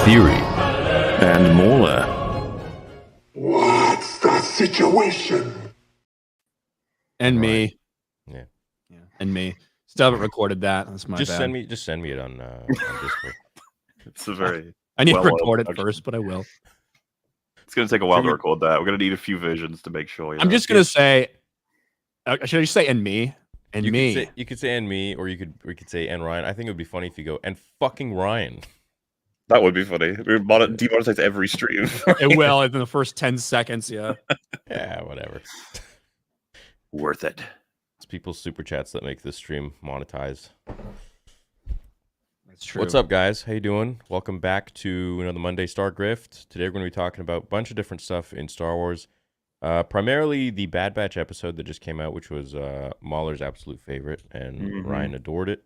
Theory, and Mauler. What's the situation? And Right. me. Yeah. And me. Still haven't recorded that. That's my Just bad. send me it on Discord. It's a very. I need to well-oiled record it production. first, but I will. It's going to take a while Should to we- record that. We're going to need a few versions to make sure. I'm just gonna say. Should I just say and me? And You me. you could say and me, or we could say and Ryan. I think it would be funny if you go and fucking Ryan. That would be funny. We would demonetize every stream. It will in the first 10 seconds. Yeah. Yeah, whatever. Worth it. It's people's super chats that make this stream monetized. That's true. What's up, guys? How you doing? Welcome back to another Monday Star Grift. Today we're going to be talking about a bunch of different stuff in Star Wars. Primarily the Bad Batch episode that just came out, which was Mauler's absolute favorite, and Ryan adored it.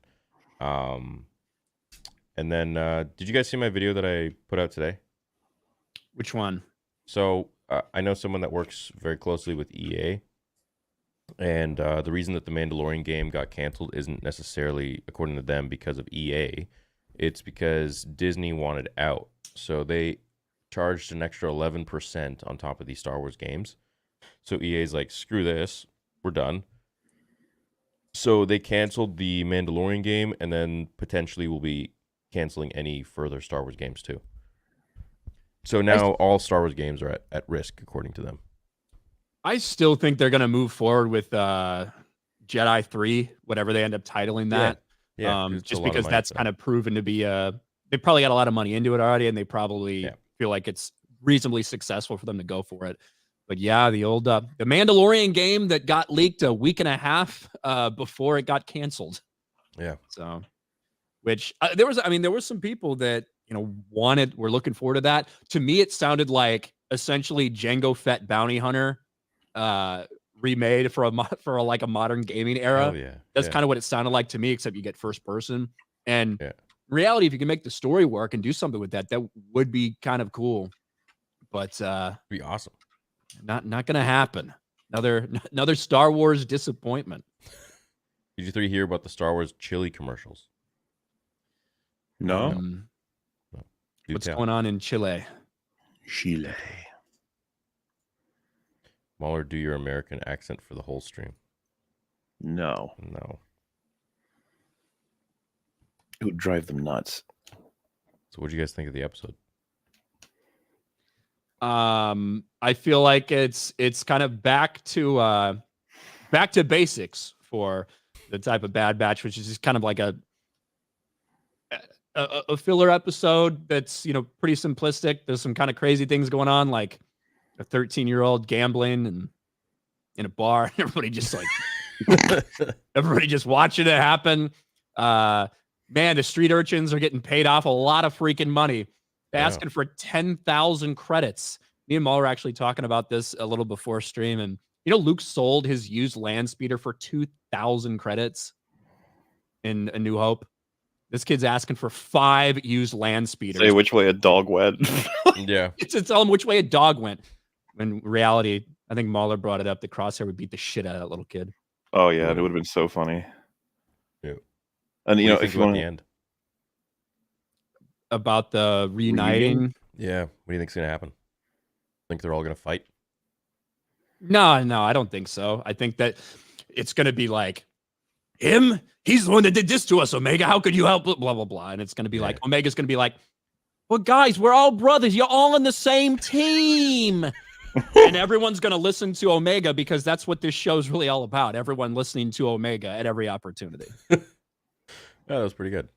And then, did you guys see my video that I put out today? Which one? So I know someone that works very closely with EA, and the reason that the Mandalorian game got canceled isn't necessarily, according to them, because of EA. It's because Disney wanted out. So they charged an extra 11% on top of these Star Wars games. So EA's like, screw this, we're done. So they canceled the Mandalorian game, and then potentially will be canceling any further Star Wars games too. So now all Star Wars games are at risk, according to them. I still think they're gonna move forward with Jedi 3, whatever they end up titling that. Yeah, Just because that's kind of proven to be they probably got a lot of money into it already, and they probably feel like it's reasonably successful for them to go for it. But yeah, the old the Mandalorian game that got leaked a week and a half before it got canceled. Yeah. So, which there was some people that were looking forward to that. To me, it sounded like essentially Jango Fett Bounty Hunter remade for a modern gaming era. Oh, yeah. That's kind of what it sounded like to me, except you get first person. And Yeah. in reality, if you can make the story work and do something with that, that would be kind of cool. But be awesome. Not gonna happen. Another Star Wars disappointment. Did you three hear about the Star Wars chili commercials? No. Do What's tell. going on in Chile? Chile. Mauler, do your American accent for the whole stream. No. No. It would drive them nuts. So what do you guys think of the episode? I feel like it's kind of back to basics for the type of Bad Batch, which is just kind of like a filler episode that's pretty simplistic. There's some kind of crazy things going on, like a 13-year-old gambling and in a bar, and everybody just watching it happen. Man, the street urchins are getting paid off a lot of freaking money. They're asking for 10,000 credits. Me and Muller were actually talking about this a little before stream, and Luke sold his used land speeder for 2,000 credits in A New Hope. This kid's asking for 5 used land speeders. Say which way a dog went. Yeah. It's tell him which way a dog went. In reality, I think Mahler brought it up. The Crosshair would beat the shit out of that little kid. Oh yeah, it would have been so funny. Yeah. And What do you if think you about want the end? About the reuniting. Yeah. What do you think's gonna happen? Think they're all gonna fight? No, I don't think so. I think that it's going to be like, him? He's the one that did this to us, Omega. How could you help? Blah, blah, blah. And it's going to be like, Omega's going to be like, well, guys, we're all brothers. You're all on the same team. And everyone's going to listen to Omega because that's what this show's really all about. Everyone listening to Omega at every opportunity. Yeah, that was pretty good.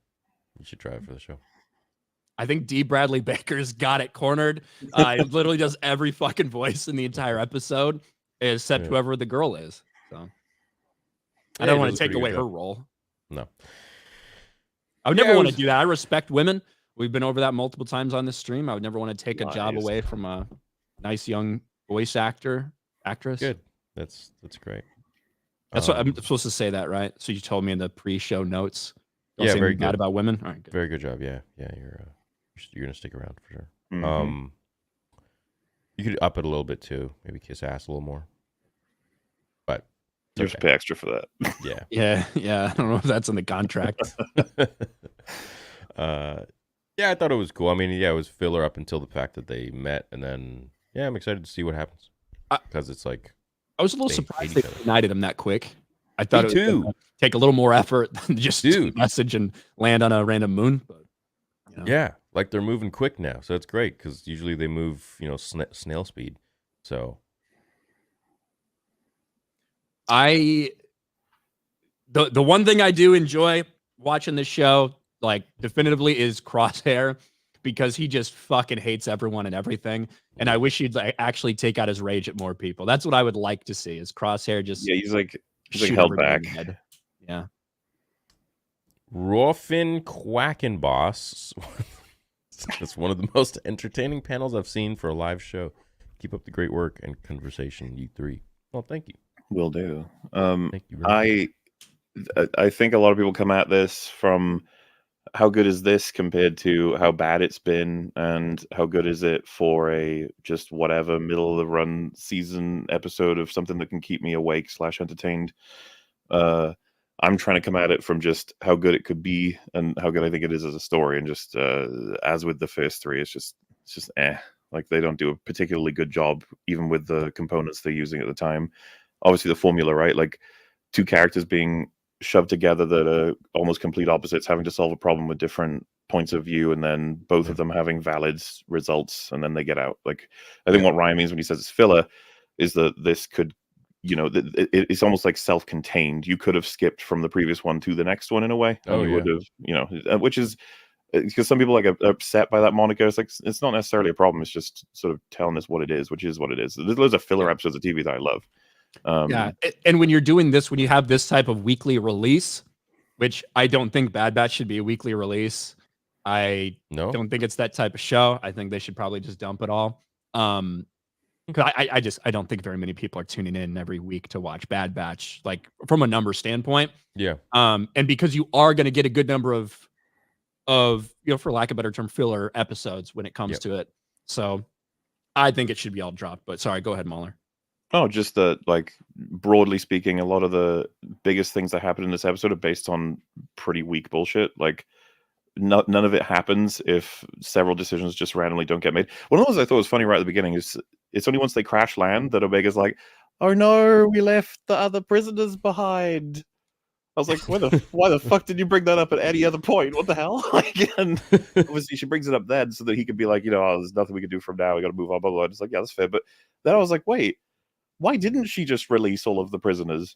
You should try it for the show. I think D. Bradley Baker's got it cornered. He literally does every fucking voice in the entire episode, except whoever the girl is. So I don't want to take away her role. No. I would never want to do that. I respect women. We've been over that multiple times on this stream. I would never want to take a job away from a nice young voice actress. Good. That's great. That's what I'm supposed to say that, right? So you told me in the pre-show notes. Don't say very bad good about women. All right, good. Very good job. Yeah. You're gonna stick around for sure. Mhm. You could up it a little bit too. Maybe kiss ass a little more. But you have to pay extra for that. Yeah. Yeah. I don't know if that's in the contract. Yeah, I thought it was cool. I mean, yeah, it was filler up until the fact that they met, and then yeah, I'm excited to see what happens because it's like I was a little they surprised hate they each other. united him that quick. I thought Me it was too. gonna take a little more effort than just Dude. message and land on a random moon. But, you know. Yeah, like they're moving quick now, so it's great because usually they move, snail speed. So The one thing I do enjoy watching the show, like definitively, is Crosshair because he just fucking hates everyone and everything. And I wish he'd like actually take out his rage at more people. That's what I would like to see is Crosshair just Yeah, he's like shoot held everybody in back. the head. Yeah. Rorfin Quackenboss. It's one of the most entertaining panels I've seen for a live show. Keep up the great work and conversation, you three. Well, thank you. Will do. Thank you very much. I think a lot of people come at this from how good is this compared to how bad it's been, and how good is it for a just whatever middle of the run season episode of something that can keep me awake / entertained. I'm trying to come at it from just how good it could be and how good I think it is as a story, and just as with the first three, it's just like they don't do a particularly good job even with the components they're using at the time. Obviously the formula, right? Like two characters being shoved together that are almost complete opposites, having to solve a problem with different points of view, and then both of them having valid results, and then they get out. Like I think what Ryan means when he says it's filler is that this could, it's almost like self-contained. You could have skipped from the previous one to the next one in a way, and you would have, which is because some people are upset by that moniker. It's like it's not necessarily a problem. It's just sort of telling us what it is, which is what it is. There's loads of filler episodes of TV that I love. Yeah. And when you're doing this, when you have this type of weekly release, which I don't think Bad Batch should be a weekly release. I don't think it's that type of show. I think they should probably just dump it all. Because I don't think very many people are tuning in every week to watch Bad Batch, like from a number standpoint. Yeah. And because you are going to get a good number of for lack of a better term, filler episodes when it comes to it. So I think it should be all dropped. But sorry, go ahead, Mahler. Oh, just that, like, broadly speaking, a lot of the biggest things that happen in this episode are based on pretty weak bullshit. Like, none of it happens if several decisions just randomly don't get made. One of those I thought was funny right at the beginning is it's only once they crash land that Omega's like, "Oh no, we left the other prisoners behind." I was like, why the fuck did you bring that up at any other point? What the hell? Like, and obviously she brings it up then so that he could be like, there's nothing we can do from now. We got to move on. Blah, blah, blah. It's like, yeah, that's fair. But then I was like, wait, why didn't she just release all of the prisoners?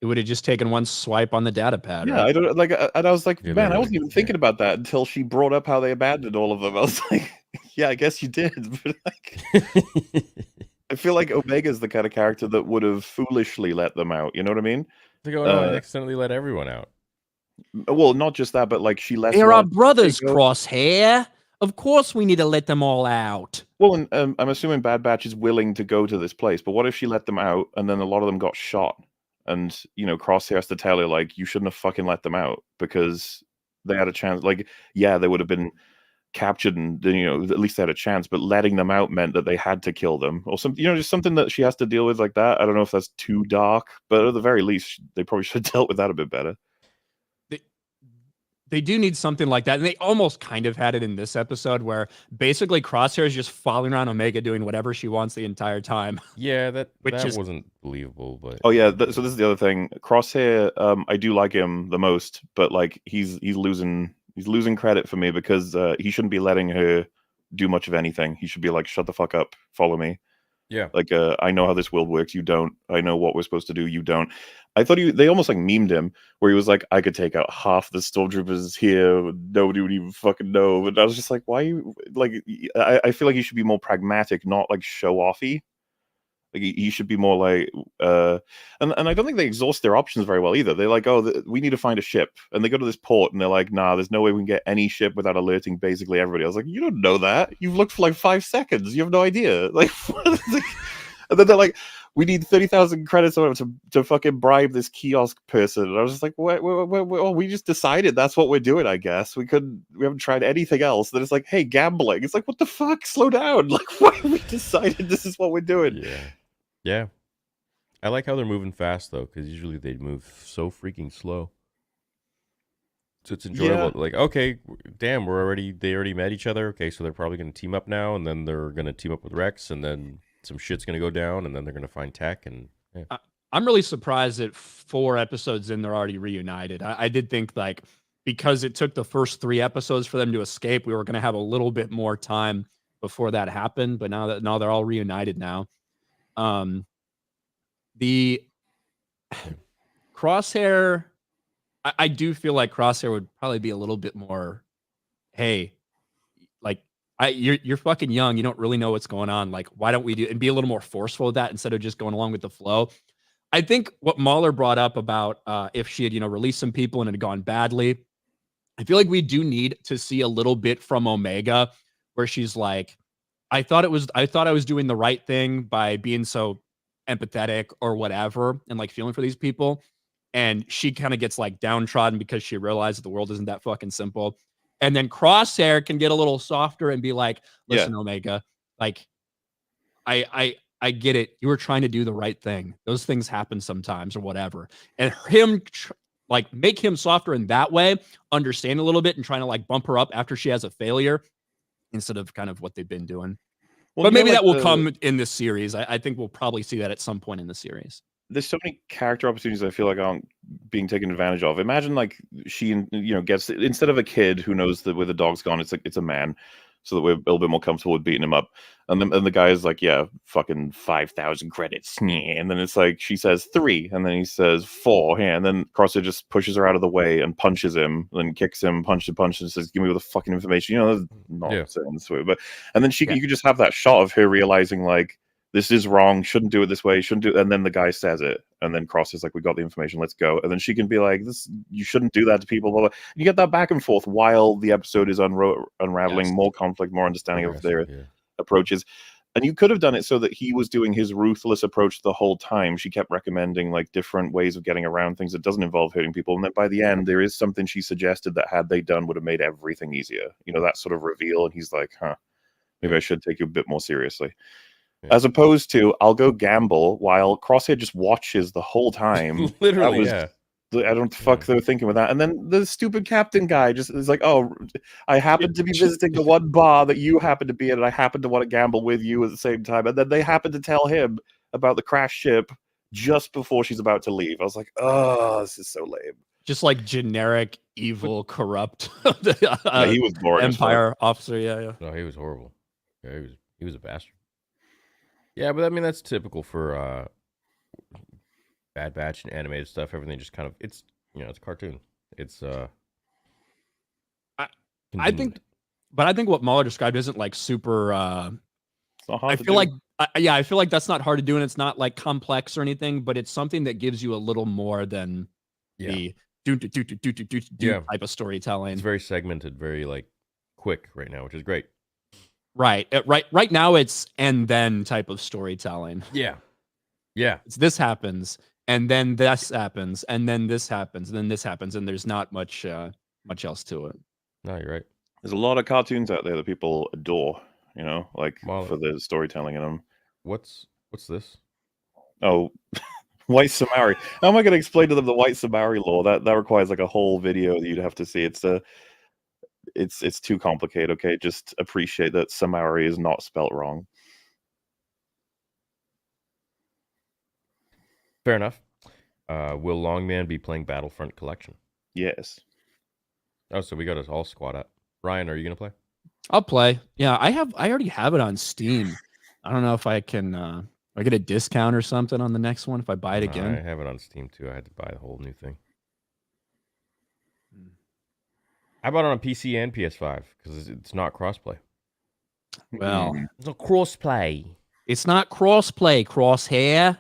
It would have just taken one swipe on the data pad. Yeah, right? I don't like, and I was like, man, I wasn't even thinking about that until she brought up how they abandoned all of them. I was like, yeah, I guess you did. But like, I feel like Omega's the kind of character that would have foolishly let them out. You know what I mean? Like, oh no, I accidentally let everyone out. Well, not just that, but like she let. They're our brothers, Crosshair. Of course, we need to let them all out. Well, and I'm assuming Bad Batch is willing to go to this place, but what if she let them out and then a lot of them got shot? And Crosshair has to tell her, like, you shouldn't have fucking let them out because they had a chance. Like, yeah, they would have been captured and at least they had a chance, but letting them out meant that they had to kill them or something. Just something that she has to deal with like that. I don't know if that's too dark, but at the very least, they probably should have dealt with that a bit better. They do need something like that. And they almost kind of had it in this episode where basically Crosshair is just following around Omega doing whatever she wants the entire time. Yeah, that wasn't believable. But oh yeah, so this is the other thing. Crosshair, I do like him the most, but like he's losing credit for me because he shouldn't be letting her do much of anything. He should be like, shut the fuck up, follow me. Yeah. Like, I know how this world works. You don't. I know what we're supposed to do. You don't. I thought they almost like memed him where he was like, I could take out half the stormtroopers here. Nobody would even fucking know. But I was just like, why you like, I feel like he should be more pragmatic, not like show offy. Like he should be more like, and I don't think they exhaust their options very well either. They're like, oh, we need to find a ship, and they go to this port, and they're like, nah, there's no way we can get any ship without alerting basically everybody. I was like, you don't know that. You've looked for like 5 seconds. You have no idea. Like, and then they're like, we need 30,000 credits to fucking bribe this kiosk person. And I was just like, we just decided that's what we're doing. I guess we haven't tried anything else. Then it's like, hey, gambling. It's like, what the fuck? Slow down. Like, why we decided this is what we're doing? Yeah. I like how they're moving fast though, because usually they move so freaking slow. So it's enjoyable. Yeah. Like, okay, damn, they already met each other. Okay, so they're probably going to team up now, and then they're going to team up with Rex, and then some shit's going to go down, and then they're going to find Tech, and yeah. I'm really surprised that 4 episodes in, they're already reunited. I did think, like, because it took the first 3 episodes for them to escape, we were going to have a little bit more time before that happened. But now they're all reunited now. The Crosshair, I do feel like Crosshair would probably be a little bit more, hey, like, you're fucking young, you don't really know what's going on. Like, why don't we do and be a little more forceful with that instead of just going along with the flow. I think what Mahler brought up about if she had, released some people and it had gone badly, I feel like we do need to see a little bit from Omega where she's like, I thought I was doing the right thing by being so empathetic or whatever and like feeling for these people. And she kind of gets like downtrodden because she realized the world isn't that fucking simple. And then Crosshair can get a little softer and be like, listen, Omega, like, I get it. You were trying to do the right thing. Those things happen sometimes or whatever. And him like make him softer in that way, understand a little bit and trying to like bump her up after she has a failure instead of kind of what they've been doing. Well, but maybe that will come in this series. I think we'll probably see that at some point in the series. There's so many character opportunities I feel like aren't being taken advantage of. Imagine like she, gets, instead of a kid who knows that where the dog's gone, it's a man, so that we're a little bit more comfortable with beating him up. And the guy is like, yeah, fucking 5,000 credits. And then it's like, she says 3, and then he says 4. Yeah, and then Crosshair just pushes her out of the way and punches him, then kicks him, punch, and says, give me all the fucking information. That's nonsense. Yeah. But, and then you could just have that shot of her realizing, like, this is wrong, shouldn't do it this way, shouldn't do it. And then the guy says it, and then Cross is like, we got the information, let's go. And then she can be like, this, you shouldn't do that to people, blah, blah. You get that back and forth while the episode is unraveling, more conflict, more understanding of their approaches. And you could have done it so that he was doing his ruthless approach the whole time. She kept recommending like different ways of getting around things that doesn't involve hurting people. And then by the end, there is something she suggested that had they done would have made everything easier. That sort of reveal. And he's like, maybe I should take you a bit more seriously. As opposed to, I'll go gamble while Crosshair just watches the whole time. Literally, I don't fuck they're thinking with that. And then the stupid captain guy just is like, oh, I happen to be visiting the one bar that you happen to be in, and I happen to want to gamble with you at the same time. And then they happen to tell him about the crash ship just before she's about to leave. I was like, oh, this is so lame. Just like generic, evil, corrupt he was boring Empire officer. Yeah. No, he was horrible. Yeah, he was a bastard. Yeah, but I mean that's typical for Bad Batch and animated stuff. Everything just kind of it's a cartoon. It's I think what Mahler described isn't like super. It's not hard I to feel do. like I feel like that's not hard to do, and it's not like complex or anything. But it's something that gives you a little more than the do type of storytelling. It's very segmented, very like quick right now, which is great. Right. Right now it's and then type of storytelling. Yeah. It's this happens, and then this happens, and then this happens, and then this happens, and there's not much else to it. No, you're right. There's a lot of cartoons out there that people adore, like Mahler. for the storytelling in them. What's this? Oh, White Samari. How am I going to explain to them the White Samari law? That requires like a whole video that you'd have to see. It's too complicated. Okay, just appreciate that Samari is not spelt wrong. Fair enough. Will Longman be playing Battlefront Collection? Yes. Oh, so we got us all squad up. Ryan, are you gonna play? I'll play. Yeah, I already have it on Steam. I don't know if I can I get a discount or something on the next one if I buy it again. I have it on Steam too. I had to buy the whole new thing. I bought it on PC and PS5 because it's not crossplay. Well, it's not crossplay. It's not crossplay, Crosshair.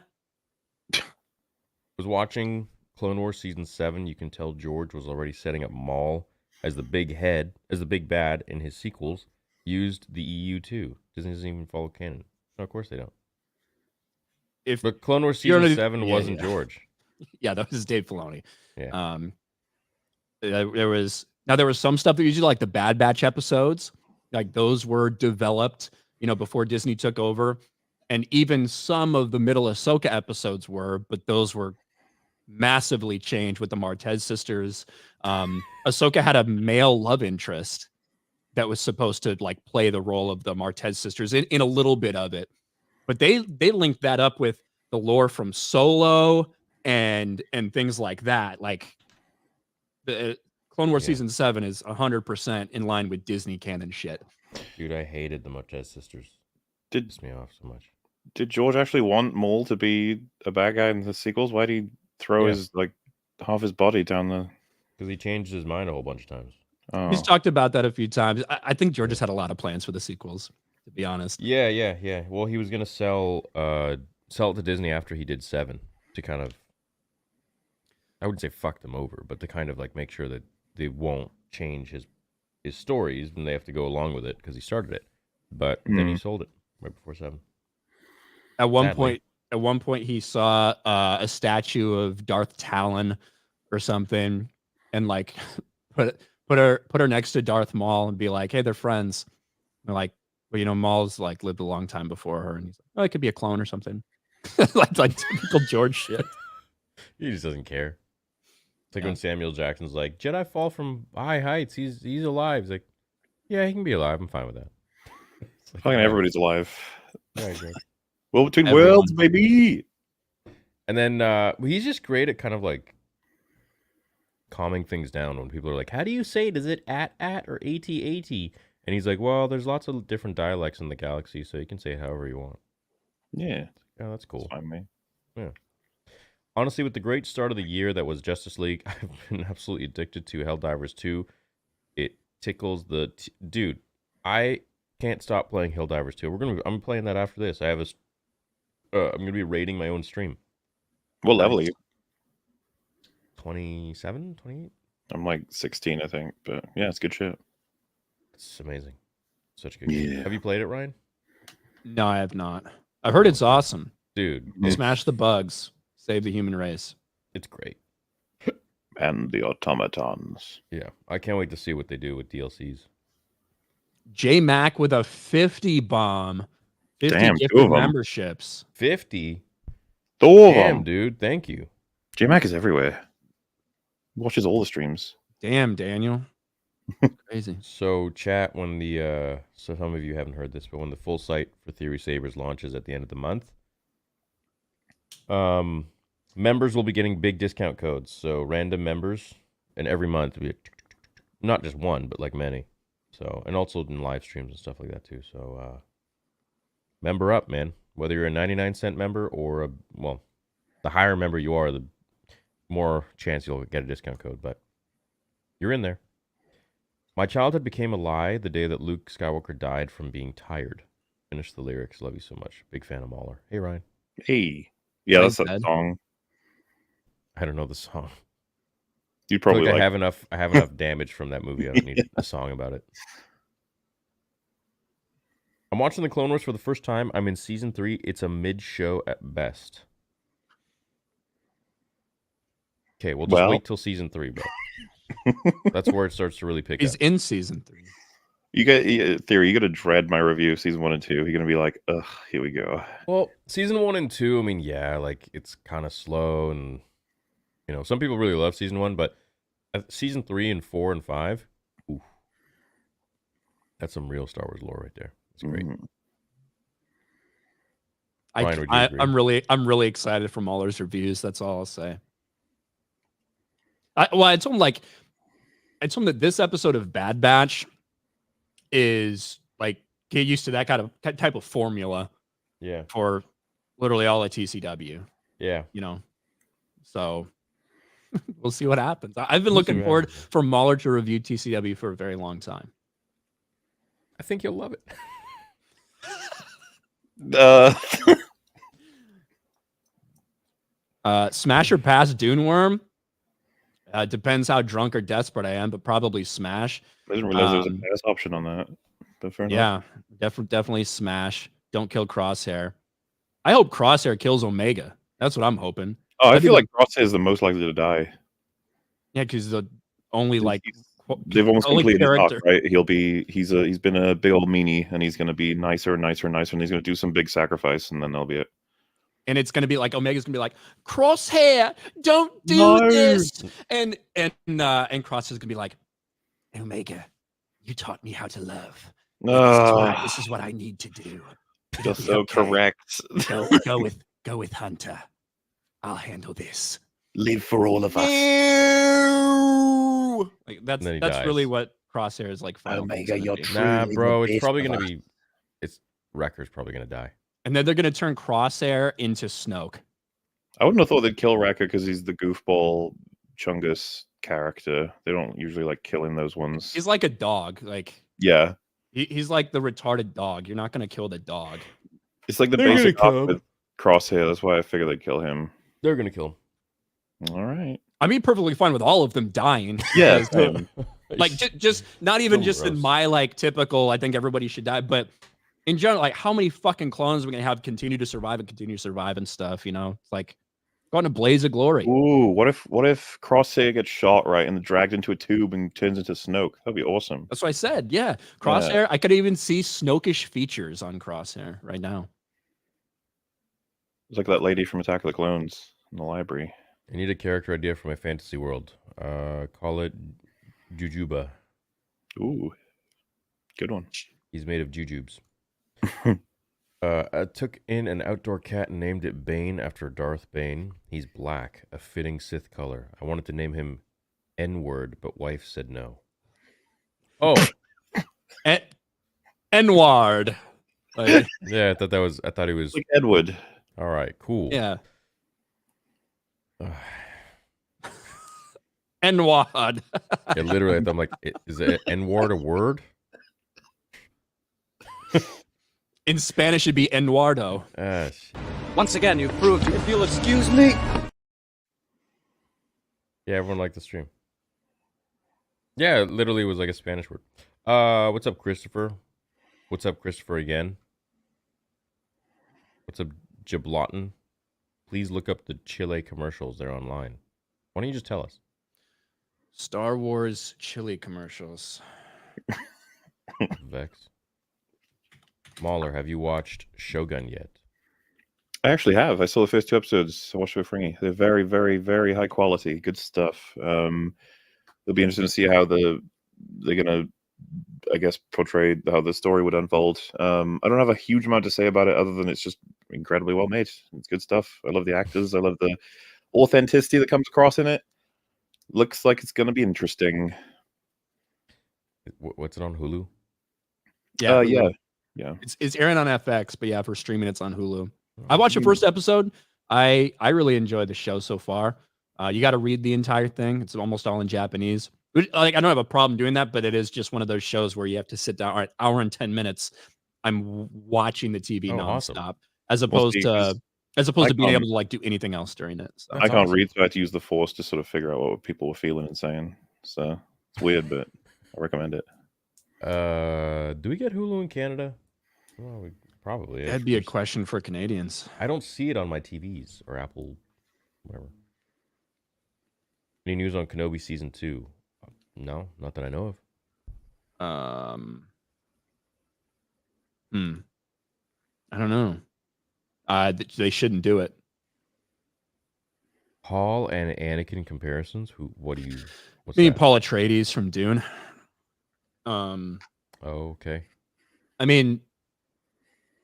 Was watching Clone Wars Season 7. You can tell George was already setting up Maul as the big bad in his sequels. Used the EU too. Disney doesn't even follow canon. No, of course they don't. But Clone Wars Season 7 wasn't George. Yeah, that was Dave Filoni. Yeah. There was some stuff that usually like the Bad Batch episodes, like those were developed, before Disney took over. And even some of the middle Ahsoka episodes were, but those were massively changed with the Martez sisters. Ahsoka had a male love interest that was supposed to like play the role of the Martez sisters in a little bit of it, but they linked that up with the lore from Solo and things like that. Like the Clone Wars season 7 is 100% in line with Disney canon shit. Dude, I hated the Martez sisters. Did Pissed me off so much. Did George actually want Maul to be a bad guy in the sequels? Why did he throw his like half his body down the? Because he changed his mind a whole bunch of times. Oh. He's talked about that a few times. I think George has had a lot of plans for the sequels, to be honest. Yeah. Well, he was gonna sell it to Disney after he did 7 to kind of, I wouldn't say fuck them over, but to kind of like make sure that they won't change his stories when they have to go along with it because he started it. But then he sold it right before 7. At one point, he saw a statue of Darth Talon or something, and like put her next to Darth Maul and be like, "Hey, they're friends." And they're like, "Well, you know, Maul's like lived a long time before her," and he's like, "Oh, it could be a clone or something." like typical George shit. He just doesn't care. It's like when Samuel Jackson's like, "Jedi fall from high heights. He's alive." He's like, "Yeah, he can be alive. I'm fine with that." Like, fucking everybody's alive. Yeah, exactly. Well, between worlds, baby. And then he's just great at kind of like calming things down when people are like, "How do you say it? Is it at or at?" And he's like, "Well, there's lots of different dialects in the galaxy, so you can say it however you want." Yeah. Yeah, that's cool. That's fine, me. Yeah. Honestly, with the great start of the year that was Justice League, I've been absolutely addicted to Helldivers 2. It tickles the dude. I can't stop playing Helldivers 2. I'm playing that after this. I have I'm gonna be rating my own stream. What level are you? 27, 28? I'm like 16, I think. But yeah, it's good shit. It's amazing. Such a good game. Have you played it, Ryan? No, I have not. I've heard it's awesome. Dude. Smash the bugs. Save the human race. It's great. And the automatons. Yeah. I can't wait to see what they do with DLCs. J-Mac with a 50 bomb. 50 Damn, gifted memberships. 50? Damn, dude. Thank you. J-Mac is everywhere. Watches all the streams. Damn, Daniel. Crazy. So, chat, when the so some of you haven't heard this, but when the full site for Theory Sabers launches at the end of the month, members will be getting big discount codes. So random members, and every month will be not just one, but like many. So, and also in live streams and stuff like that too. So, member up, man. Whether you're a 99-cent member or the higher member you are, the more chance you'll get a discount code. But you're in there. My childhood became a lie the day that Luke Skywalker died from being tired. Finish the lyrics. Love you so much. Big fan of Mauler. Hey, Ryan. Hey. Yeah, that's that song. I don't know the song. You'd probably I have enough damage from that movie. I don't need a song about it. I'm watching the Clone Wars for the first time. I'm in season 3. It's a mid-show at best. Okay, we'll just wait till season 3, bro. That's where it starts to really pick up. He's in season 3. Theory, you got to dread my review of season 1 and 2. You're going to be like, ugh, here we go. Well, season 1 and 2, I mean, yeah, like, it's kind of slow, and, you know, some people really love season 1, but season 3 and 4 and 5, ooh, that's some real Star Wars lore right there. It's great. I'm really excited for Mauler's reviews. That's all I'll say. I told him that this episode of Bad Batch is like, get used to that kind of type of formula. Yeah. For literally all at TCW. Yeah. You know, so we'll see what happens. I've been looking forward for Mauler to review TCW for a very long time. I think you'll love it. Smash or pass Dune Worm? Depends how drunk or desperate I am, but probably smash. I didn't realize there was a pass option on that. But fair enough. Yeah, definitely smash. Don't kill Crosshair. I hope Crosshair kills Omega. That's what I'm hoping. Oh, I feel like Crosshair is the most likely to die. Yeah, because the only they've almost completed his arc, right? He's been a big old meanie, and he's going to be nicer and nicer and nicer, and he's going to do some big sacrifice, and then that'll be it. and it's gonna be like Omega's gonna be like, Crosshair, don't do No. this, and Crosshair's gonna be like, Omega, you taught me how to love. This is what I need to do. It'll You're be so okay. correct. Go with Hunter. I'll handle this. Live for all of us. Like And then he that's dies. really what Crosshair is like. Final Omega, Force gonna you're be. true. Nah, Truly bro, the it's best probably of gonna us. be. It's Wrecker's probably gonna die. And then they're gonna turn Crosshair into Snoke. I wouldn't have thought they'd kill Wrecker because he's the goofball Chungus character. They don't usually like killing those ones. He's like a dog. Like Yeah. he's like the retarded dog. You're not gonna kill the dog. It's like the They're gonna basic kill arc him. with Crosshair. That's why I figured they'd kill him. They're gonna kill All right. I mean, perfectly fine with all of them dying. Yeah. Because, same. him. like just not even So just in gross. my like typical. I think everybody should die, but in general, like how many fucking clones are we gonna have continue to survive and stuff? You know, it's like go on a blaze of glory. Ooh, what if Crosshair gets shot right and dragged into a tube and turns into Snoke? That'd be awesome. That's what I said. Yeah, Crosshair. I could even see Snokish features on Crosshair right now. It's like that lady from Attack of the Clones in the library. I need a character idea for my fantasy world. Call it Jujuba. Ooh, good one. He's made of jujubes. I took in an outdoor cat and named it Bane after Darth Bane. He's black, a fitting Sith color. I wanted to name him N-word, but wife said no. Oh, N-ward. Like, yeah, I thought he was. Like Edward. All right, cool. yeah. N-ward. Yeah, literally, I'm like, is it N-word a word? In Spanish, it'd be Eduardo. Shit. Once again, you've proved if you'll excuse me. Yeah, everyone liked the stream. Yeah, it literally was like a Spanish word. What's up, Christopher? What's up, Christopher, again? What's up, Jablotten? Please look up the Chile commercials. They're online. Why don't you just tell us? Star Wars chili commercials. Vex. Mahler, have you watched Shogun yet? I actually have. I saw the first 2 episodes. I watched it with Fringy. They're very, very, very high quality. Good stuff. It'll be interesting to see how they're gonna, I guess, portray how the story would unfold. I don't have a huge amount to say about it other than it's just incredibly well made. It's good stuff. I love the actors. I love the authenticity that comes across in it. Looks like it's gonna be interesting. What's it on Hulu? Yeah. Yeah. It's airing on FX, but yeah, for streaming, it's on Hulu. I watched the first episode. I really enjoyed the show so far. You got to read the entire thing. It's almost all in Japanese. Like I don't have a problem doing that, but it is just one of those shows where you have to sit down. All right, hour and 10 minutes. I'm watching the TV nonstop, awesome. as opposed to being able to like do anything else during it. So. I can't read, so I had to use the Force to sort of figure out what people were feeling and saying. So it's weird, but I recommend it. Do we get Hulu in Canada? Well, we probably. That'd be a question for Canadians. I don't see it on my TVs or Apple, whatever. Any news on Kenobi season 2? No, not that I know of. I don't know. They shouldn't do it. Paul and Anakin comparisons. What's I mean, that? Paul Atreides from Dune. Oh, okay. I mean,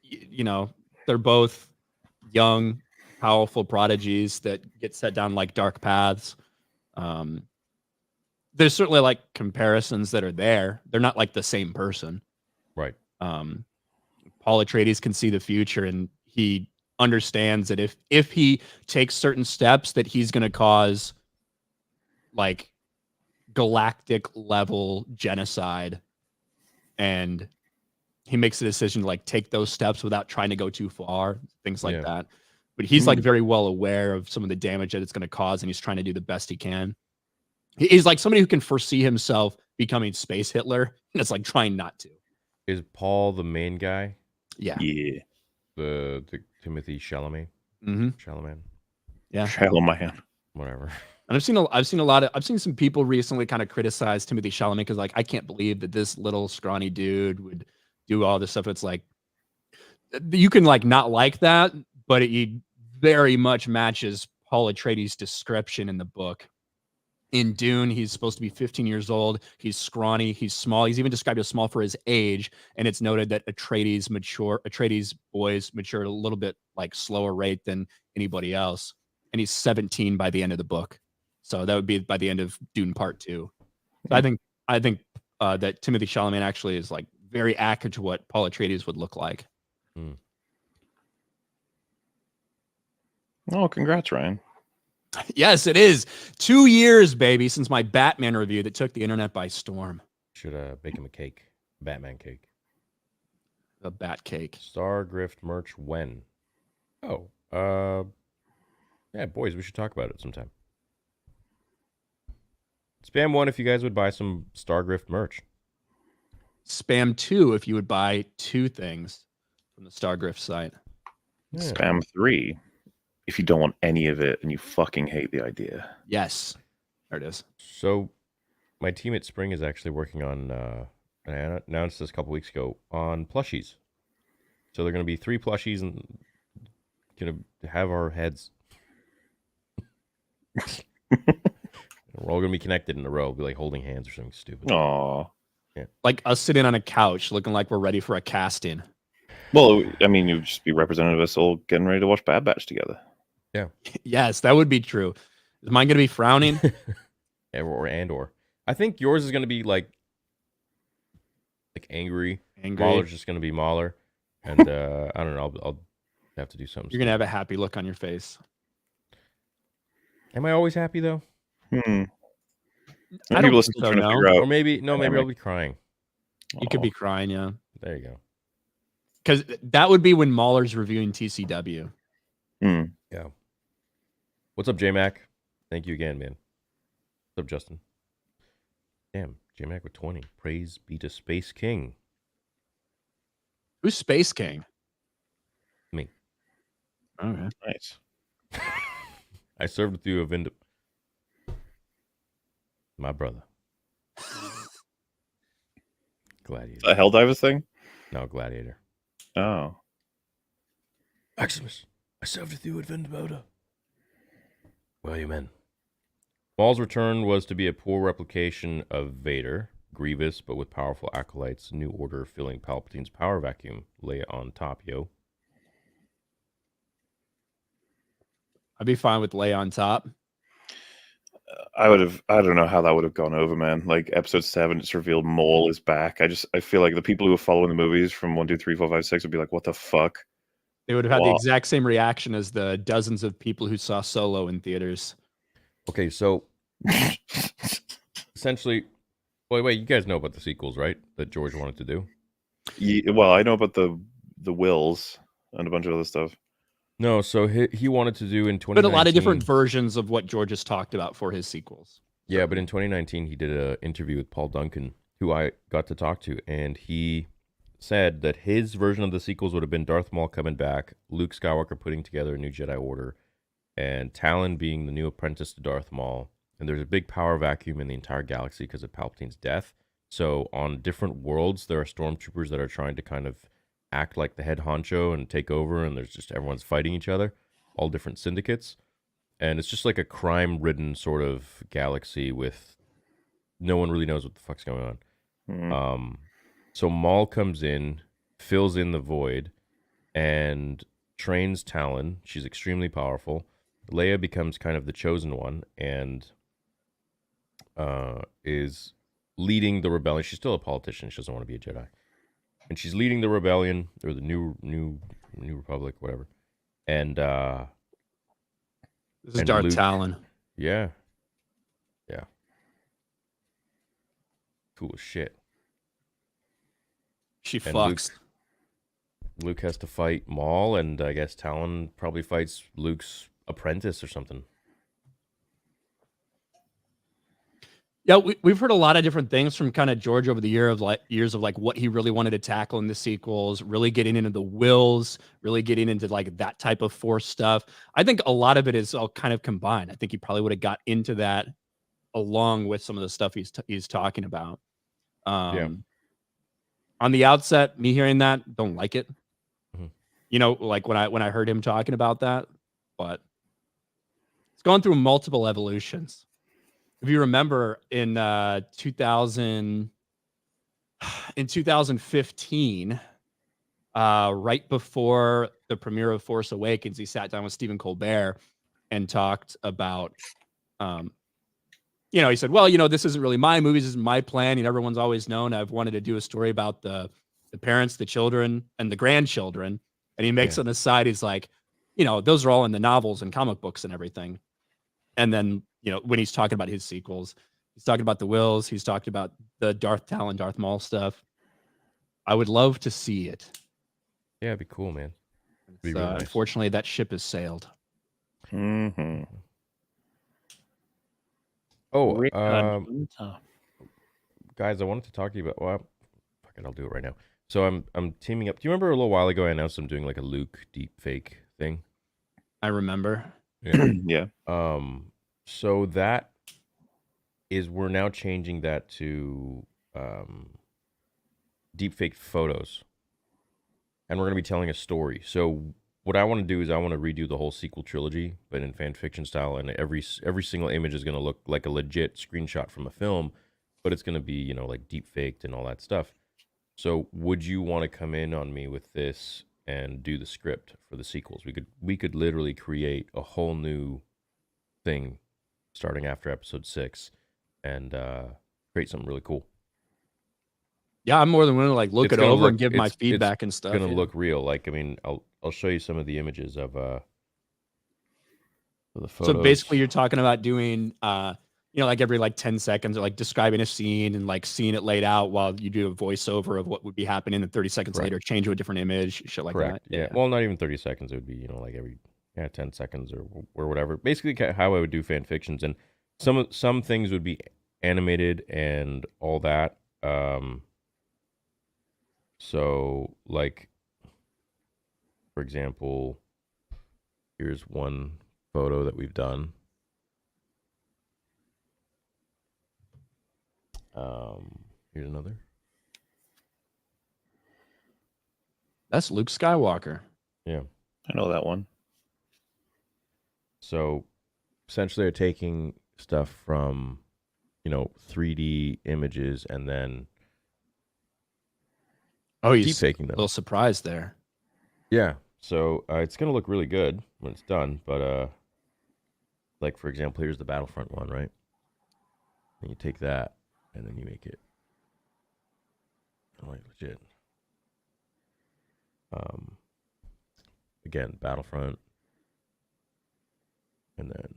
you know, they're both young, powerful prodigies that get set down like dark paths. There's certainly like comparisons that are there. They're not like the same person. Right. Paul Atreides can see the future, and he understands that if he takes certain steps, that he's going to cause like galactic level genocide, and he makes a decision to like take those steps without trying to go too far, things like that. But he's like very well aware of some of the damage that it's going to cause, and he's trying to do the best he can. He's like somebody who can foresee himself becoming space Hitler, and it's like trying not to. Is Paul the main guy? Yeah. Yeah. The Timothy Chalamet? Mm-hmm. Chalamet? Yeah. Chalamet. Whatever. And I've seen some people recently kind of criticize Timothy Chalamet because like, I can't believe that this little scrawny dude would do all this stuff. It's like, you can like not like that, but you very much matches Paul Atreides' description in the book. In Dune, he's supposed to be 15 years old. He's scrawny. He's small. He's even described as small for his age. And it's noted that Atreides boys mature at a little bit like slower rate than anybody else. And he's 17 by the end of the book. So that would be by the end of Dune Part 2. So I think that Timothée Chalamet actually is like very accurate to what Paul Atreides would look like. Oh, congrats, Ryan. Yes, it is 2 years, baby, since my Batman review that took the internet by storm. Should bake him a cake, Batman cake. The Bat Cake. Star Grift merch when? Oh, yeah, boys, we should talk about it sometime. Spam 1 if you guys would buy some Star Grift merch. Spam 2 if you would buy 2 things from the Star Grift site. Yeah. Spam 3 if you don't want any of it and you fucking hate the idea. Yes, there it is. So, my team at Spring is actually working on, I announced this a couple weeks ago, on plushies. So they're going to be 3 plushies and going to have our heads. We're all going to be connected in a row, be like holding hands or something stupid. Aw. Yeah. Like us sitting on a couch looking like we're ready for a casting. Well, I mean, you'd just be representative of us all getting ready to watch Bad Batch together. Yeah. Yes, that would be true. Is mine going to be frowning? or. I think yours is going to be like angry. Mahler's just going to be Mahler. And I don't know. I'll have to do something. You're going to have a happy look on your face. Am I always happy, though? I don't people are think still so, trying to no. figure out. Or maybe I'll be crying. You could be crying, yeah. There you go. Because that would be when Mahler's reviewing TCW. Yeah. What's up, J-Mac? Thank you again, man. What's up, Justin? Damn, J-Mac with 20. Praise be to Space King. Who's Space King? Me. Okay. Nice. I served with you, Avinda. My brother. Gladiator. A Helldivers thing? No, Gladiator. Oh. Maximus, I served with you at Vendimoda. Well, you men. Maul's return was to be a poor replication of Vader, Grievous, but with powerful acolytes, New Order filling Palpatine's power vacuum. Lay it on top, yo. I'd be fine with Lay on top. I don't know how that would have gone over, man. Like episode 7, it's revealed Maul is back. I feel like the people who are following the movies from 1, 2, 3, 4, 5, 6 would be like, what the fuck? They would have had the exact same reaction as the dozens of people who saw Solo in theaters. Okay, so essentially, wait, you guys know about the sequels, right? That George wanted to do? Yeah, well, I know about the Wills and a bunch of other stuff. No, so he wanted to do in 2019. But a lot of different versions of what George has talked about for his sequels. Yeah, but in 2019, he did an interview with Paul Duncan, who I got to talk to, and he said that his version of the sequels would have been Darth Maul coming back, Luke Skywalker putting together a new Jedi Order, and Talon being the new apprentice to Darth Maul. And there's a big power vacuum in the entire galaxy because of Palpatine's death. So on different worlds, there are stormtroopers that are trying to kind of act like the head honcho and take over, and there's just everyone's fighting each other, all different syndicates. And it's just like a crime-ridden sort of galaxy with no one really knows what the fuck's going on. Mm. So Maul comes in, fills in the void, and trains Talon. She's extremely powerful. Leia becomes kind of the chosen one and is leading the rebellion. She's still a politician. She doesn't want to be a Jedi. And she's leading the rebellion, or the new Republic, whatever. And this is and Darth Luke- Talon. yeah. Cool as shit. She And fucks. Luke has to fight Maul, and I guess Talon probably fights Luke's apprentice or something. Yeah, we've heard a lot of different things from kind of George over the years of what he really wanted to tackle in the sequels, really getting into the wills, really getting into like that type of Force stuff. I think a lot of it is all kind of combined. I think he probably would have got into that along with some of the stuff he's talking about. On the outset, me hearing that, don't like it. Mhm. You know, like when I heard him talking about that, but it's gone through multiple evolutions. If you remember in 2015, right before the premiere of Force Awakens, he sat down with Stephen Colbert and talked about, he said, well, this isn't really my movie. This isn't my plan. Everyone's always known I've wanted to do a story about the parents, the children, and the grandchildren. And he makes an aside. He's like, those are all in the novels and comic books and everything. And then, when he's talking about his sequels, he's talking about the Wills. He's talked about the Darth Talon, Darth Maul stuff. I would love to see it. Yeah, it'd be cool, man. Be really nice. Unfortunately, that ship has sailed. Mm-hmm. Oh, guys, I wanted to talk to you about. Well, fuck it, I'll do it right now. So I'm teaming up. Do you remember a little while ago I announced I'm doing like a Luke deep fake thing? I remember. Yeah. Yeah. So that is we're now changing that to deep fake photos, and we're gonna be telling a story. So what I want to do is I want to redo the whole sequel trilogy, but in fan fiction style, and every single image is gonna look like a legit screenshot from a film, but it's gonna be like deep faked and all that stuff. So would you want to come in on me with this and do the script for the sequels? We could literally create a whole new thing starting after episode 6 and create something really cool. Yeah, I'm more than willing to look it over and give my feedback and stuff. It's gonna look real. I'll show you some of the images of the photos. So basically you're talking about doing every 10 seconds or describing a scene and seeing it laid out while you do a voiceover of what would be happening, and 30 seconds later change to a different image, shit like Correct. that. Yeah. Well, not even 30 seconds. It would be every 10 seconds or whatever. Basically how I would do fan fictions, and some things would be animated and all that. So for example, here's one photo that we've done. Here's another. That's Luke Skywalker. Yeah. I know that one. So essentially they're taking stuff from, 3D images and then he's faking them. A little surprised there. Yeah. So it's going to look really good when it's done. But for example, here's the Battlefront one, right? And you take that and then you make it legit. Again, Battlefront. And then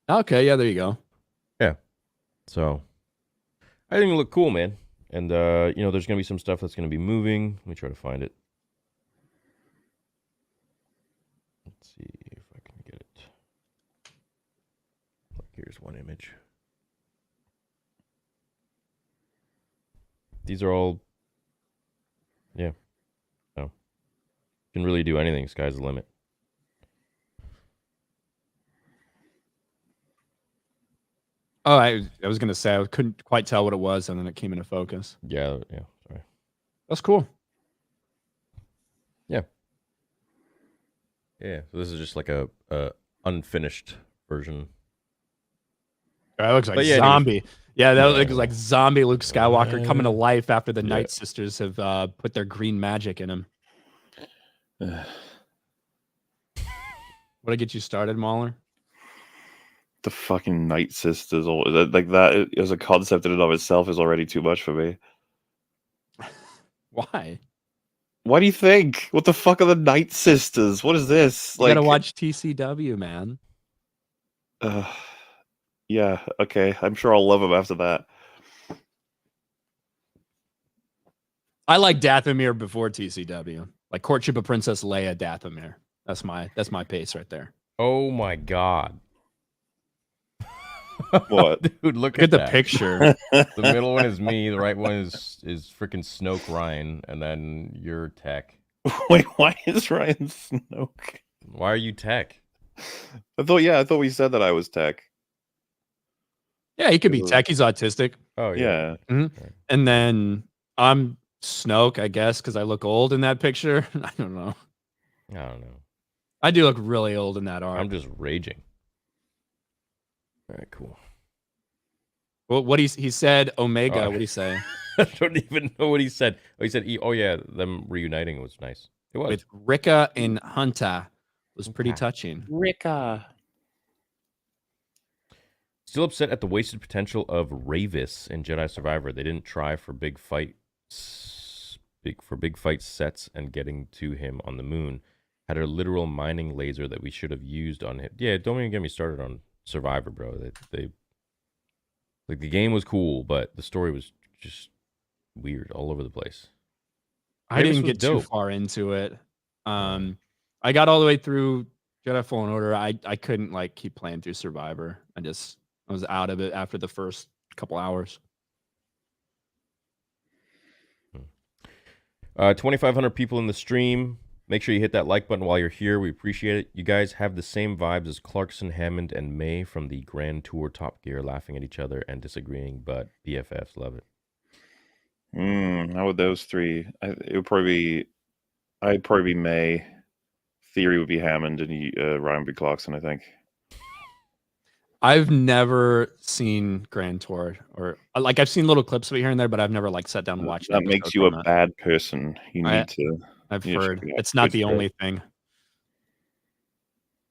okay, yeah, there you go. Yeah. So I think it look cool, man. And there's gonna be some stuff that's gonna be moving. Let me try to find it. Let's see if I can get it. Here's one image. These are all, yeah. No. Can really do anything. Sky's the limit. Oh, I was gonna say I couldn't quite tell what it was, and then it came into focus. Yeah. Sorry. That's cool. Yeah. Yeah. So this is just like a unfinished version. That looks like zombie. Yeah, that looks like zombie Luke Skywalker coming to life after the Night Sisters have put their green magic in him. What'd get you started, Mauler? The fucking Night Sisters, that as a concept in and of itself is already too much for me. Why? Why do you think? What the fuck are the Night Sisters? What is this? You gotta watch TCW, man. Yeah, okay. I'm sure I'll love them after that. I like Dathomir before TCW. Like Courtship of Princess Leia, Dathomir. That's my pace right there. Oh my god. What? Dude, look at the that picture. The middle one is me, the right one is freaking Snoke Ryan, and then you're Tech. Wait, why is Ryan Snoke? Why are you Tech? I thought we said that I was Tech. Yeah, he could be Tech. He's autistic. Oh Yeah. Mm-hmm. And then I'm Snoke, I guess, because I look old in that picture. I don't know. I don't know. I do look really old in that art. I'm just raging. All right, cool. Well, what he said, Omega. Oh. What did he say? I don't even know what he said. Oh, he said, oh yeah, them reuniting was nice. It was. With Rika and Hunta was pretty touching. Rika. Still upset at the wasted potential of Ravis in Jedi Survivor. They didn't try for big fight sets and getting to him on the moon. Had a literal mining laser that we should have used on him. Yeah, don't even get me started on Survivor, bro. They like the game was cool, but the story was just weird all over the place. I didn't get too far into it. I got all the way through Jedi Fallen Order. I couldn't like keep playing through Survivor. I was out of it after the first couple hours. 2,500 people in the stream. Make sure you hit that like button while you're here. We appreciate it. You guys have the same vibes as Clarkson, Hammond, and May from the Grand Tour Top Gear, laughing at each other and disagreeing, but BFFs love it. How would those three? I'd probably be May. Theory would be Hammond, and Ryan would be Clarkson, I think. I've never seen Grand Tour, or like I've seen little clips of it here and there, but I've never like sat down and watched. That makes you a bad person. You need to. I've heard it's not the only thing.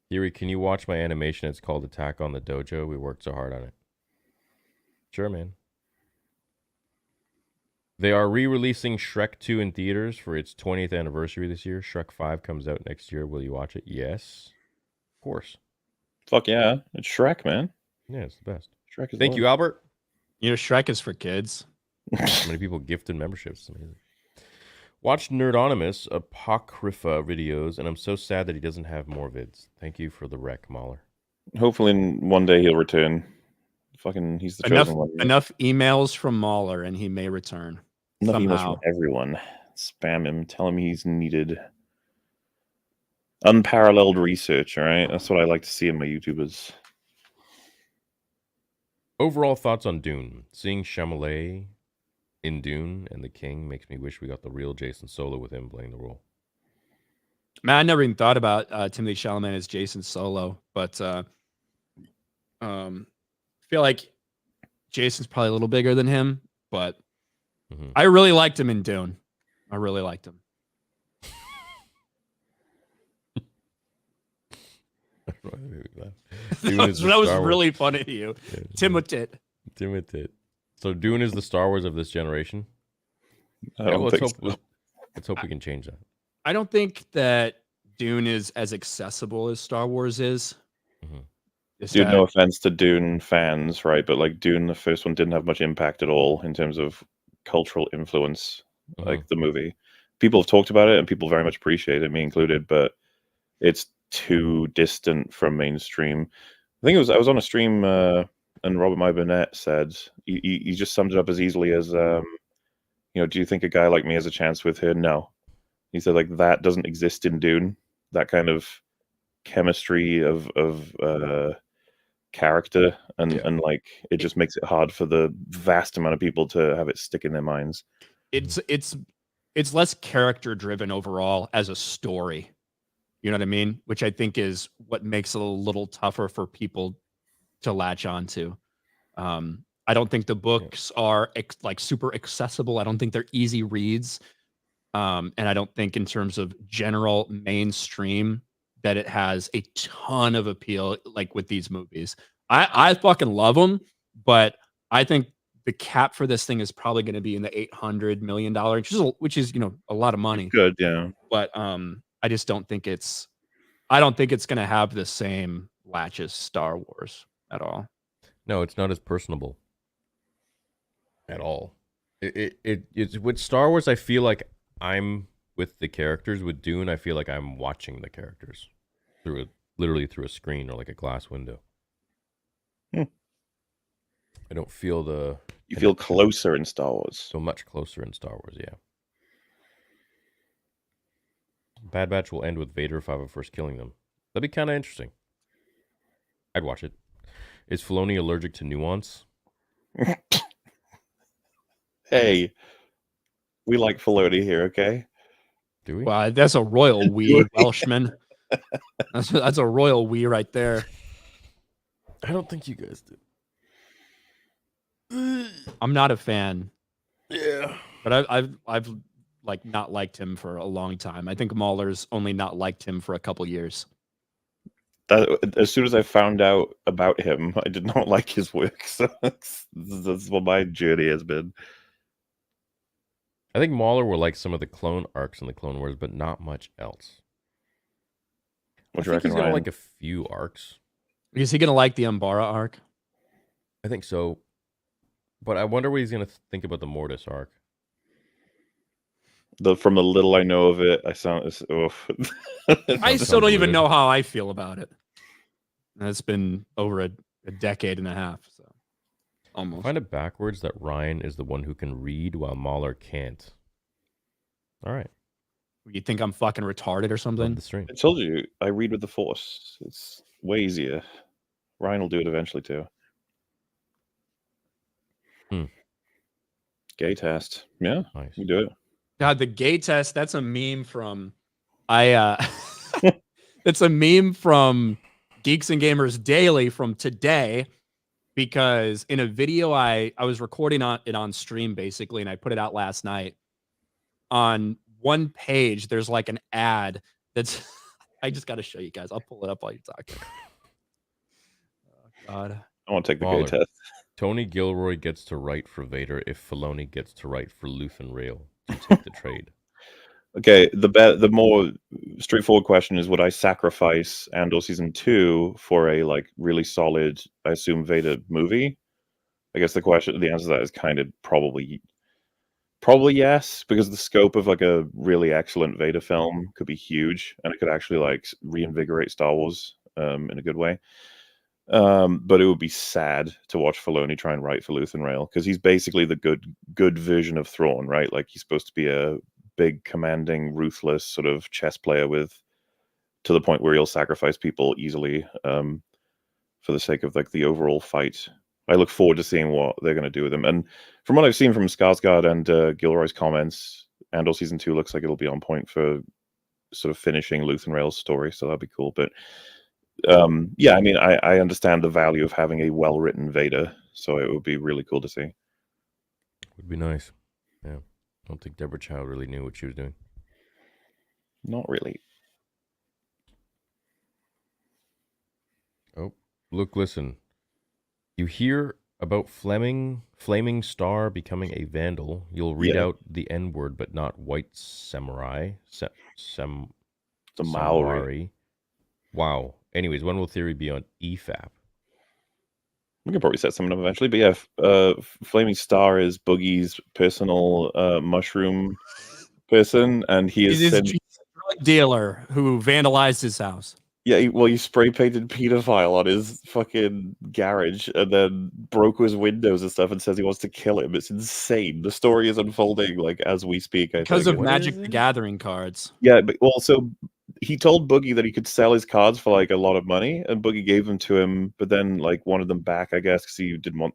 Theory, can you watch my animation? It's called Attack on the Dojo. We worked so hard on it. Sure, man. They are re-releasing Shrek 2 in theaters for its 20th anniversary this year. Shrek 5 comes out next year. Will you watch it? Yes. Of course. Fuck yeah. It's Shrek, man. Yeah, it's the best. Shrek is Thank you, Albert. You know, Shrek is for kids. How many people gifted memberships? Amazing. Watched Nerdonymous Apocrypha videos, and I'm so sad that he doesn't have more vids. Thank you for the rec, Mahler. Hopefully one day he'll return. Fucking, he's the chosen one. Enough emails from Mahler, and he may return. Enough emails from everyone. Spam him. Tell him he's needed. Unparalleled research, all right? That's what I like to see in my YouTubers. Overall thoughts on Dune. Seeing Chalamet in Dune and The King makes me wish we got the real Jason Solo with him playing the role. Man, I never even thought about Timothée Chalamet as Jason Solo, but I feel like Jason's probably a little bigger than him, but I really liked him in Dune. I really liked him. that was really funny to you. Yeah, Timothée. So Dune is the Star Wars of this generation? Let's hope we can change that. I don't think that Dune is as accessible as Star Wars is. Dude, no offense to Dune fans, right? But like Dune, the first one didn't have much impact at all in terms of cultural influence, like the movie. People have talked about it and people very much appreciate it, me included, but it's too distant from mainstream. I think I was on a stream and Robert My Burnett said, he just summed it up as easily as, do you think a guy like me has a chance with her? No. He said, like, that doesn't exist in Dune. That kind of chemistry of character and like it just makes it hard for the vast amount of people to have it stick in their minds. It's less character driven overall as a story. You know what I mean? Which I think is what makes it a little tougher for people to latch onto. I don't think the books are like super accessible. I don't think they're easy reads. And I don't think in terms of general mainstream that it has a ton of appeal like with these movies. I fucking love them, but I think the cap for this thing is probably going to be in the $800 million, which is a lot of money. Good, yeah. But I just don't think I don't think it's going to have the same latch as Star Wars at all. No, it's not as personable at all. It's with Star Wars. I feel like I'm with the characters. With Dune, I feel like I'm watching the characters literally through a screen or like a glass window. I don't feel You feel closer in Star Wars. So much closer in Star Wars, yeah. Bad Batch will end with Vader 501st killing them. That'd be kind of interesting. I'd watch it. Is Filoni allergic to nuance? Hey, We like Filoni here, okay? Do we? Wow, that's a royal we, Welshman. That's a royal we right there. I don't think you guys do. I'm not a fan, Yeah. but I've like not liked him for a long time. I think Mahler's only not liked him for a couple years. As soon as I found out about him, I did not like his work. So that's what my journey has been. I think Mahler will like some of the clone arcs in the Clone Wars, but not much else. What I do you think reckon, he's gonna Ryan? like a few arcs. Is he gonna like the Umbara arc? I think so. But I wonder what he's gonna think about the Mortis arc. From the little I know of it, I sound. I still sounds don't even weird. know how I feel about it. And it's been over a decade and a half, so I almost. find it backwards that Ryan is the one who can read while Mahler can't. All right. You think I'm fucking retarded or Love something? the stream. I told you, I read with the Force. It's way easier. Ryan will do it eventually too. Gay test. Yeah, Nice. you do it. God, the gay test, that's a meme from it's a meme from Geeks and Gamers Daily from today, because in a video I was recording it on stream basically, and I put it out last night. On one page, there's like an ad that's I just gotta show you guys. I'll pull it up while you're talking. Oh God. I want to take the Mahler. gay test. Tony Gilroy gets to write for Vader if Filoni gets to write for Luthen Rail. Do you take the trade? Okay, the more straightforward question is: would I sacrifice Andor season 2 for a like really solid, I assume, Vader movie? I guess the answer to that is kind of probably yes, because the scope of like a really excellent Vader film could be huge, and it could actually like reinvigorate Star Wars in a good way. But it would be sad to watch Filoni try and write for Luthen Rail, because he's basically the good version of Thrawn, right? Like he's supposed to be a big, commanding, ruthless sort of chess player to the point where he'll sacrifice people easily for the sake of like the overall fight. I look forward to seeing what they're going to do with him. And from what I've seen from Skarsgård and Gilroy's comments, Andor season 2 looks like it'll be on point for sort of finishing Luthen Rail's story, so that'd be cool. But yeah, I mean, I understand the value of having a well-written Vader, so it would be really cool to see. Would be nice. Yeah. I don't think Deborah Chow really knew what she was doing. Not really. Oh, look, listen. You hear about Flaming Star becoming a Vandal. You'll read Yeah. out the N-word, but not White Samurai. The Maori. Samurai. Wow. Anyways, when will Theory be on EFAP? We can probably set something up eventually, but yeah, Flaming Star is Boogie's personal mushroom person, and he is He's a drug dealer who vandalized his house. yeah, he spray painted pedophile on his fucking garage and then broke his windows and stuff and says he wants to kill him. It's insane. The story is unfolding like as we speak. Because of What Magic is the it? Gathering cards. Yeah, but also he told Boogie that he could sell his cards for like a lot of money, and Boogie gave them to him, but then like wanted them back, I guess, because he didn't want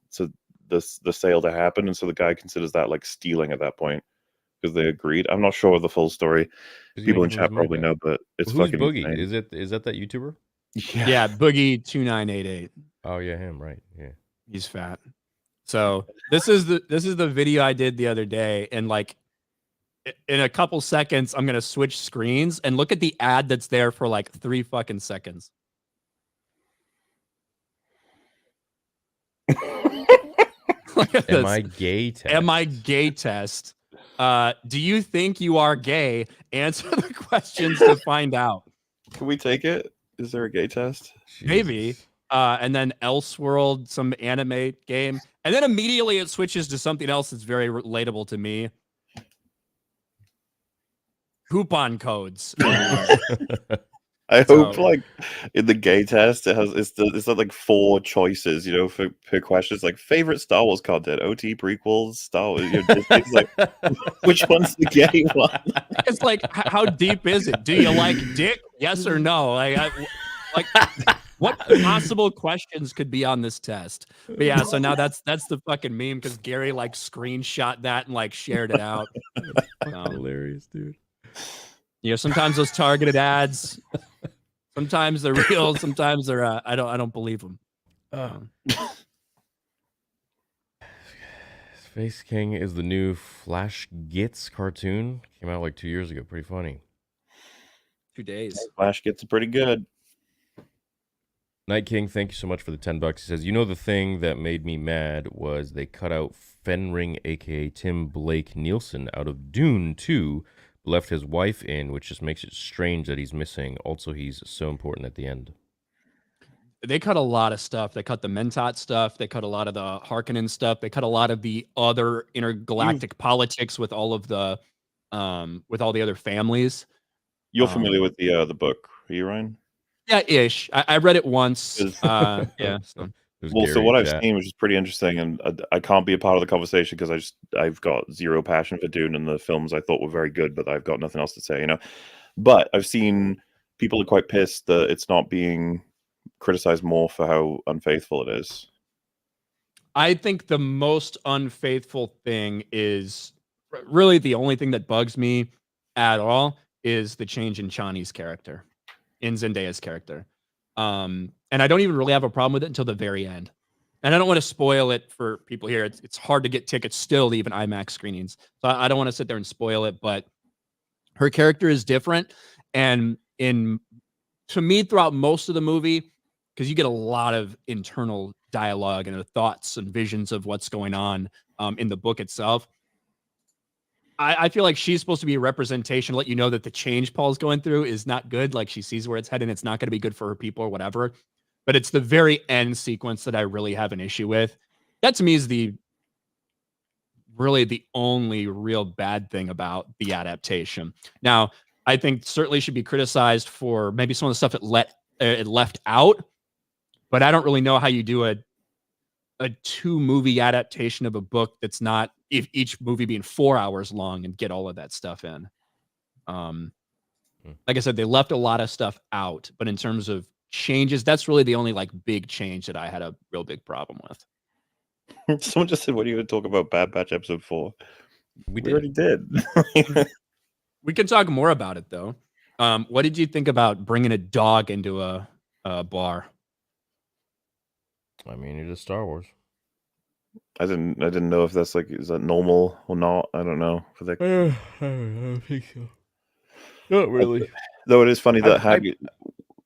the sale to happen, and so the guy considers that like stealing at that point because they agreed. I'm not sure of the full story. People in chat probably know, but it's Who's fucking Boogie? insane. Is that YouTuber? Yeah, Boogie 2988. Oh yeah, him, right. Yeah. He's fat. So this is the video I did the other day, and like in a couple seconds, I'm gonna switch screens and look at the ad that's there for like 3 fucking seconds. Look at Am this. I gay test? Am I gay test? Do you think you are gay? Answer the questions to find out. Can we take it? Is there a gay test? Maybe. Jesus. And then Elseworld, some anime game. And then immediately it switches to something else that's very relatable to me. Coupon codes. I So- hope like in the gay test it's not like 4 choices, for per question. It's like favorite Star Wars content, OT prequels, Star Wars. It's like which one's the gay one? It's like, how deep is it? Do you like dick? Yes or no? What possible questions could be on this test? But yeah, so now that's the fucking meme because Gary like screenshot that and like shared it out. Hilarious, dude. You know, sometimes those targeted ads, sometimes they're real, sometimes they're I don't believe them. Space King is the new Flash Gitz cartoon. Came out like 2 years ago. Pretty funny. 2 days. Flash gets pretty good. Night King, thank you so much for the $10. He says, you know, the thing that made me mad was they cut out Fenring, aka Tim Blake Nielsen, out of Dune 2, left his wife in, which just makes it strange that he's missing. Also, he's so important at the end. They cut a lot of stuff. They cut the Mentat stuff. They cut a lot of the Harkonnen stuff. They cut a lot of the other intergalactic politics with all of the with all the other families. You're familiar with the book, are you, Ryan? Yeah, ish. I read it once. Yeah. So. So what I've seen, which is pretty interesting, and I can't be a part of the conversation because I've got zero passion for Dune, and the films I thought were very good, but I've got nothing else to say, you know. But I've seen people are quite pissed that it's not being criticized more for how unfaithful it is. I think the most unfaithful thing is really the only thing that bugs me at all is the change in Chani's character, in Zendaya's character. And I don't even really have a problem with it until the very end. And I don't want to spoil it for people here. It's hard to get tickets still to even IMAX screenings. So I don't want to sit there and spoil it, but her character is different. And to me, throughout most of the movie, because you get a lot of internal dialogue and the thoughts and visions of what's going on in the book itself. I feel like she's supposed to be a representation, let you know that the change Paul's going through is not good. Like she sees where it's heading. It's not going to be good for her people or whatever. But it's the very end sequence that I really have an issue with. That to me is really the only real bad thing about the adaptation. Now, I think certainly should be criticized for maybe some of the stuff it left out. But I don't really know how you do a 2-movie adaptation of a book that's not, if each movie being 4 hours long, and get all of that stuff in. Like I said, they left a lot of stuff out, but in terms of changes, that's really the only like big change that I had a real big problem with. Someone just said, what are you going to talk about Bad Batch episode 4? We already did. We can talk more about it though. What did you think about bringing a dog into a bar? I mean, it is Star Wars. I didn't know if that's like, is that normal or not? I don't know. I don't think so. Not really. Though it is funny that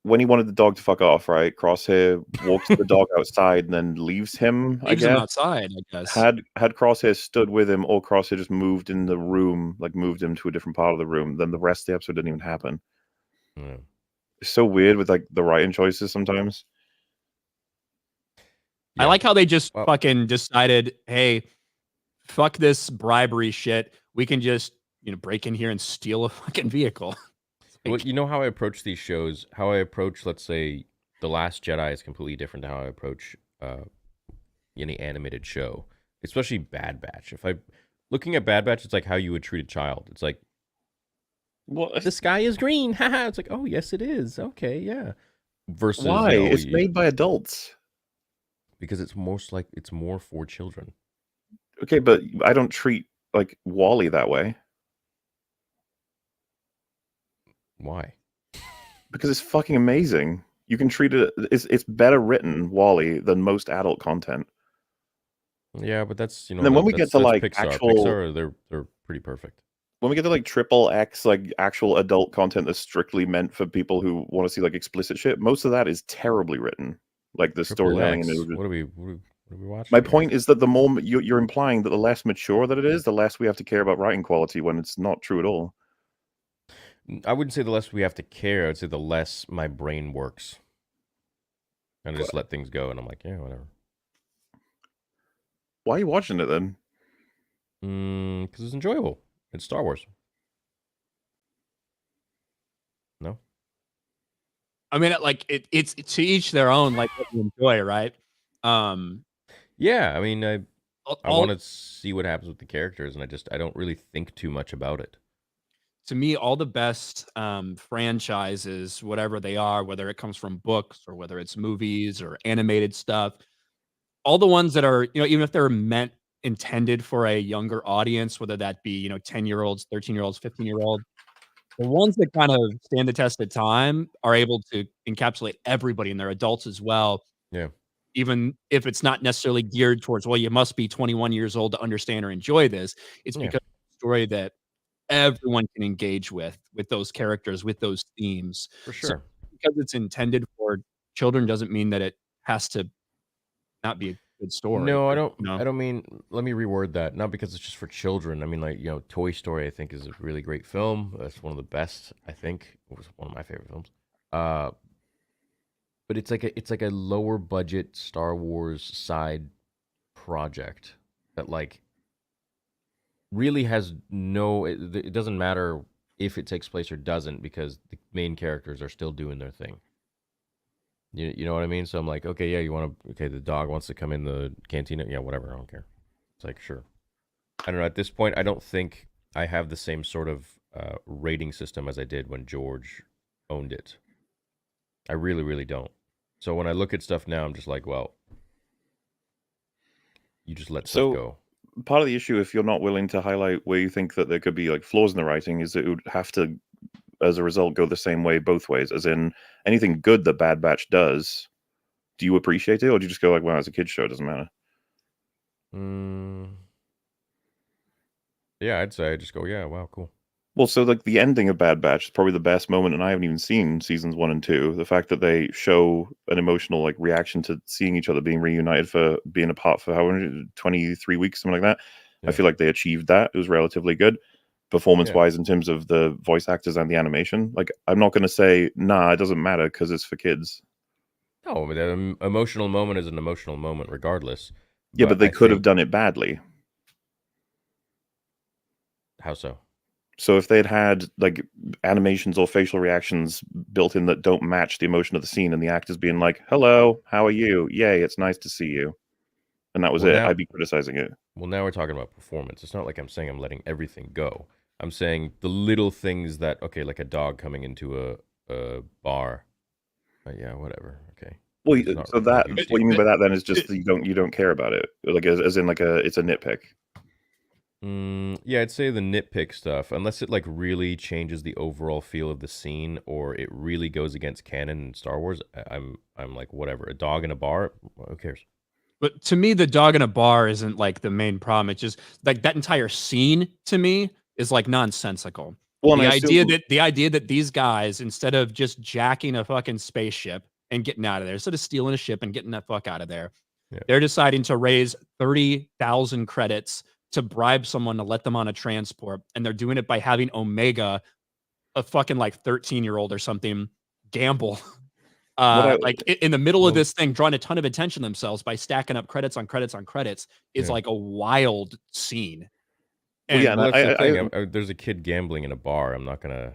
when he wanted the dog to fuck off, right? Crosshair walks the dog outside and then leaves him. Leaves him outside, I guess. Had Crosshair stood with him, or Crosshair just moved in the room, like moved him to a different part of the room, then the rest of the episode didn't even happen. Yeah. It's so weird with like the writing choices sometimes. Yeah. I like how they just fucking decided, hey, fuck this bribery shit. We can just, break in here and steal a fucking vehicle. Well, you know how I approach these shows? How I approach, let's say, The Last Jedi is completely different to how I approach any animated show, especially Bad Batch. Looking at Bad Batch, it's like how you would treat a child. It's like, well, the sky is green. Haha. It's like, oh, yes, it is. Okay, yeah. Versus why? It's made by adults. Because it's more for children. Okay, but I don't treat like Wally that way. Why? Because it's fucking amazing. You can treat it. It's better written, Wally, than most adult content. Yeah, but that's And then when we get to like Pixar, they're pretty perfect. When we get to like XXX, like actual adult content that's strictly meant for people who want to see like explicit shit, most of that is terribly written. Like the storytelling. What are we watching? My point is that the more you're implying that the less mature that it is, the less we have to care about writing quality, when it's not true at all. I wouldn't say the less we have to care. I'd say the less my brain works. And I just let things go, and I'm like, yeah, whatever. Why are you watching it then? Because it's enjoyable. It's Star Wars. No? I mean, like it's to each their own, like what you enjoy, right? Yeah, I mean, I want to see what happens with the characters, and I don't really think too much about it. to me, all the best franchises, whatever they are, whether it comes from books or whether it's movies or animated stuff, all the ones that are, even if they're intended for a younger audience, whether that be, 10-year-olds, 13-year-olds, 15-year-olds, the ones that kind of stand the test of time are able to encapsulate everybody, and they're adults as well, Yeah. even if it's not necessarily geared towards, well, you must be 21 years old to understand or enjoy this. It's Yeah. because it's a story that everyone can engage with those characters, with those themes. For So sure. because it's intended for children doesn't mean that it has to not be a good story. No, I Or, don't. I don't mean. Let me reword that. Not because it's just for children. I mean, like, Toy Story. I think is a really great film. It's one of the best. I think it was one of my favorite films. But it's like a lower budget Star Wars side project that like really has no. It doesn't matter if it takes place or doesn't because the main characters are still doing their thing. You know what I mean? So I'm like, okay, yeah, okay, the dog wants to come in the cantina. Yeah, whatever, I don't care. It's like, sure. I don't know. At this point, I don't think I have the same sort of rating system as I did when George owned it. I really, really don't. So when I look at stuff now, I'm just like, well, you just let stuff go. Part of the issue, if you're not willing to highlight where you think that there could be like flaws in the writing, is that it would have to, as a result, go the same way both ways. As in, anything good that Bad Batch does, do you appreciate it, or do you just go like, well, it's a kid's show, it doesn't matter? Yeah, I'd say I just go, yeah, wow, cool. Well, so like the ending of Bad Batch is probably the best moment, and I haven't even seen seasons 1 and 2. The fact that they show an emotional like reaction to seeing each other being reunited for being apart for 23 weeks, something like that. Yeah. I feel like they achieved that. It was relatively good performance-wise in terms of the voice actors and the animation. Like, I'm not going to say, nah, it doesn't matter because it's for kids. No, but an emotional moment is an emotional moment regardless. Yeah, but they could have done it badly. How so? So if they'd had like animations or facial reactions built in that don't match the emotion of the scene, and the actors being like, "Hello, how are you? Yay, it's nice to see you," and that was it, I'd be criticizing it. Well, now we're talking about performance. It's not like I'm saying I'm letting everything go. I'm saying the little things that, okay, like a dog coming into a bar. Yeah, whatever. Okay. Well, so that what you mean by that then is just that you don't care about it, like as in like it's a nitpick. Yeah, I'd say the nitpick stuff, unless it like really changes the overall feel of the scene or it really goes against canon in Star Wars, I'm like, whatever. A dog in a bar, who cares? But to me, the dog in a bar isn't like the main problem. It's just like that entire scene to me is like nonsensical. Well, the idea that these guys, instead of just jacking a fucking spaceship and getting out of there, instead of stealing a ship and getting that fuck out of there, they're deciding to raise 30,000 credits to bribe someone to let them on a transport, and they're doing it by having Omega, a fucking like 13-year-old or something, gamble. Like in the middle of this thing, drawing a ton of attention to themselves by stacking up credits on credits on credits is like a wild scene. And that's the thing. There's a kid gambling in a bar. I'm not gonna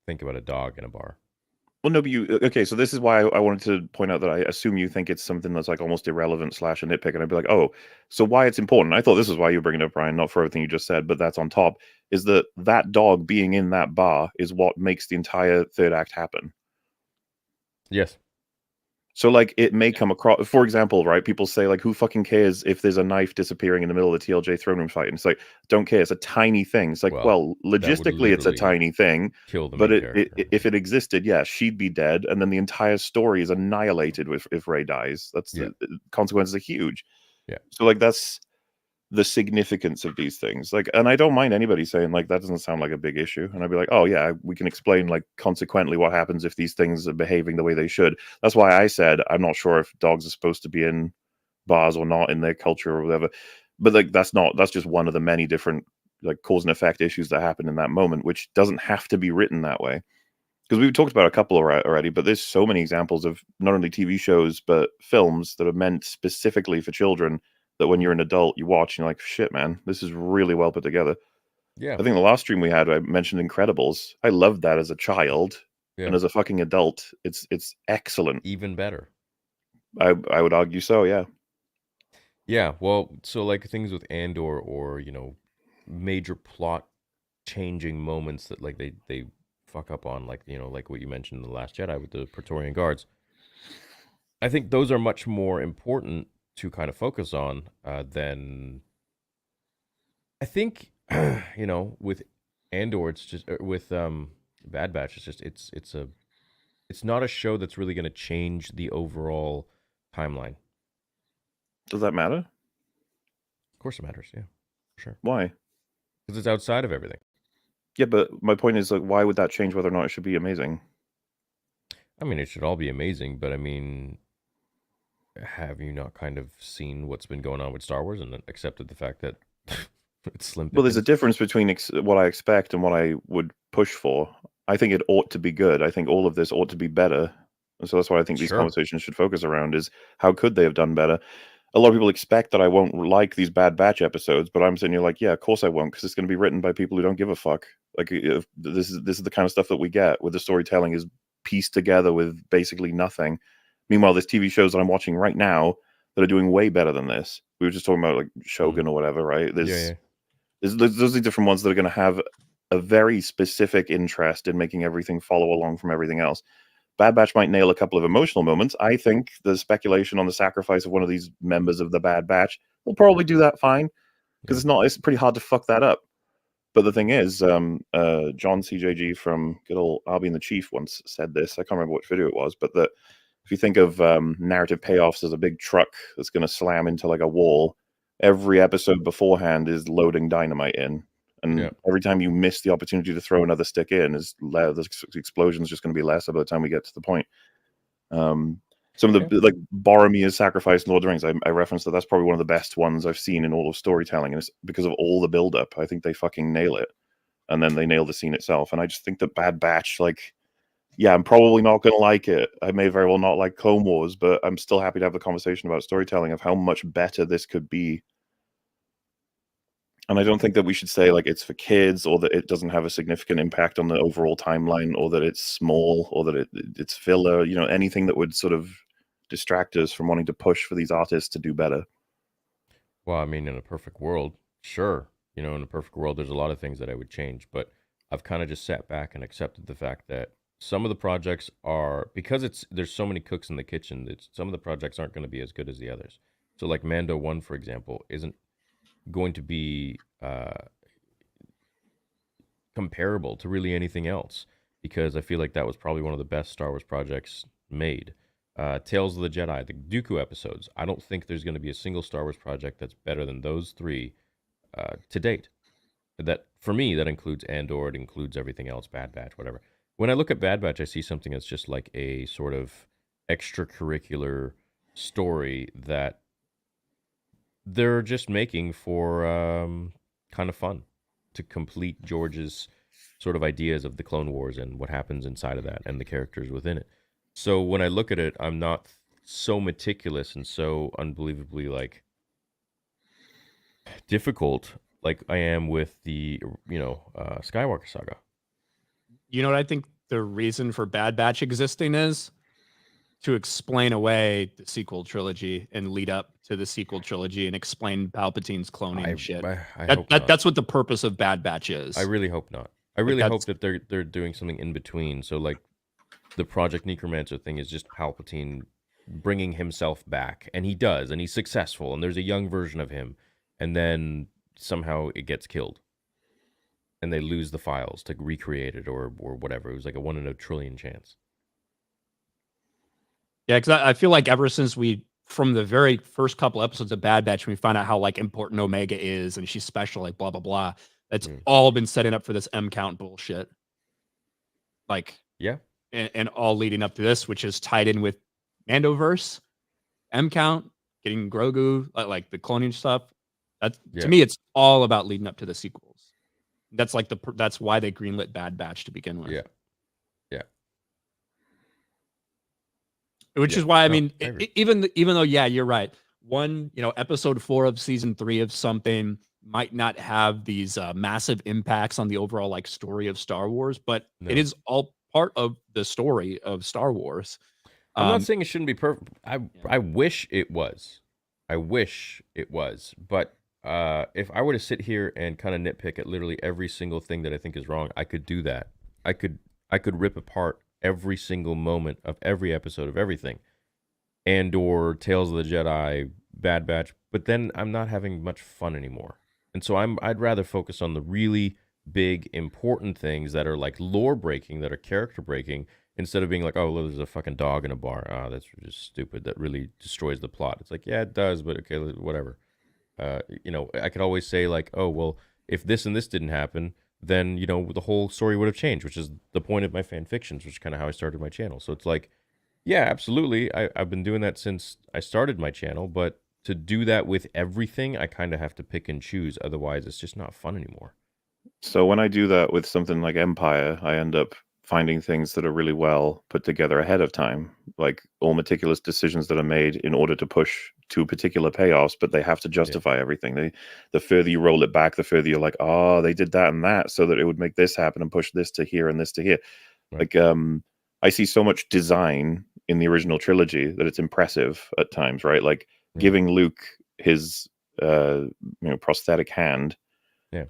think about a dog in a bar. Well, no, but okay, so this is why I wanted to point out that I assume you think it's something that's like almost irrelevant / a nitpick, and I'd be like, oh, so why it's important? I thought this is why you were bringing it up, Brian, not for everything you just said, but that's on top, is that dog being in that bar is what makes the entire third act happen. Yes. So, like, it may come across, for example, right? People say, like, who fucking cares if there's a knife disappearing in the middle of the TLJ throne room fight? And it's like, don't care. It's a tiny thing. It's like, well logistically, it's a tiny thing. But if it existed, yeah, she'd be dead. And then the entire story is annihilated if Rey dies. That's the consequences are huge. Yeah. So, like, that's the significance of these things. Like, and I don't mind anybody saying like that doesn't sound like a big issue, and I'd be like, oh yeah, we can explain like consequently what happens if these things are behaving the way they should. That's why I said I'm not sure if dogs are supposed to be in bars or not in their culture or whatever, but like that's just one of the many different like cause and effect issues that happen in that moment, which doesn't have to be written that way, because we've talked about a couple already, but there's so many examples of not only TV shows but films that are meant specifically for children that when you're an adult, you watch and you're like, shit, man, this is really well put together. Yeah. I think the last stream we had, I mentioned Incredibles. I loved that as a child. Yeah. And as a fucking adult, it's excellent. Even better. I would argue so, yeah. Yeah, well, so like things with Andor or, major plot changing moments that like they fuck up on, like like what you mentioned in The Last Jedi with the Praetorian Guards. I think those are much more important to kind of focus on than I think with Andor. It's just with Bad Batch. It's just it's not a show that's really going to change the overall timeline. Does that matter? Of course, it matters. Yeah, for sure. Why? Because it's outside of everything. Yeah, but my point is, like, why would that change whether or not it should be amazing? I mean, it should all be amazing, but I mean, have you not kind of seen what's been going on with Star Wars and then accepted the fact that it's slim Well, there's a pickings? difference between what I expect and what I would push for. I think it ought to be good. I think all of this ought to be better. And so that's why I think these Sure. conversations should focus around is how could they have done better? A lot of people expect that I won't like these Bad Batch episodes, but I'm sitting here like, yeah, of course I won't, because it's going to be written by people who don't give a fuck. Like, this is the kind of stuff that we get with the storytelling is pieced together with basically nothing. Meanwhile, there's TV shows that I'm watching right now that are doing way better than this. We were just talking about like Shogun or whatever, right? Yeah. Those are different ones that are going to have a very specific interest in making everything follow along from everything else. Bad Batch might nail a couple of emotional moments. I think the speculation on the sacrifice of one of these members of the Bad Batch will probably do that fine, because it's pretty hard to fuck that up. But the thing is, John CJG from good old Arby and the Chief once said this. I can't remember which video it was, but that if you think of narrative payoffs as a big truck that's going to slam into like a wall, every episode beforehand is loading dynamite in. And every time you miss the opportunity to throw another stick in, the explosion's just going to be lesser by the time we get to the point. Some of the like Boromir's sacrifice in Lord of the Rings, I referenced that's probably one of the best ones I've seen in all of storytelling, and it's because of all the build-up. I think they fucking nail it, and then they nail the scene itself. And I just think that Bad Batch, like, yeah, I'm probably not going to like it. I may very well not like Clone Wars, but I'm still happy to have the conversation about storytelling of how much better this could be. And I don't think that we should say like it's for kids, or that it doesn't have a significant impact on the overall timeline, or that it's small, or that it's filler. Anything that would sort of distract us from wanting to push for these artists to do better. Well, I mean, in a perfect world, sure. In a perfect world, there's a lot of things that I would change, but I've kind of just sat back and accepted the fact that some of the projects are, because there's so many cooks in the kitchen, that some of the projects aren't going to be as good as the others. So like Mando 1, for example, isn't going to be comparable to really anything else, because I feel like that was probably one of the best Star Wars projects made. Tales of the Jedi, the Dooku episodes, I don't think there's going to be a single Star Wars project that's better than those three to date. That, for me, that includes Andor, it includes everything else, Bad Batch, whatever. When I look at Bad Batch, I see something that's just like a sort of extracurricular story that they're just making for kind of fun, to complete George's sort of ideas of the Clone Wars and what happens inside of that and the characters within it. So when I look at it, I'm not so meticulous and so unbelievably like difficult like I am with the Skywalker saga. You know what I think the reason for Bad Batch existing is? To explain away the sequel trilogy and lead up to the sequel trilogy and explain Palpatine's cloning shit. I hope not. That's what the purpose of Bad Batch is. I really hope not. I really hope that they're doing something in between. So like the Project Necromancer thing is just Palpatine bringing himself back, and he does, and he's successful, and there's a young version of him, and then somehow it gets killed, and they lose the files to recreate it or whatever. It was like a 1 in a trillion chance. Yeah, because I feel like ever since from the very first couple episodes of Bad Batch, we find out how like important Omega is and she's special, like blah blah blah. That's all been setting up for this M count bullshit. Like, yeah, and all leading up to this, which is tied in with Mandoverse, M count, getting Grogu, like the cloning stuff. To me, it's all about leading up to the sequels. That's like that's why they greenlit Bad Batch to begin with. Yeah. Which is why, I mean, even though, yeah, you're right. Episode 4 of season 3 of something might not have these massive impacts on the overall like story of Star Wars, but it is all part of the story of Star Wars. I'm not saying it shouldn't be perfect. I wish it was. But if I were to sit here and kind of nitpick at literally every single thing that I think is wrong, I could do that. I could rip apart every single moment of every episode of everything, and or Tales of the Jedi, Bad Batch. But then I'm not having much fun anymore, and so I'd rather focus on the really big important things that are like lore breaking, that are character breaking, instead of being like, oh, well, there's a fucking dog in a bar. Oh, that's just stupid. That really destroys the plot. It's like, yeah, it does, but okay, whatever. I could always say like, oh, well, if this and this didn't happen, then, the whole story would have changed, which is the point of my fan fictions, which is kind of how I started my channel. So it's like, yeah, absolutely. I've been doing that since I started my channel, but to do that with everything, I kind of have to pick and choose. Otherwise, it's just not fun anymore. So when I do that with something like Empire, I end up finding things that are really well put together ahead of time, like all meticulous decisions that are made in order to push to particular payoffs, but they have to justify everything. The further you roll it back, the further you're like, oh, they did that and that so that it would make this happen and push this to here and this to here. Right. Like, I see so much design in the original trilogy that it's impressive at times, right? Like giving Luke his prosthetic hand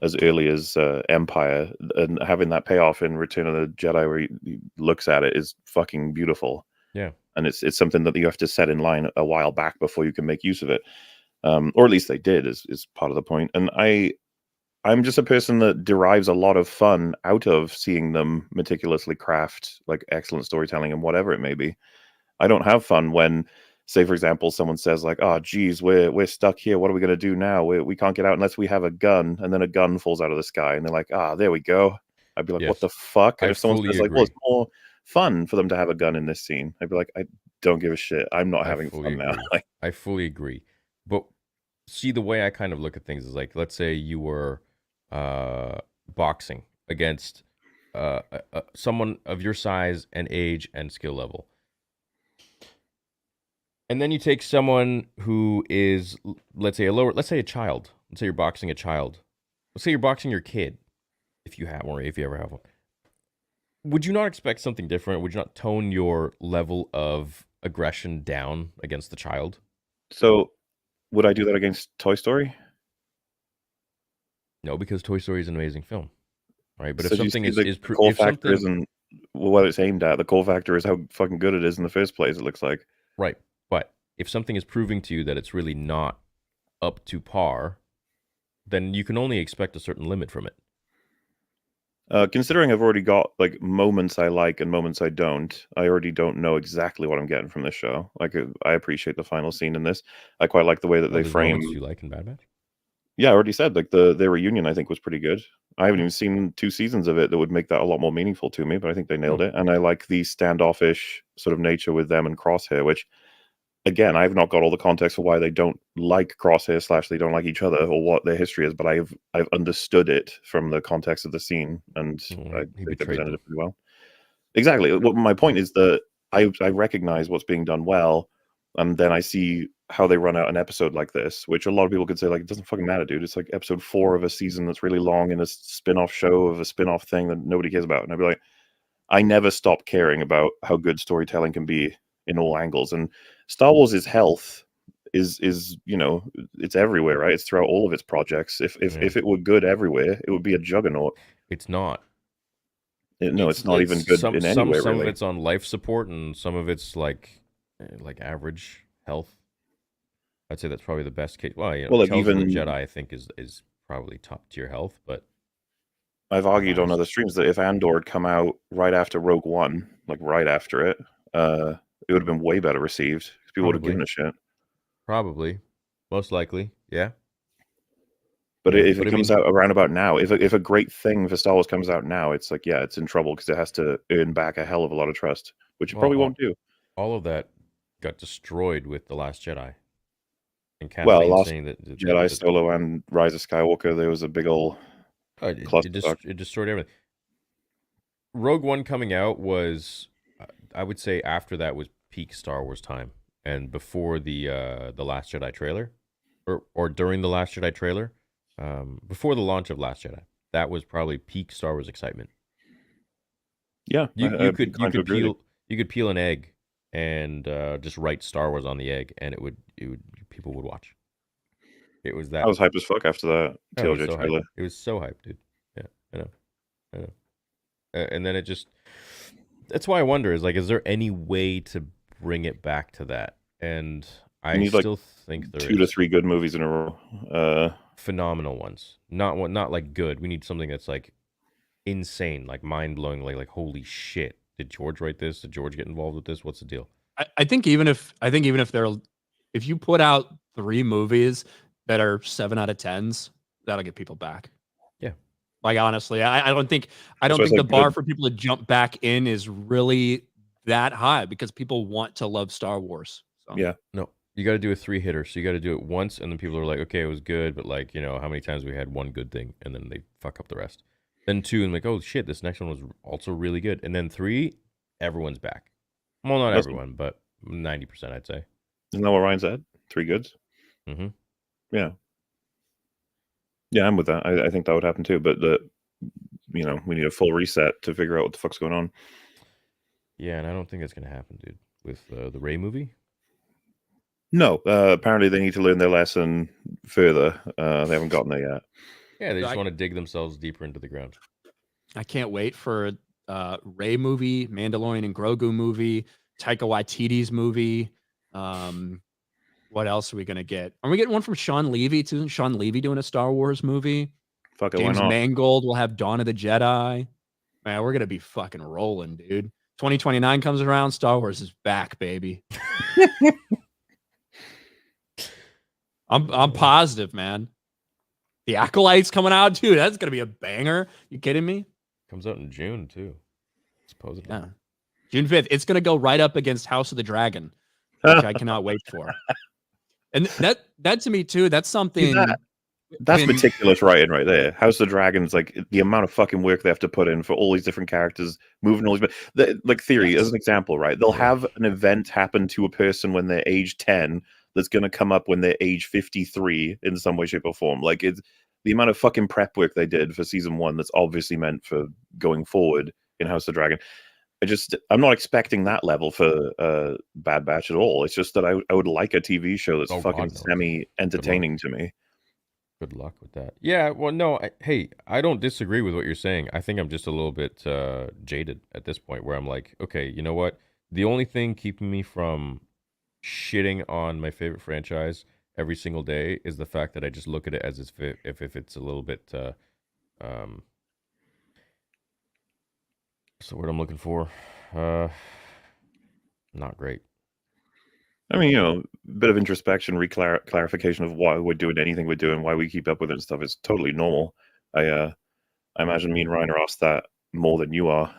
as early as Empire, and having that payoff in Return of the Jedi where he looks at it is fucking beautiful. Yeah. And it's something that you have to set in line a while back before you can make use of it. Or at least they did, is part of the point. And I'm just a person that derives a lot of fun out of seeing them meticulously craft like excellent storytelling and whatever it may be. I don't have fun when, say, for example, someone says like, "Oh, geez, we're stuck here. What are we going to do now? We can't get out unless we have a gun." And then a gun falls out of the sky, and they're like, "Ah, there we go." I'd be like, "What the fuck?" And I if someone fully says like, "Well, agree. it's more fun for them to have a gun in this scene," I'd be like, "I don't give a shit. I'm not having fun now." Like, I fully agree. But see, the way I kind of look at things is like, let's say you were boxing against someone of your size and age and skill level. And then you take someone who is, let's say a child. Let's say you're boxing a child. Let's say you're boxing your kid, if you have one, or if you ever have one. Would you not expect something different? Would you not tone your level of aggression down against the child? so would I do that against Toy Story? No, because Toy Story is an amazing film, right? But So if do you something see is the core if factor something isn't what it's aimed at. The core factor is how fucking good it is in the first place, it looks like. right, but if something is proving to you that it's really not up to par, then you can only expect a certain limit from it. Considering I've already got like moments I like and moments I don't, I already don't know exactly what I'm getting from this show. Like, I appreciate the final scene in this. I quite like the way that they There's frame. moments you like in Bad Batch? Yeah, I already said like their reunion I think was pretty good. I haven't even seen 2 seasons of it that would make that a lot more meaningful to me, but I think they nailed it. And I like the standoffish sort of nature with them and Crosshair, which again, I've not got all the context for why they don't like Crosshair / they don't like each other or what their history is, but I've understood it from the context of the scene, and I He think they betrayed presented them. it pretty well. Exactly. Well, my point is that I recognize what's being done well, and then I see how they run out an episode like this, which a lot of people could say like, it doesn't fucking matter, dude. It's like episode 4 of a season that's really long in a spin-off show of a spin-off thing that nobody cares about. And I'd be like, I never stop caring about how good storytelling can be in all angles. And Star Wars' health is it's everywhere, right? It's throughout all of its projects. If it were good everywhere, it would be a juggernaut. It's not. No, it's not even good in any way, some of really. it's on life support, and some of it's like average health. I'd say that's probably the best case. Well, Well, like Tales of the even Jedi, I think is probably top tier health, but I've argued on biased. other streams that if Andor had come out right after Rogue One, like right after it, it would have been way better received because people would have Probably. given a shit. Probably, most likely, yeah. But Yeah, if but it I comes mean- out around about now, if a great thing for Star Wars comes out now, it's like, yeah, it's in trouble because it has to earn back a hell of a lot of trust, which it Well, probably won't do. All of that got destroyed with The Last Jedi. And Well, Kathleen Last saying that Jedi, Solo, and Rise of Skywalker, there was a big old clusterfuck. it destroyed everything. Rogue One coming out was, I would say, after that was peak Star Wars time, and before the Last Jedi trailer, or during the Last Jedi trailer, before the launch of Last Jedi, that was probably peak Star Wars excitement. Yeah, You could peel an egg and just write Star Wars on the egg, and it would people would watch. It was I that. was hype as fuck after that Oh, it was TLJ so hype. trailer. It was so hype, dude. Yeah, I know. And then it just. That's why I wonder is is there any way to bring it back to that? And I need, still think there 2 to is 3 good movies in a row. phenomenal ones. Not like good. We need something that's insane, mind blowing, like holy shit. Did George write this? Did George get involved with this? What's the deal? I think even if if you put out 3 movies that are 7 out of 10s, that'll get people back. Yeah. Honestly, I don't think That's why I the said bar good. for people to jump back in is really that high because people want to love Star Wars. So. Yeah. No, you got to do a 3-hitter. So you got to do it once, and then people are like, okay, it was good, but how many times we had one good thing, and then they fuck up the rest. Then 2, and oh shit, this next one was also really good. And then 3, everyone's back. Well, not everyone, but 90%, I'd say. Isn't that what Ryan said? 3 goods? Mm-hmm. Yeah. Yeah, I'm with that. I think that would happen too, but we need a full reset to figure out what the fuck's going on. Yeah, and I don't think it's going to happen, dude, with the Rey movie. No, apparently they need to learn their lesson further. They haven't gotten there yet. Yeah, they just want to dig themselves deeper into the ground. I can't wait for Rey movie, Mandalorian and Grogu movie, Taika Waititi's movie. What else are we gonna get? Are we getting one from Sean Levy too? Isn't Sean Levy doing a Star Wars movie? Fuck it, James why not? Mangold will have Dawn of the Jedi. Man, we're gonna be fucking rolling, dude. 2029 comes around, Star Wars is back, baby. I'm positive, man. The Acolyte's coming out, dude. That's gonna be a banger. You kidding me? Comes out in June too, supposedly. Yeah, June 5th. It's gonna go right up against House of the Dragon, which I cannot wait for. And that to me too, that's something. That's meticulous writing right there. House of the Dragons, the amount of fucking work they have to put in for all these different characters, moving all these. Theory as an example, right? They'll have an event happen to a person when they're age 10 that's going to come up when they're age 53 in some way, shape, or form. It's the amount of fucking prep work they did for season 1 that's obviously meant for going forward in House of the Dragon. I'm not expecting that level for Bad Batch at all. It's just that I would like a TV show that's semi-entertaining to me. Good luck with that. Yeah, well, no, I don't disagree with what you're saying. I think I'm just a little bit jaded at this point where I'm like, okay, you know what? The only thing keeping me from shitting on my favorite franchise every single day is the fact that I just look at it as if it's a little bit, what's the word I'm looking for? Not great. I mean, a bit of introspection, clarification of why we're doing anything we're doing, why we keep up with it and stuff is totally normal. I imagine me and Ryan are asked that more than you are,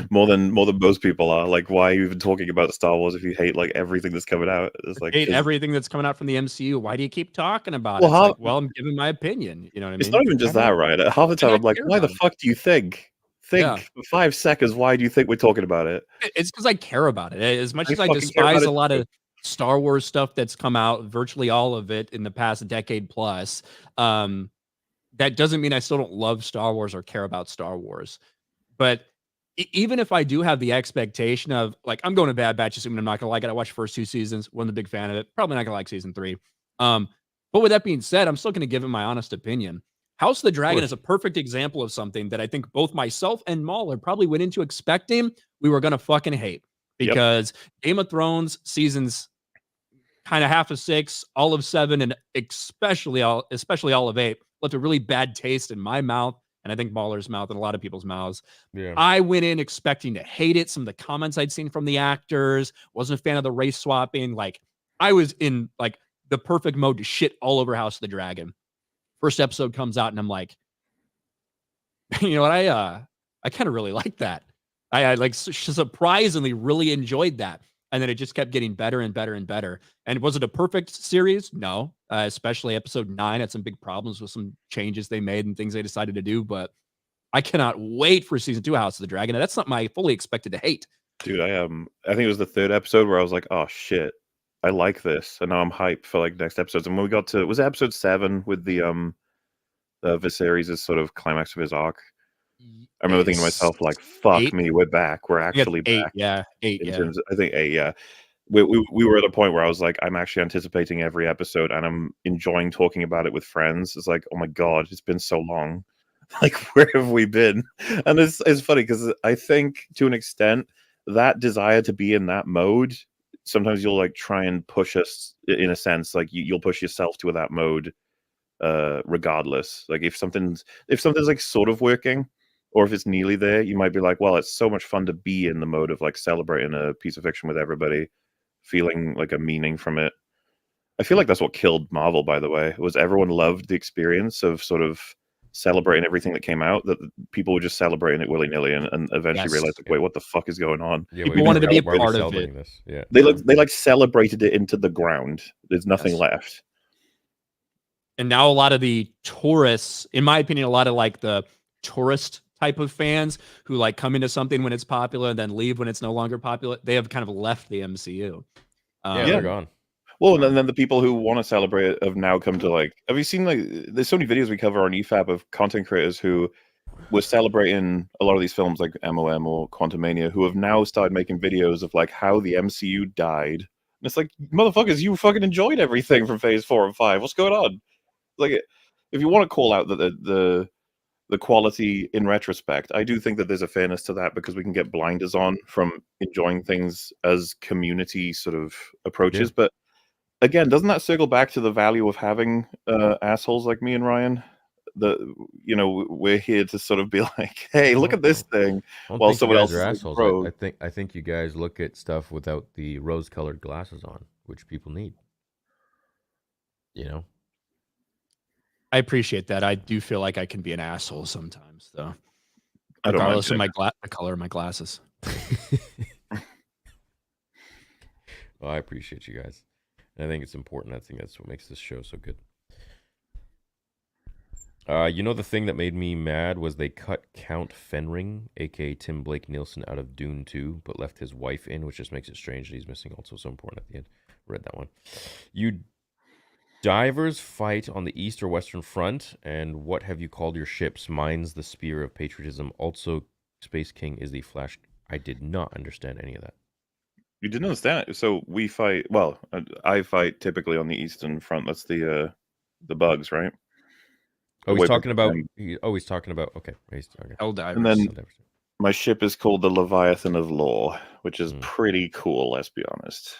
more than most people are. Why are you even talking about Star Wars if you hate everything that's coming out? It's hate everything that's coming out from the MCU. Why do you keep talking about it? It's I'm giving my opinion. You know what I mean? It's not even just that, right? Half the time I'm like, why the fuck do you think? For 5 seconds, why do you think we're talking about it? It's because I care about it. As much as I despise a lot of Star Wars stuff that's come out, virtually all of it in the past decade plus, that doesn't mean I still don't love Star Wars or care about Star Wars. But even if I do have the expectation of, I'm going to Bad Batch, assuming I'm not going to like it. I watched the first 2 seasons, wasn't a big fan of it. Probably not going to like season 3. But with that being said, I'm still going to give it my honest opinion. House of the Dragon is a perfect example of something that I think both myself and Mahler probably went into expecting we were going to fucking hate because Game of Thrones seasons kind of half of 6, all of 7, and especially all of 8 left a really bad taste in my mouth, and I think Mahler's mouth and a lot of people's mouths. Yeah. I went in expecting to hate it. Some of the comments I'd seen from the actors, wasn't a fan of the race swapping. I was in the perfect mode to shit all over House of the Dragon. First episode comes out and I'm like, you know what? I kind of really like that. I surprisingly really enjoyed that. And then it just kept getting better and better and better. And was it a perfect series? No, especially episode 9 had some big problems with some changes they made and things they decided to do. But I cannot wait for season 2 House of the Dragon. And that's something I fully expected to hate. Dude, I think it was the 3rd episode where I was like, oh shit, I like this, and now I'm hyped for next episodes. And when we got to, was it episode 7 with the Viserys' sort of climax of his arc? I remember thinking to myself, fuck 8? Me, we're back. We're actually back. 8, yeah. 8, I think 8, yeah. we were at a point where I was like, I'm actually anticipating every episode, and I'm enjoying talking about it with friends. It's like, oh my god, it's been so long. Like, where have we been? And it's funny because I think to an extent that desire to be in that mode, sometimes you'll like try and push us in a sense, like you'll push yourself to that mode regardless. Like if something's like sort of working, or if it's nearly there, you might be like, well, it's so much fun to be in the mode of like celebrating a piece of fiction with everybody, feeling like a meaning from it. I feel like that's what killed Marvel, by the way, was everyone loved the experience of sort of celebrating everything that came out, that people were just celebrating it willy-nilly and eventually Yes. realized, like, wait, what the fuck is going on? Yeah, People wanted to be a why are we part of celebrating it. this? Yeah. They celebrated it into the ground. There's nothing Yes. left. And now a lot of the tourists, in my opinion, a lot of like the tourist type of fans who like come into something when it's popular and then leave when it's no longer popular, they have kind of left the MCU. Yeah, they're gone. Well, and then the people who want to celebrate it have now come to like. Have you seen like? There's so many videos we cover on EFAP of content creators who were celebrating a lot of these films, like MOM or Quantumania, who have now started making videos of like how the MCU died. And it's like, motherfuckers, you fucking enjoyed everything from Phase 4 and 5. What's going on? Like, if you want to call out the quality in retrospect, I do think that there's a fairness to that because we can get blinders on from enjoying things as community sort of approaches, but. Again, doesn't that circle back to the value of having assholes like me and Ryan? We're here to sort of be like, hey, look at this thing, I don't while think someone you else guys is are like, assholes. bro. I think you guys look at stuff without the rose-colored glasses on, which people need. You know. I appreciate that. I do feel like I can be an asshole sometimes, though, I don't mind regardless of the color of my glasses. Well, I appreciate you guys. And I think it's important. I think that's what makes this show so good. The thing that made me mad was they cut Count Fenring, aka Tim Blake Nielsen, out of Dune 2, but left his wife in, which just makes it strange that he's missing also so important at the end. Read that one. You divers fight on the east or western front, and what have you called your ships? Mine's the Spear of Patriotism. Also, Space King is the Flash. I did not understand any of that. You didn't understand it. So we fight. Well, I fight typically on the eastern front. That's the bugs, right? Oh, The he's way talking back about. then. He's talking about. Okay, he's okay. Helldivers. And then Helldivers. my ship is called the Leviathan of Law, which is Hmm. pretty cool. Let's be honest.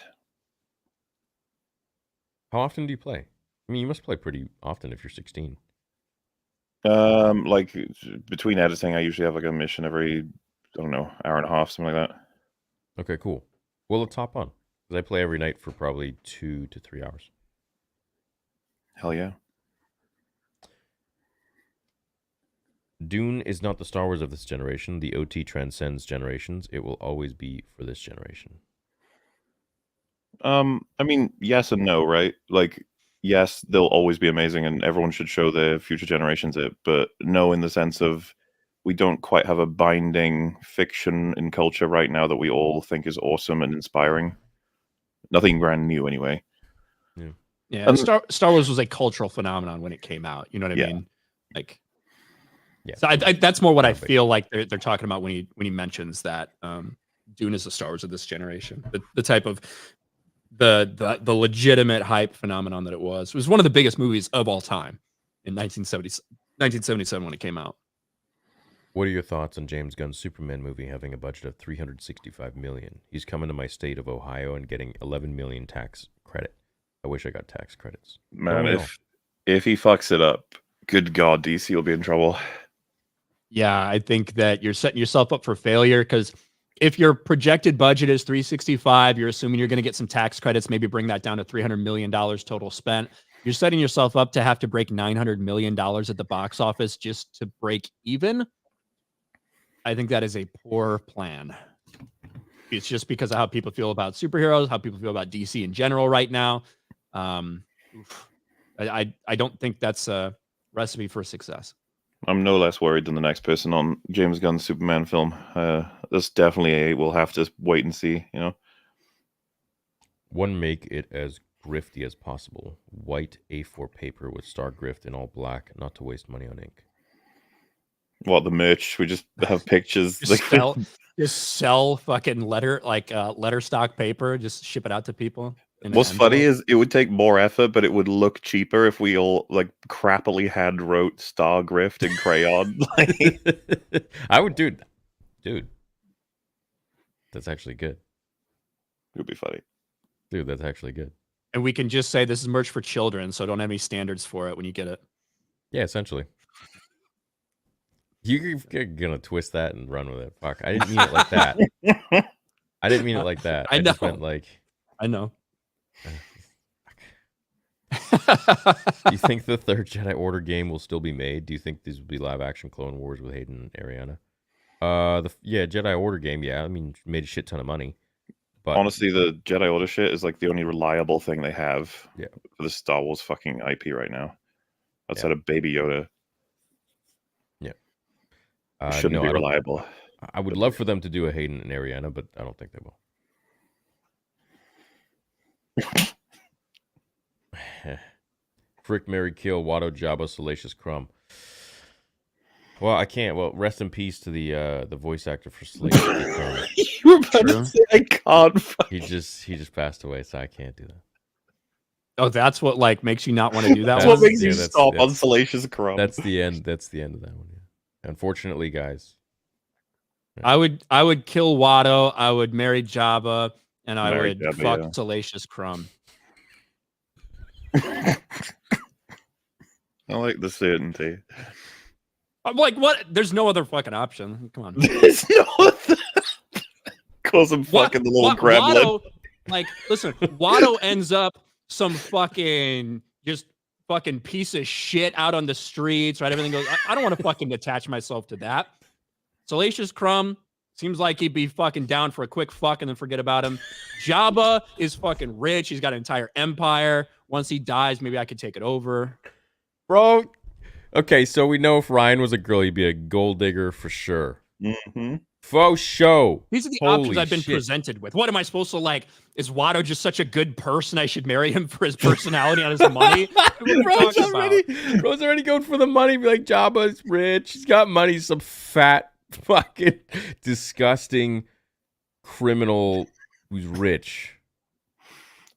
How often do you play? I mean, you must play pretty often if you're 16. Like between editing, I usually have like a mission every, I don't know, hour and a half, something like that. Okay, cool. Well, let's hop on. Because I play every night for probably 2 to 3 hours. Hell yeah. Dune is not the Star Wars of this generation. The OT transcends generations. It will always be for this generation. I mean, yes and no, right? Like, yes, they'll always be amazing and everyone should show their future generations it, but no in the sense of we don't quite have a binding fiction in culture right now that we all think is awesome and inspiring. Nothing brand new anyway. Yeah, Star Wars was a cultural phenomenon when it came out. You know what I mean? Like, yeah. So that's more what I feel like they're talking about when he mentions that Dune is the Star Wars of this generation. The type of the legitimate hype phenomenon that it was. It was one of the biggest movies of all time in 1977 when it came out. What are your thoughts on James Gunn's Superman movie having a budget of $365 million? He's coming to my state of Ohio and getting $11 million tax credit. I wish I got tax credits. Man, if he fucks it up, good God, DC will be in trouble. Yeah, I think that you're setting yourself up for failure because if your projected budget is 365, you're assuming you're going to get some tax credits, maybe bring that down to $300 million total spent. You're setting yourself up to have to break $900 million at the box office just to break even. I think that is a poor plan. It's just because of how people feel about superheroes, how people feel about DC in general right now. I don't think that's a recipe for success. I'm no less worried than the next person on James Gunn's Superman film. This definitely we'll have to wait and see, you know. One, make it as grifty as possible. White A4 paper with star grift in all black, not to waste money on ink. What, the merch? We just have pictures. Just sell fucking letter stock paper. Just ship it out to people. What's funny is it would take more effort, but it would look cheaper if we all like crappily hand wrote Star Grift in crayon. I would, dude. That's actually good. It would be funny. Dude, that's actually good. And we can just say this is merch for children, so don't have any standards for it when you get it. Yeah, essentially. You're gonna twist that and run with it. Fuck, I didn't mean it like that. I didn't mean it like that. I know. Just meant like. I know. Do you think the third Jedi Order game will still be made? Do you think these will be live action Clone Wars with Hayden and Ariana? Jedi Order game. Yeah, I mean, made a shit ton of money. But honestly, the Jedi Order shit is like the only reliable thing they have for the Star Wars fucking IP right now, outside of Baby Yoda. Yeah, shouldn't be reliable. I would love for them to do a Hayden and Ariana, but I don't think they will. Frick, Mary, Kill, Watto, Jabba, Salacious Crumb. Well, I can't. Well, rest in peace to the voice actor for Salacious Crumb. You were about to say I can't. He just passed away, so I can't do that. Oh, that's what like makes you not want to do that. That's one? what makes you stop on Salacious Crumb. That's the end. That's the end of that one. Yeah. Unfortunately, guys. I would kill Watto. I would marry Jabba, and I would fuck Salacious Crumb. I like the certainty. I'm like, what? There's no other fucking option. Come on. There's no other. Cause him fucking the little gremlin. Watto, like, listen, Watto ends up some fucking piece of shit out on the streets, right? Everything goes. I don't want to fucking attach myself to that. Salacious Crumb seems like he'd be fucking down for a quick fuck and then forget about him. Jabba is fucking rich. He's got an entire empire. Once he dies, maybe I could take it over. Bro, okay, so we know if Ryan was a girl, he'd be a gold digger for sure. Mm-hmm. Faux show. These are the options I've been presented with. What am I supposed to like? Is Watto just such a good person? I should marry him for his personality and his money? Bro's already going for the money. Be like, Jabba's rich. He's got money. He's some fat, fucking disgusting criminal who's rich.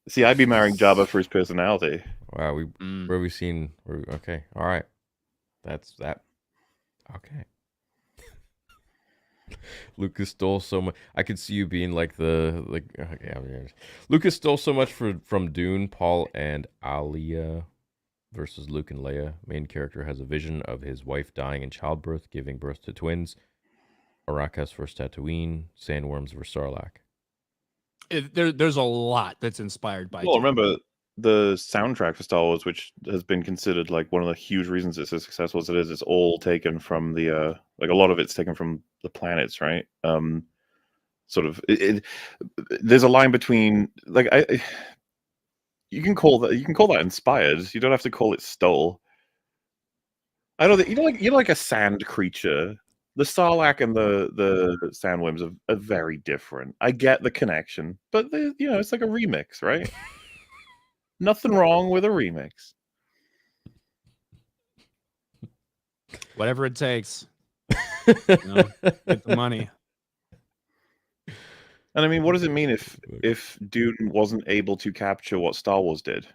See, I'd be marrying Jabba for his personality. Wow, where we seen? Okay, all right, that's that. Okay. Lucas stole so much. I could see you being like okay, Lucas stole so much from Dune, Paul, and Alia versus Luke and Leia. Main character has a vision of his wife dying in childbirth, giving birth to twins. Arrakis versus Tatooine, Sandworms versus Sarlacc. There's a lot that's inspired by. Well, remember the soundtrack for Star Wars, which has been considered like one of the huge reasons it's as successful as it is. It's all taken from the like a lot of it's taken from the planets, right? Sort of. There's a line between like you can call that inspired. You don't have to call it stole. I don't think you know like a sand creature. The Sarlacc and the Sandworms are very different. I get the connection, but it's like a remix, right? Nothing wrong with a remix. Whatever it takes. Get the money. And I mean, what does it mean if Dune wasn't able to capture what Star Wars did?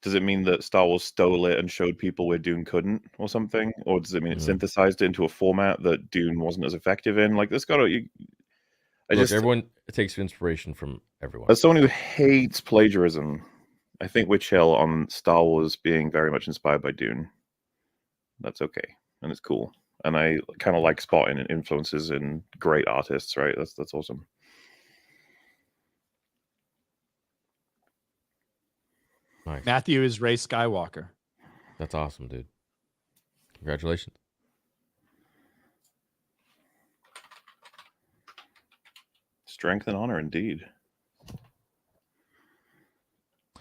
Does it mean that Star Wars stole it and showed people where Dune couldn't, or something? Or does it mean it synthesized it into a format that Dune wasn't as effective in? Like, everyone takes inspiration from everyone. As someone who hates plagiarism, I think we're chill on Star Wars being very much inspired by Dune. That's okay, and it's cool. And I kind of like spotting influences in great artists, right? That's awesome. Nice. Matthew is Rey Skywalker. That's awesome, dude. Congratulations. Strength and honor, indeed.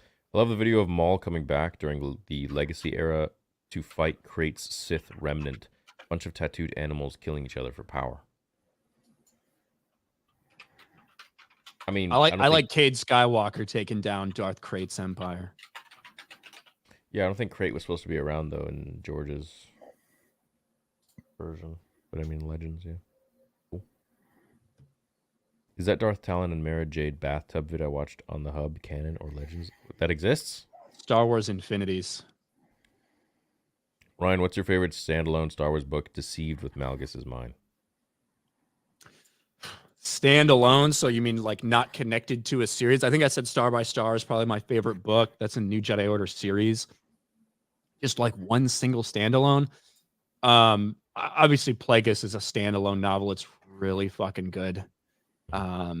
I love the video of Maul coming back during the Legacy era to fight Krait's Sith remnant. A bunch of tattooed animals killing each other for power. I mean, I like Cade Skywalker taking down Darth Krait's empire. Yeah, I don't think Krait was supposed to be around though in George's. version, but I mean Legends. Yeah. Cool. Is that Darth Talon and Mara Jade bathtub vid I watched on the Hub canon or Legends that exists? Star Wars Infinities. Ryan, what's your favorite standalone Star Wars book? Deceived with Malgus is mine. Standalone, so you mean like not connected to a series? I think I said Star by Star is probably my favorite book. That's a New Jedi Order series. Just like one single standalone. Obviously Plagueis is a standalone novel. It's really fucking good. I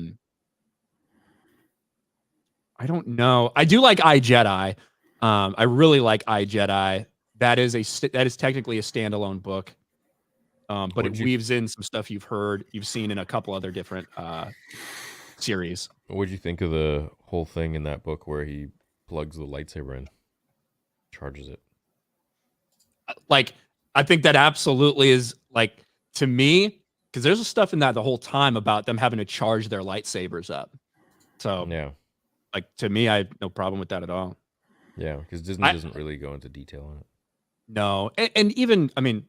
don't know. I do like iJedi. I really like iJedi. That is technically a standalone book. But it weaves in some stuff you've seen in a couple other different series. What'd you think of the whole thing in that book where he plugs the lightsaber in, charges it? Like, I think that absolutely is, like, to me, because there's stuff in that the whole time about them having to charge their lightsabers up. So, yeah, like, to me, I have no problem with that at all. Yeah, because Disney doesn't really go into detail on it. No, and even, I mean,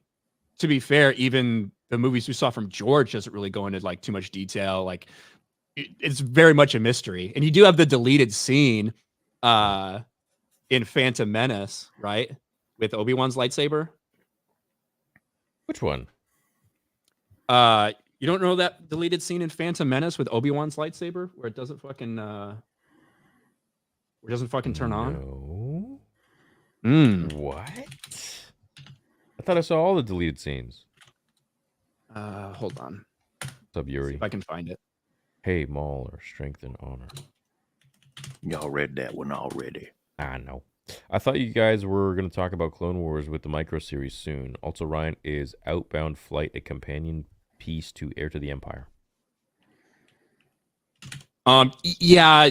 to be fair, even the movies we saw from George doesn't really go into like too much detail. Like, it's very much a mystery. And you do have the deleted scene in Phantom Menace, right? With Obi-Wan's lightsaber. Which one? You don't know that deleted scene in Phantom Menace with Obi-Wan's lightsaber where it doesn't fucking turn on? No. What? I thought I saw all the deleted scenes. Hold on. What's up, Yuri? If I can find it. Hey, Mauler, strength and honor. Y'all read that one already. I know. I thought you guys were going to talk about Clone Wars with the micro series soon. Also, Ryan, is Outbound Flight a companion piece to Heir to the Empire? Yeah,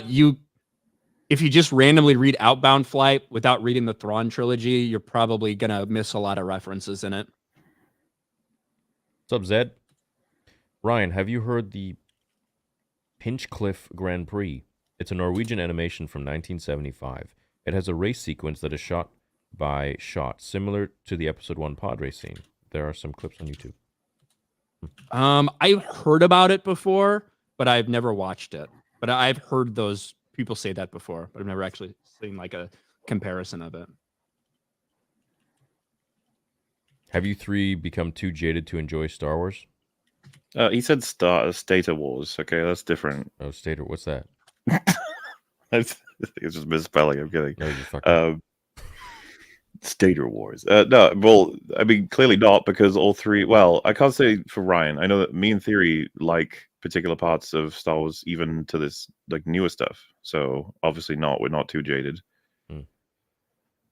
if you just randomly read Outbound Flight without reading the Thrawn trilogy, you're probably gonna miss a lot of references in it. What's up, Zed? Ryan, have you heard the Pinchcliffe Grand Prix? It's a Norwegian animation from 1975. It has a race sequence that is shot by shot, similar to the Episode 1 pod race scene. There are some clips on YouTube. I've heard about it before, but I've never watched it. But I've heard those people say that before, but I've never actually seen like a comparison of it. Have you three become too jaded to enjoy Star Wars? He said Stater Wars. Okay, that's different. Oh, Stater, what's that? I think it's just misspelling. I'm kidding. No, you fucking... Stater Wars. No, well, I mean, clearly not, because all three... Well, I can't say for Ryan. I know that me and Theory like particular parts of Star Wars, even to this like newer stuff. So obviously not. We're not too jaded.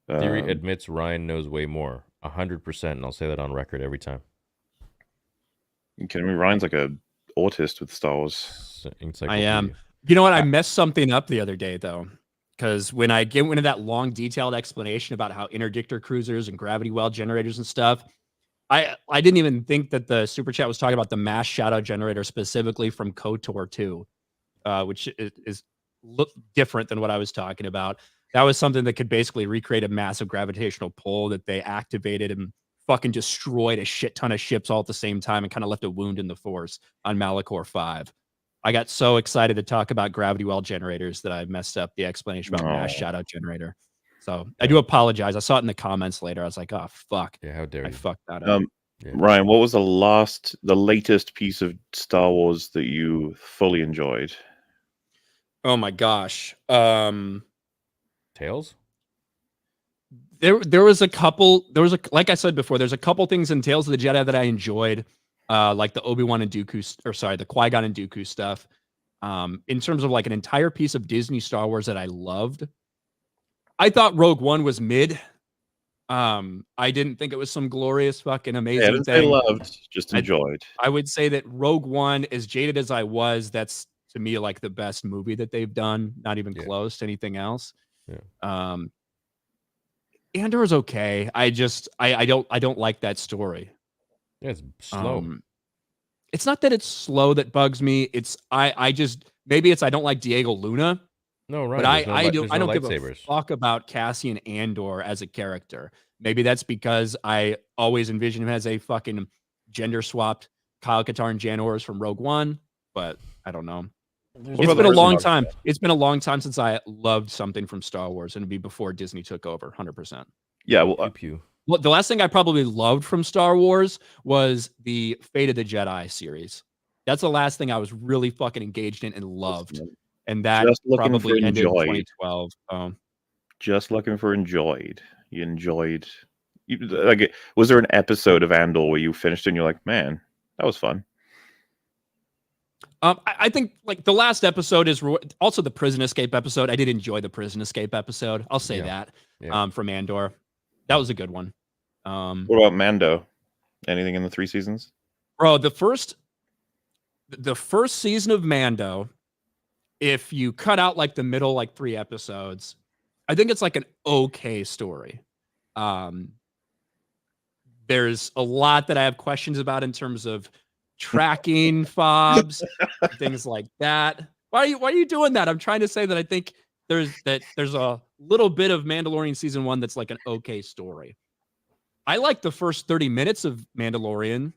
Theory admits Ryan knows way more. 100%, and I'll say that on record every time. You kidding me? Ryan's like a autist with Star Wars. I am. You know what? I messed something up the other day, though. Because when I get into that long, detailed explanation about how interdictor cruisers and gravity well generators and stuff, I didn't even think that the super chat was talking about the mass shadow generator specifically from KOTOR 2, which is different than what I was talking about. That was something that could basically recreate a massive gravitational pull that they activated and fucking destroyed a shit ton of ships all at the same time and kind of left a wound in the Force on Malachor 5. I got so excited to talk about gravity well generators that I messed up the explanation about mass shadow generator. So I do apologize. I saw it in the comments later. I was like, oh, fuck. Yeah, how dare you. I fucked that up. Ryan, what was the latest piece of Star Wars that you fully enjoyed? Oh my gosh. Tales? There was a couple, like I said before, there's a couple things in Tales of the Jedi that I enjoyed. Like the Obi-Wan and Dooku, or sorry, the Qui-Gon and Dooku stuff. In terms of like an entire piece of Disney Star Wars that I loved, I thought Rogue One was mid. I didn't think it was some glorious fucking amazing thing. I loved, just enjoyed. I would say that Rogue One, as jaded as I was, that's to me like the best movie that they've done. Not even close to anything else. Yeah. Andor's okay. I don't like that story. Yeah, it's slow. It's not that it's slow that bugs me. It's I don't like Diego Luna. No, right. But I don't give a fuck about Cassian Andor as a character. Maybe that's because I always envision him as a fucking gender swapped Kyle Katarn and Jan Ors from Rogue One, but I don't know. What It's about been the a long original? time. It's been a long time since I loved something from Star Wars, and it'd be before Disney took over, 100%. Yeah, well, Pew pew. Well, the last thing I probably loved from Star Wars was the Fate of the Jedi series. That's the last thing I was really fucking engaged in and loved. And that Just looking for probably ended in enjoyed. 2012. just looking for enjoyed. You enjoyed. Like, was there an episode of Andor where you finished and you're like, man, that was fun? I think like the last episode is also the prison escape episode. I did enjoy the prison escape episode. I'll say that. From Andor, that was a good one. What about Mando? Anything in the 3 seasons? Bro, the first season of Mando, if you cut out like the middle like 3 episodes, I think it's like an okay story. There's a lot that I have questions about in terms of tracking fobs, things like that. Why are you doing that? I'm trying to say that I think there's a little bit of Mandalorian season 1 that's like an okay story. I like the first 30 minutes of Mandalorian.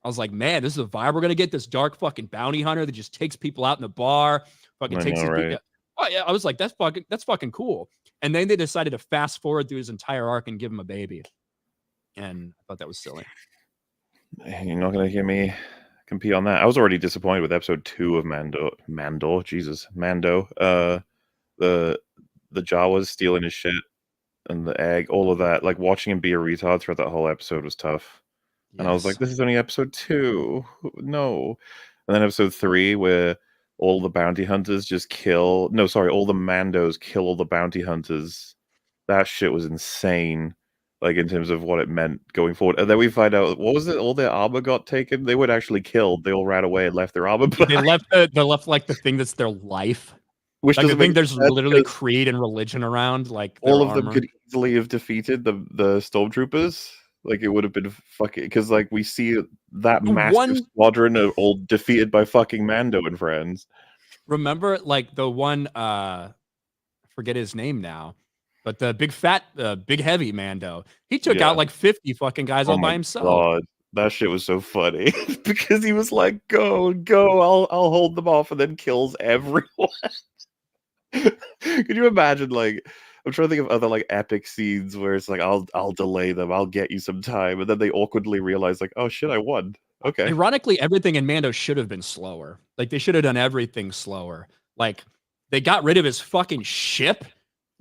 I was like, man, this is a vibe we're gonna get. This dark fucking bounty hunter that just takes people out in the bar, fucking takes these people. Oh yeah, I was like, that's fucking cool. And then they decided to fast forward through his entire arc and give him a baby, and I thought that was silly. You're not gonna hear me compete on that. I was already disappointed with episode 2 of Mando. The Jawas stealing his shit and the egg, all of that. Like, watching him be a retard throughout that whole episode was tough. Yes. And I was like, this is only episode 2. No. And then episode 3, where all the bounty hunters just kill. No, sorry, all the Mandos kill all the bounty hunters. That shit was insane. Like, in terms of what it meant going forward. And then we find out, what was it? All their armor got taken. They weren't actually killed. They all ran away and left their armor behind. They left like the thing that's their life. Which like, I think there's sense, literally creed and religion around. Like, all of armor. them could easily have defeated the stormtroopers. Like, it would have been fucking, because like we see that massive squadron are all defeated by fucking Mando and friends. Remember, like the one, forget his name now, but the big fat, big heavy Mando. He took out like 50 fucking guys all by himself. God. That shit was so funny because he was like, "Go, I'll hold them off," and then kills everyone. Could you imagine? Like, I'm trying to think of other like epic scenes where it's like, I'll delay them, I'll get you some time, and then they awkwardly realize like, oh shit, I won. Okay. Ironically, everything in Mando should have been slower. Like, they should have done everything slower. Like, they got rid of his fucking ship.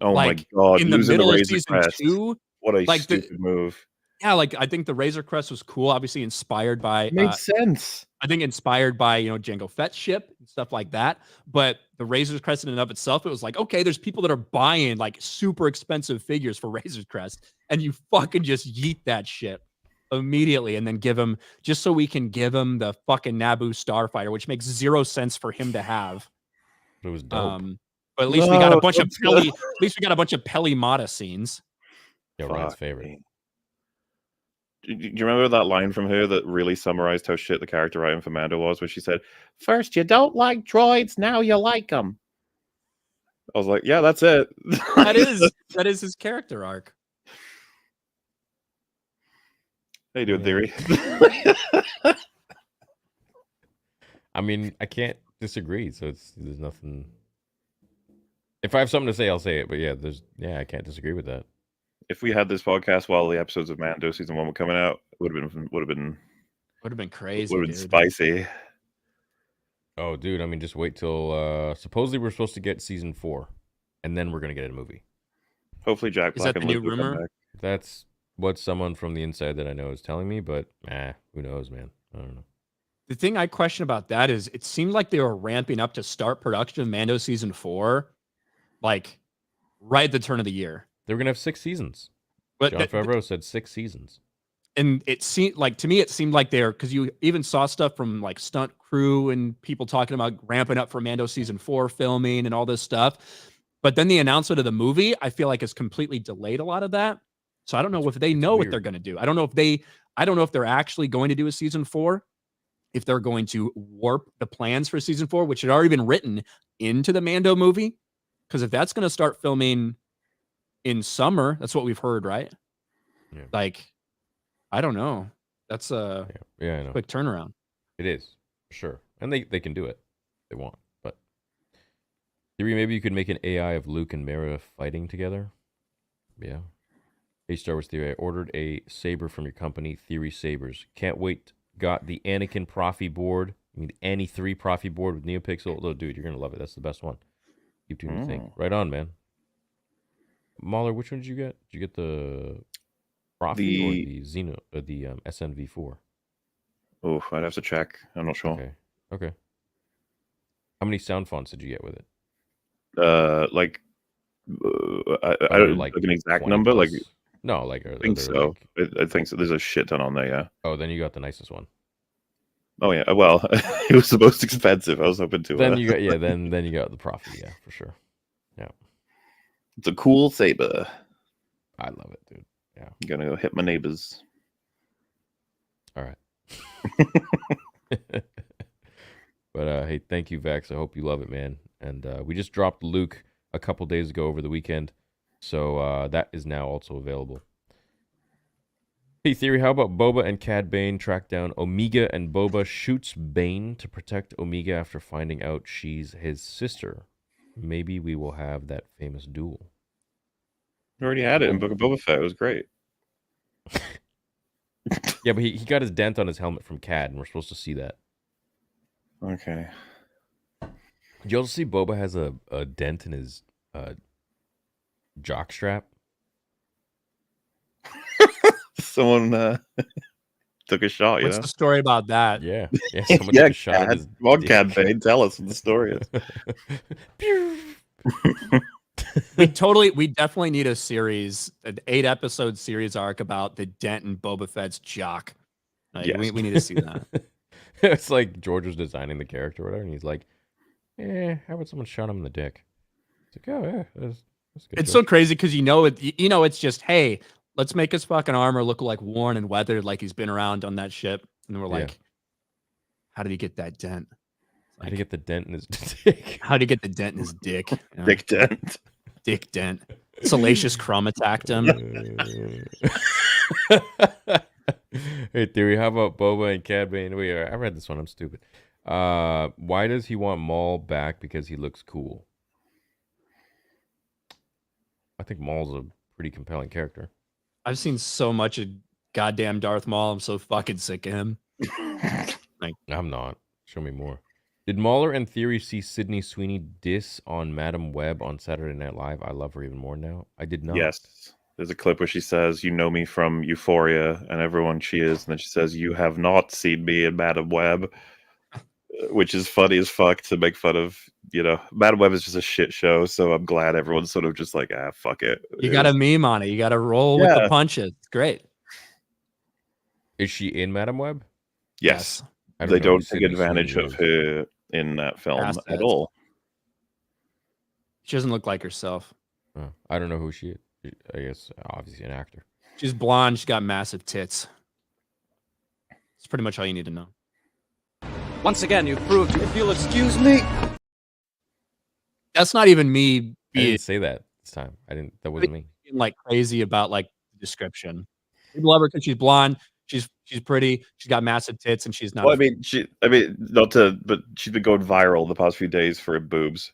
Oh like, my god! In the middle of season 2, what a stupid move. Yeah, like I think the Razor Crest was cool. Obviously inspired by. It made sense. I think inspired by Jango Fett's ship and stuff like that. But the Razor's Crest in and of itself, it was like, okay, there's people that are buying like super expensive figures for Razor's Crest, and you fucking just yeet that shit immediately, and then give him just so we can give him the fucking Naboo Starfighter, which makes 0 sense for him to have. It was dope. But at least we got a bunch of Peli. At least we got a bunch of Peli Mata scenes. Yeah, Ryan's favorite. Do you remember that line from her that really summarized how shit the character writing for Mando was, where she said, "First you don't like droids, now you like them." I was like, yeah, that's it. that is his character arc. How you doing, Theory? I mean, I can't disagree, so there's nothing. If I have something to say, I'll say it. But yeah, I can't disagree with that. If we had this podcast while the episodes of Mando season 1 were coming out, it would have been crazy. Would have been spicy. Oh, dude! I mean, just wait till supposedly we're supposed to get season 4, and then we're gonna get a movie. Hopefully, Jack Black. Is that the new rumor? That's what someone from the inside that I know is telling me, but who knows, man? I don't know. The thing I question about that is, it seemed like they were ramping up to start production of Mando season 4, like right at the turn of the year. They were gonna have 6 seasons. But Jon Favreau said 6 seasons. And it seemed like, to me, it seemed like they're, because you even saw stuff from like stunt crew and people talking about ramping up for Mando season 4 filming and all this stuff. But then the announcement of the movie, I feel like, has completely delayed a lot of that. So I don't know if they know what they're going to do. I don't know if they're actually going to do a season 4, if they're going to warp the plans for season 4, which had already been written into the Mando movie. Because if that's going to start filming in summer, that's what we've heard, right? Yeah. Like, I don't know. That's a Yeah, I know. quick turnaround. It is, for sure. And they can do it if they want. But Theory, maybe you could make an AI of Luke and Mara fighting together. Yeah. Hey, Star Wars Theory, I ordered a saber from your company, Theory Sabers. Can't wait. Got the Anakin Profi board. I mean, the Annie 3 Profi board with NeoPixel. Oh, dude, you're going to love it. That's the best one. Keep doing your thing. Right on, man. Mahler, which one did you get? Did you get the Profi or the Xeno, or the SNV4? Oh, I'd have to check. I'm not sure. Okay. How many sound fonts did you get with it? I don't like an exact number. Plus? Like, no, like I think so. I think so. There's a shit ton on there. Yeah. Oh, then you got the nicest one. Oh yeah. Well, it was the most expensive. I was hoping to. Then you got then you got the Profi. Yeah, for sure. Yeah. It's a cool saber. I love it, dude. Yeah. I'm gonna go hit my neighbors. All right. But hey, thank you, Vex. I hope you love it, man. And we just dropped Luke a couple days ago over the weekend, so that is now also available. Hey, Theory, how about Boba and Cad Bane track down Omega, and Boba shoots Bane to protect Omega after finding out she's his sister? Maybe we will have that famous duel. We already had it in Book of Boba Fett. It was great. Yeah, but he got his dent on his helmet from Cad, and we're supposed to see that. Okay. Did you also see Boba has a dent in his jock strap? Someone took a shot. What's the story about that? Yeah, someone took a shot. At his Come on, Cad Bane, tell us what the story is. We definitely need a series, an 8-episode series arc about the dent in Boba Fett's jock. Like, Yes. we need to see that. It's like George was designing the character or whatever, and he's like, how about someone shot him in the dick? It's like, oh yeah, that's good. It's so crazy because it's just, hey, let's make his fucking armor look like worn and weathered, like he's been around on that ship. And then we're like, how did he get that dent? How did he get the dent in his dick? How did he get the dent in his dick? Dick dent. Dick dent. Salacious Crumb attacked him. Hey, Theory, how about Boba and Cad Bane? Wait, I read this one. I'm stupid. Why does he want Maul back? Because he looks cool. I think Maul's a pretty compelling character. I've seen so much of goddamn Darth Maul. I'm so fucking sick of him. I'm not. Show me more. Did Mauler and Theory see Sydney Sweeney diss on Madam Web on Saturday Night Live? I love her even more now. I did not. Yes. There's a clip where she says, "You know me from Euphoria," and everyone cheers. And then she says, "You have not seen me in Madam Web," which is funny as fuck to make fun of. Madam Web is just a shit show, so I'm glad everyone's sort of just like, fuck it. You got a meme on it. You got to roll with the punches. It's great. Is she in Madam Web? Yes. I They know who don't take Sydney advantage Sweeney of is. her in that film at all. She doesn't look like herself. Oh, I don't know who she is. I guess obviously an actor. She's blonde. She's got massive tits. It's pretty much all you need to know. Once again, you've proved, if you'll excuse me. That's not even me I being didn't say that this time. That wasn't me. like crazy about like the description. People love her because she's blonde. She's pretty. She's got massive tits, and she's not. Well, but she's been going viral the past few days for her boobs.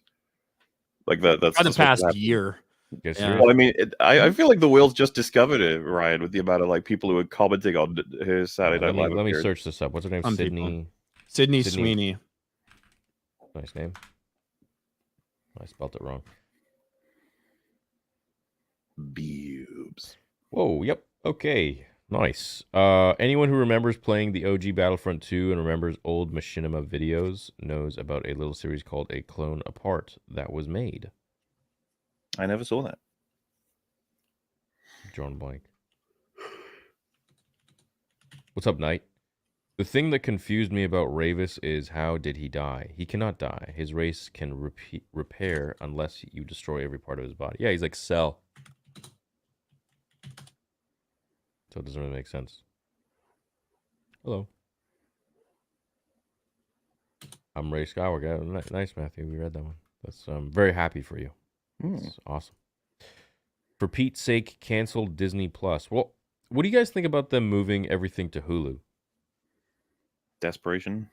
Like that's for the what's past happened. year. Guess Yeah. Well, I mean, I feel like the whales just discovered it, Ryan, with the amount of like people who were commenting on her Saturday Night Live. Let me appearance. search this up. What's her name? Some Sydney. Sydney Sweeney. Nice name. I spelled it wrong. Boobs. Whoa, yep. Okay. Nice. Anyone who remembers playing the OG Battlefront 2 and remembers old Machinima videos knows about a little series called A Clone Apart that was made. I never saw that. Drawn blank. What's up, Knight? The thing that confused me about Ravis is how did he die? He cannot die. His race can repair unless you destroy every part of his body. Yeah, he's like Cell. So it doesn't really make sense. Hello. I'm Ray Skywalker. Nice, Matthew. We read that one. That's very happy for you. That's awesome. For Pete's sake, cancel Disney Plus. Well, what do you guys think about them moving everything to Hulu? desperation.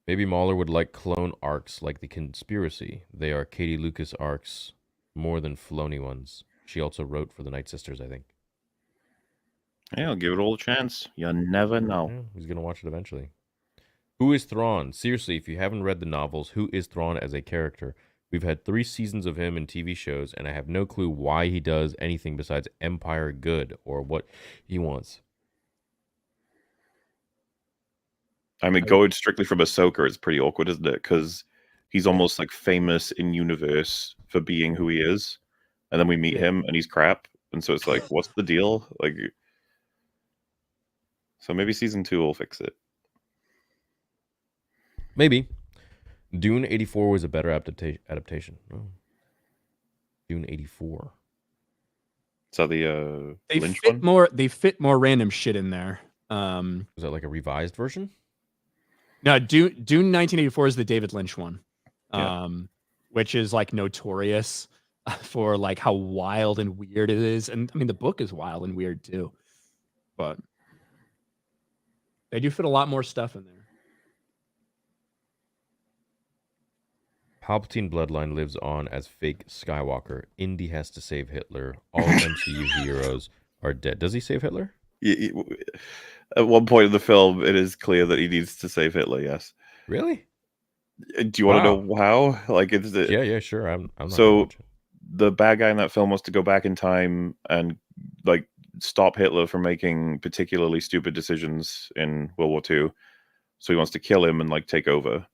Maybe Mahler would like clone arcs like The Conspiracy. They are Katie Lucas arcs more than Filoni ones. She also wrote for the Night Sisters, I think. Yeah, I'll give it all a chance. You never know. Yeah, he's going to watch it eventually. Who is Thrawn? Seriously, if you haven't read the novels, who is Thrawn as a character? We've had 3 seasons of him in TV shows, and I have no clue why he does anything besides Empire good or what he wants. I mean, going strictly from Ahsoka is pretty awkward, isn't it? Because he's almost like famous in universe for being who he is, and then we meet him and he's crap, and so it's like, what's the deal? Like, so maybe season 2 will fix it. Maybe. Dune 84 was a better adaptation. Oh. Dune 84. So the They Lynch fit one? more. They fit more random shit in there. Was that like a revised version? No, Dune 1984 is the David Lynch one, Yeah. which is like notorious for like how wild and weird it is. And I mean, the book is wild and weird too, but they do fit a lot more stuff in there. Palpatine bloodline lives on as fake Skywalker. Indy has to save Hitler. All MCU heroes are dead. Does he save Hitler? At one point in the film, it is clear that he needs to save Hitler. Yes. Really? Do you want to know how? Like, it's Yeah, sure. I'm not so gonna watch it. the bad guy in that film wants to go back in time and like stop Hitler from making particularly stupid decisions in World War II. So he wants to kill him and like take over.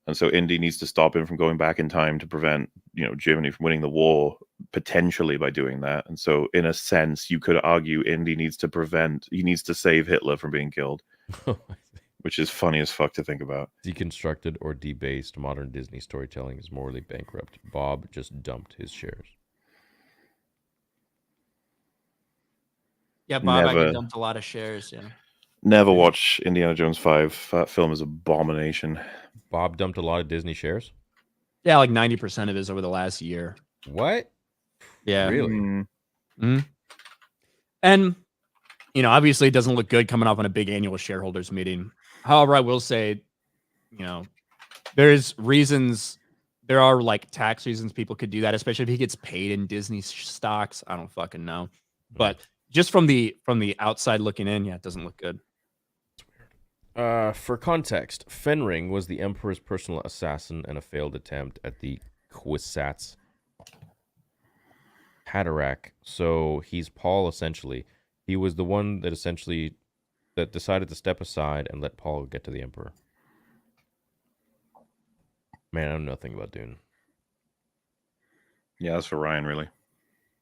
And so Indy needs to stop him from going back in time to prevent, Germany from winning the war, potentially by doing that. And so in a sense, you could argue Indy needs to save Hitler from being killed, which is funny as fuck to think about. Deconstructed or debased modern Disney storytelling is morally bankrupt. Bob just dumped his shares. Yeah, Bob, I Never. dumped a lot of shares. Yeah. Never watch Indiana Jones 5. That film is abomination. Bob dumped a lot of Disney shares? Yeah, like 90% of it is over the last year. What? Yeah. Really? Mm-hmm. And, obviously it doesn't look good coming off on a big annual shareholders meeting. However, I will say, there are like tax reasons people could do that, especially if he gets paid in Disney stocks. I don't fucking know. But just from the outside looking in, yeah, it doesn't look good. For context, Fenring was the Emperor's personal assassin and a failed attempt at the Kwisatz Haderach. So he's Paul, essentially. He was the one that decided to step aside and let Paul get to the Emperor. Man, I know nothing about Dune. Yeah, that's for Ryan, really.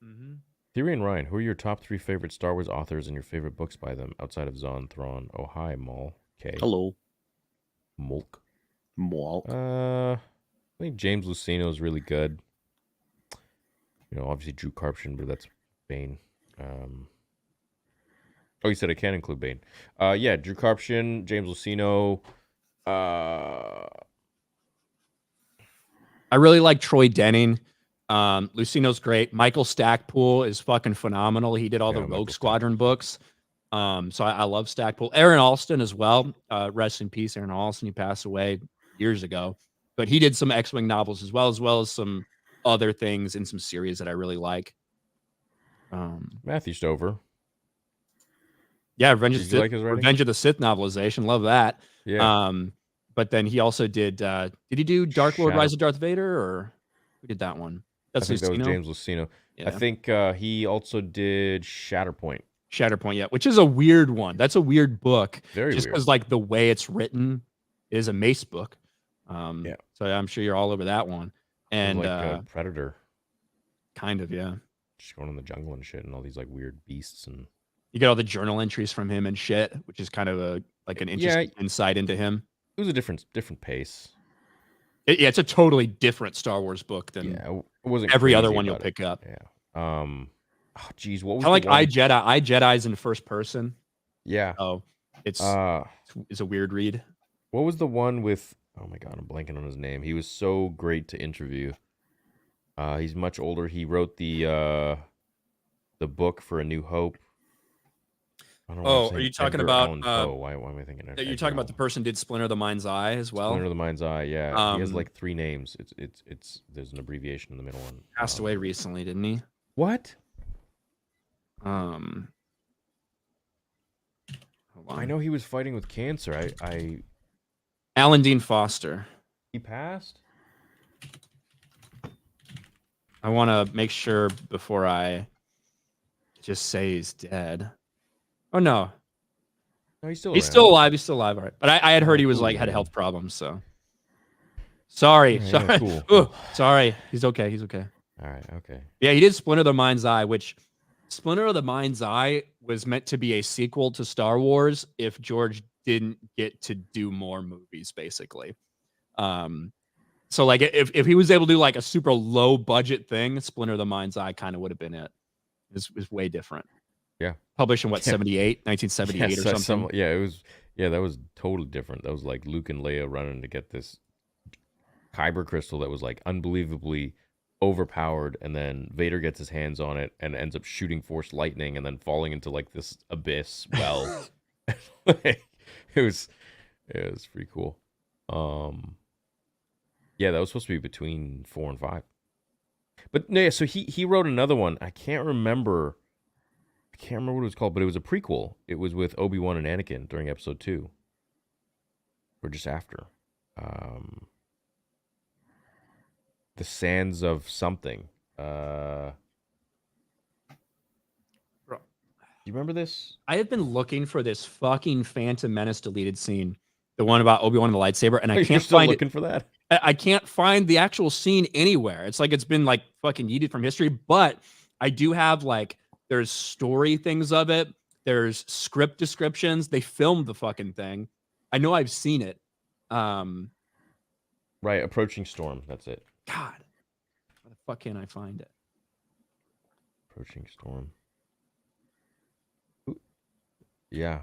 Mm-hmm. Theory and Ryan, who are your top 3 favorite Star Wars authors and your favorite books by them outside of Zahn, Thrawn? Oh, hi, Maul. Okay. Hello. Mulk. Mulk. I think James Luceno is really good. Obviously Drew Karpyshyn, but that's Bane. Oh, you said I can include Bane. Yeah, Drew Karpyshyn, James Luceno. I really like Troy Denning. Lucino's great. Michael Stackpool is fucking phenomenal. He did all the Rogue Squadron books. So I love Stackpool. Aaron Alston as well. Rest in peace, Aaron Alston. He passed away years ago. But he did some X-Wing novels as well as some other things in some series that I really like. Matthew Stover. Yeah, Revenge of the Sith novelization. Love that. Yeah. But then he also did he do Dark Lord Rise of Darth Vader, or who did that one? That was James Luceno. Yeah. I think he also did Shatterpoint. Yeah, which is a weird one. That's a weird book. Very just weird. because like the way it's written is a Mace book. Yeah. So I'm sure you're all over that one. And like Predator. Kind of, yeah. Just going in the jungle and shit, and all these like weird beasts, and you get all the journal entries from him and shit, which is kind of an interesting insight into him. It was a different pace. It's a totally different Star Wars book than it wasn't every other one you'll pick up. Yeah. Oh, geez, what was kind of like one? I Jedi's in first person. Yeah. Oh, it's a weird read. What was the one with? Oh my god, I'm blanking on his name. He was so great to interview. He's much older. He wrote the book for A New Hope. I don't know why I'm Oh, are saying you talking Edgar about? Allan Poe. Why am I thinking? You're Edgar talking about the Allan? person did Splinter the Mind's Eye as well. Splinter of the Mind's Eye. Yeah, he has Um, like 3 names. It's there's an abbreviation in the middle one. Passed away recently, didn't he? What? Hold on. I know he was fighting with cancer. Alan Dean Foster. He passed. I want to make sure before I just say he's dead. Oh no, No, he's still he's around. still alive. He's still alive. All right, but I had heard he was cool, like had man. health problems. So sorry, Yeah, sorry. cool. Ooh, sorry. He's okay. He's okay. All right. Okay. Yeah, he did Splinter the Mind's Eye, which Splinter of the Mind's Eye was meant to be a sequel to Star Wars if George didn't get to do more movies, basically. So like if he was able to do like a super low budget thing, Splinter of the Mind's Eye kind of would have been it. It was way different. Yeah. Published in what, Yeah. 1978 Yes, or that's something. yeah, it was. Yeah, that was totally different. That was like Luke and Leia running to get this kyber crystal that was like unbelievably overpowered, and then Vader gets his hands on it and ends up shooting force lightning and then falling into like this abyss well. it was pretty cool. Yeah, that was supposed to be between 4 and 5. But no, yeah, so he wrote another one. I can't remember what it was called, but it was a prequel. It was with Obi-Wan and Anakin during episode 2. Or just after. The Sands of something. Do you remember this? I have been looking for this fucking Phantom Menace deleted scene, the one about Obi-Wan and the lightsaber, and I You're can't still find it. looking for that? I can't find the actual scene anywhere. It's like it's been like fucking yeeted from history, but I do have like there's story things of it. There's script descriptions. They filmed the fucking thing. I know I've seen it. Right, Approaching Storm. That's it. God, where the fuck can I find it? Approaching Storm. Ooh. Yeah.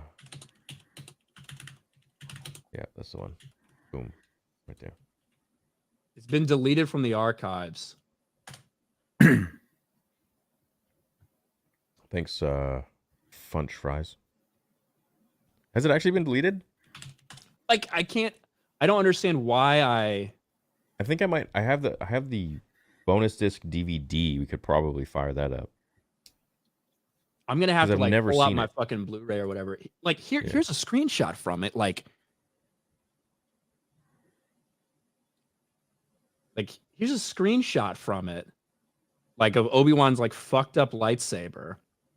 Yeah, that's the one. Boom. Right there. It's been deleted from the archives. Thanks, Funch Fries. Has it actually been deleted? Like I don't understand why I think I might. I have the bonus disc DVD. We could probably fire that up. I'm gonna have 'Cause to I've like never pull out seen my it. fucking Blu-ray or whatever. Like Yeah. here's a screenshot from it. Like here's a screenshot from it. Like of Obi-Wan's like fucked up lightsaber.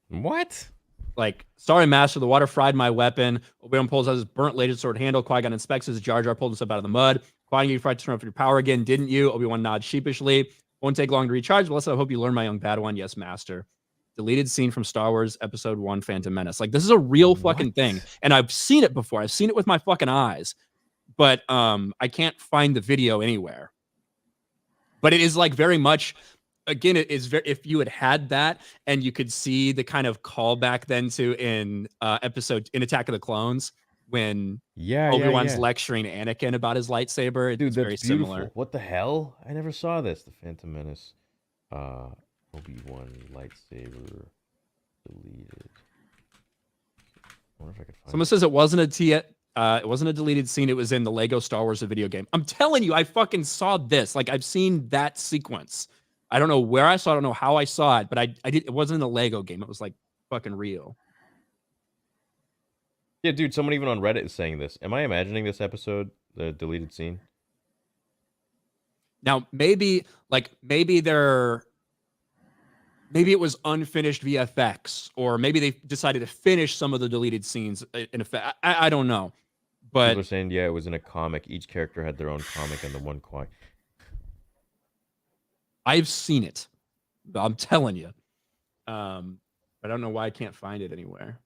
What? Like, sorry, Master, the water fried my weapon. Obi-Wan pulls out his burnt laser sword handle. Qui-Gon inspects his Jar Jar pulled himself out of the mud. Qui-Gon, you tried to turn off your power again, didn't you? Obi-Wan nods sheepishly. Won't take long to recharge, but I hope you learn, my young Padawan. Yes, Master. Deleted scene from Star Wars Episode 1, Phantom Menace. Like, this is a real fucking thing. And I've seen it before. I've seen it with my fucking eyes. But I can't find the video anywhere. But it is like very much... Again, it is very, if you had that and you could see the kind of callback then to in Attack of the Clones when Obi-Wan's lecturing Anakin about his lightsaber. Dude, it's that's very beautiful. similar. What the hell? I never saw this. The Phantom Menace. Obi-Wan lightsaber deleted. I wonder if I could find Someone says it wasn't a deleted scene. It was in the Lego Star Wars video game. I'm telling you, I fucking saw this. Like I've seen that sequence. I don't know where I saw it. I don't know how I saw it, but I did. It wasn't in a Lego game. It was like fucking real. Yeah, dude, someone even on Reddit is saying this. Am I imagining this episode, the deleted scene? Now, maybe it was unfinished VFX, or maybe they decided to finish some of the deleted scenes in effect. I don't know. But People are saying, yeah, it was in a comic. Each character had their own comic and the one comic. I've seen it. I'm telling you. I don't know why I can't find it anywhere.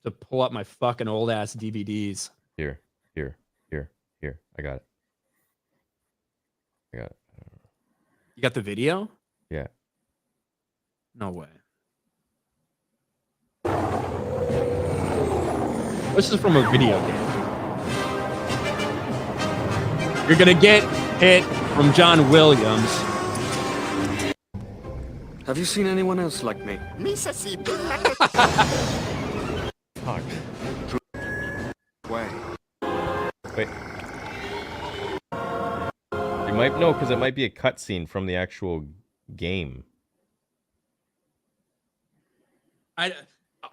To pull up my fucking old ass DVDs. Here. I got it. You got the video? Yeah. No way. This is from a video game. You're gonna get hit from John Williams. Have you seen anyone else like me? Fuck. Way. Wait. You might know because it might be a cutscene from the actual game.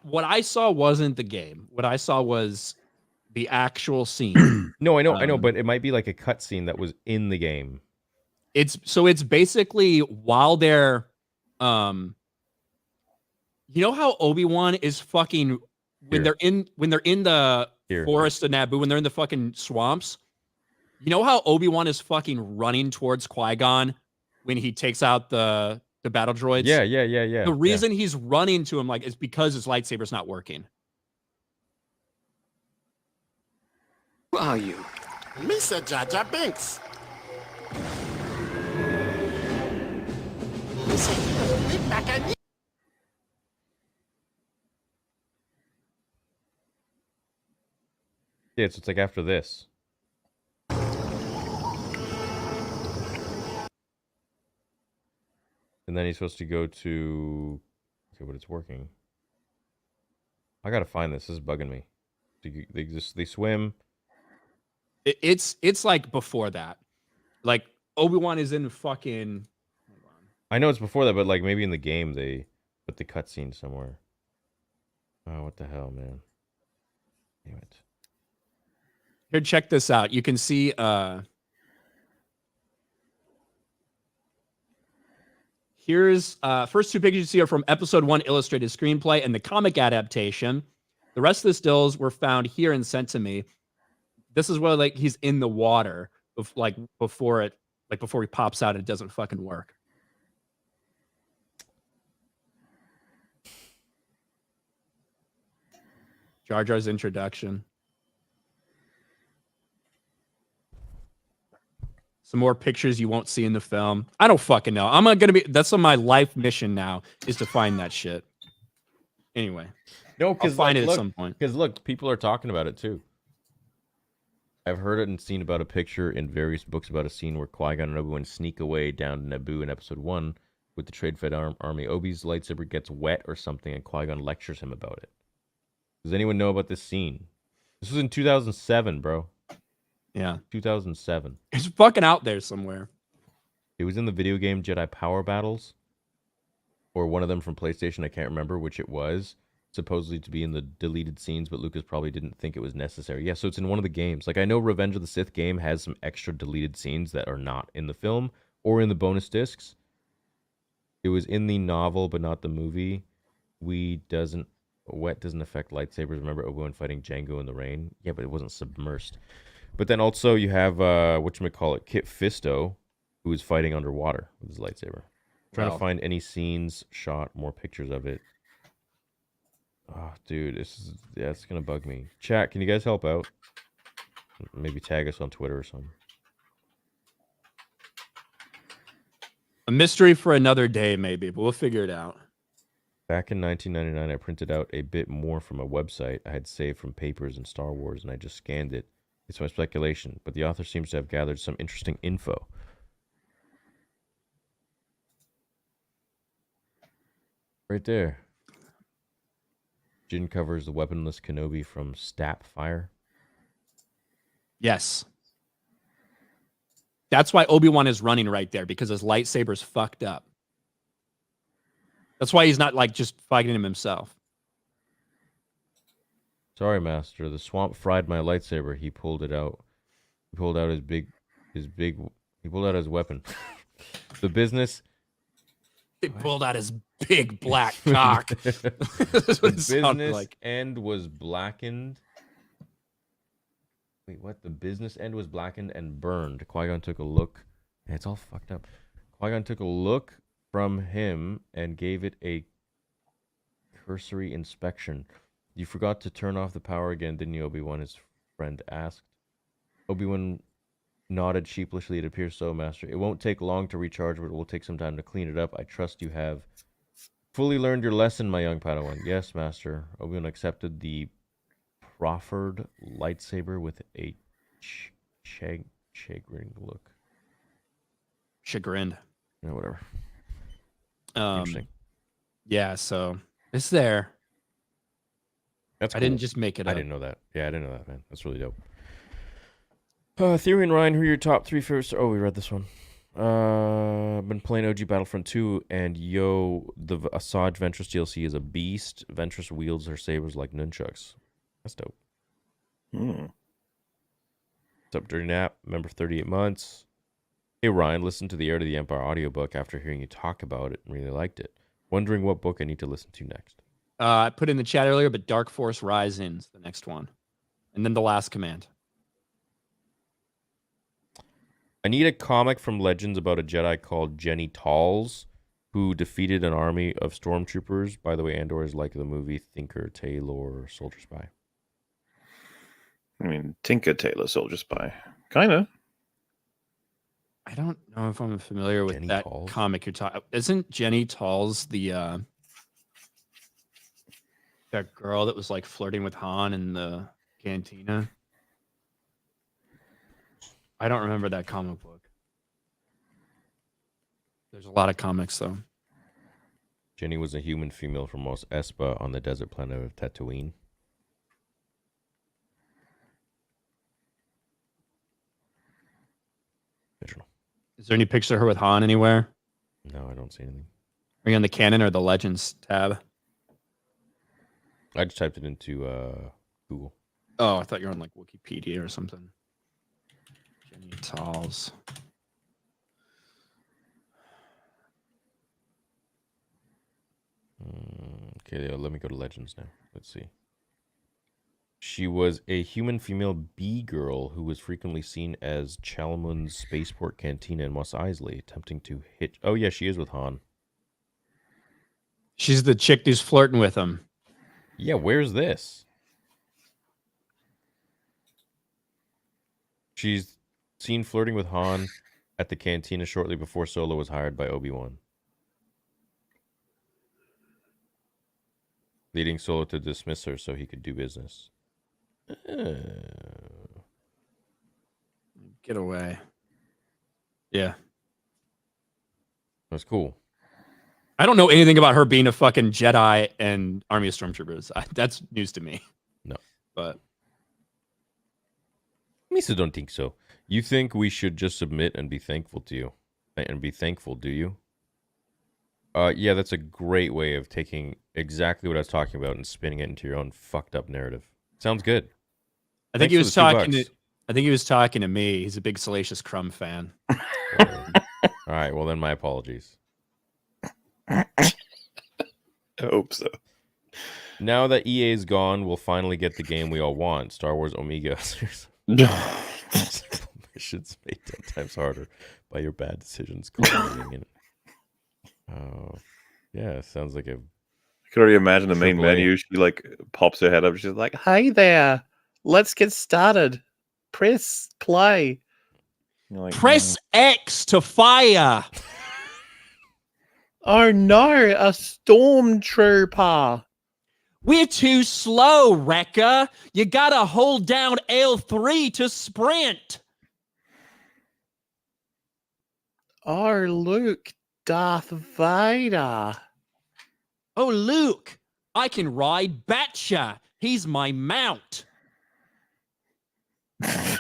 What I saw wasn't the game. What I saw was the actual scene. No, I know, but it might be like a cutscene that was in the game. It's basically while they're you know how Obi-Wan is fucking when they're in the forest of Naboo, when they're in the fucking swamps. You know how Obi-Wan is fucking running towards Qui-Gon when he takes out the battle droids? Yeah. The reason he's running to him like is because his lightsaber's not working. Who are you? Mr. Jar Jar Binks. Yeah, so it's like after this. And then he's supposed to go to... Okay, but it's working. I gotta find this. This is bugging me. They swim. It's like before that. Like Obi-Wan is in fucking... Hold on. I know it's before that, but like maybe in the game they put the cutscene somewhere. Oh, what the hell, man. Damn it. Here, check this out. You can see here's first two pictures you see are from episode 1 illustrated screenplay and the comic adaptation. The rest of the stills were found here and sent to me. This is where like he's in the water before he pops out, it doesn't fucking work. Jar Jar's introduction. Some more pictures you won't see in the film. I don't fucking know. I'm not gonna be. That's on my life mission now is to find that shit. Anyway, No, because find it at some point. Because look, people are talking about it too. I've heard it and seen about a picture in various books about a scene where Qui-Gon and Obi-Wan sneak away down to Naboo in episode 1 with the trade-fed army. Obi's lightsaber gets wet or something, and Qui-Gon lectures him about it. Does anyone know about this scene? This was in 2007, bro. Yeah, 2007. it's fucking out there somewhere. It was in the video game Jedi Power Battles, or one of them from PlayStation. I can't remember which it was. Supposedly to be in the deleted scenes, but Lucas probably didn't think it was necessary. Yeah, so it's in one of the games. Like, I know Revenge of the Sith game has some extra deleted scenes that are not in the film or in the bonus discs. It was in the novel, but not the movie. Wet doesn't affect lightsabers. Remember Obi-Wan fighting Jango in the rain? Yeah, but it wasn't submersed. But then also you have, whatchamacallit, Kit Fisto, who is fighting underwater with his lightsaber. Trying to find any scenes shot, more pictures of it. Oh, dude, it's gonna bug me. Chat, can you guys help out? Maybe tag us on Twitter or something. A mystery for another day, maybe, but we'll figure it out. Back in 1999, I printed out a bit more from a website I had saved from papers in Star Wars, and I just scanned it. It's my speculation, but the author seems to have gathered some interesting info. Right there. Jin covers the weaponless Kenobi from Stap Fire. Yes. That's why Obi-Wan is running right there, because his lightsaber's fucked up. That's why he's not like just fighting him himself. Sorry, Master. The swamp fried my lightsaber. He pulled it out. He pulled out he pulled out his weapon. The business. He pulled out his big black cock. That's what it sounded like. End was blackened. Wait, what? The business end was blackened and burned. Qui-Gon took a look. Yeah, it's all fucked up. Qui-Gon took a look from him and gave it a cursory inspection. You forgot to turn off the power again, didn't you, Obi-Wan? His friend asked. Obi-Wan nodded sheepishly. It appears so, Master. It won't take long to recharge, but it will take some time to clean it up. I trust you have fully learned your lesson, my young Padawan. Yes, Master. Obi-Wan accepted the proffered lightsaber with a chagrined look. Chagrined. Yeah, whatever. Interesting. Yeah, so it's there. That's I cool. didn't just make it I up. didn't know that. Yeah, I didn't know that, man. That's really dope. Theory and Ryan, who are your top 3 favorites? Oh, we read this one. Been playing OG Battlefront 2, and the Asajj Ventress DLC is a beast. Ventress wields her sabers like nunchucks. That's dope. Hmm. What's up, Dirty Nap? Member 38 months. Hey, Ryan, listened to the Heir to the Empire audiobook after hearing you talk about it and really liked it. Wondering what book I need to listen to next. I put in the chat earlier, but Dark Force Rising's the next one. And then The Last Command. I need a comic from Legends about a Jedi called Jenny Talls, who defeated an army of stormtroopers. By the way, Andor is like the movie Thinker, Taylor, Soldier Spy. I mean, Tinker Tailor Soldier Spy. Kind of. I don't know if I'm familiar with Jenny that Talls? comic you're talking. Isn't Jenny Talls the that girl that was like flirting with Han in the cantina? I don't remember that comic book. There's a lot of comics though. Jenny was a human female from Mos Espa on the desert planet of Tatooine. Original. Is there any picture of her with Han anywhere? No, I don't see anything. Are you on the canon or the Legends tab? I just typed it into Google. Oh, I thought you were on like Wikipedia or something. Jenny Talls. Okay, let me go to Legends now. Let's see. She was a human female bee girl who was frequently seen as Chalamun's spaceport cantina in Mos Eisley, attempting to hit. Oh yeah, she is with Han. She's the chick who's flirting with him. Yeah, where's this? She's seen flirting with Han at the cantina shortly before Solo was hired by Obi-Wan, leading Solo to dismiss her so he could do business. Get away. Yeah. That's cool. I don't know anything about her being a fucking Jedi and Army of Stormtroopers. That's news to me. No. But Misa don't think so. You think we should just submit and be thankful to you? And be thankful, do you? Yeah, that's a great way of taking exactly what I was talking about and spinning it into your own fucked up narrative. Sounds good. I think Thanks he for was the $2. talking to I think he was talking to me. He's a big Salacious Crumb fan. All right, well then my apologies. I hope so. Now that EA is gone, we'll finally get the game we all want. Star Wars Omega. Missions made 10 times harder by your bad decisions. Oh, yeah, sounds like a... I can already imagine the main AAA. menu. She like pops her head up. She's like, "Hey there, let's get started. Press play." You're like, Press X to fire. "Oh no, a stormtrooper." We're too slow, Wrecker. You gotta hold down L3 to sprint. "Oh, Luke, Darth Vader." Oh, Luke, I can ride Batcha. He's my mount. Yeah.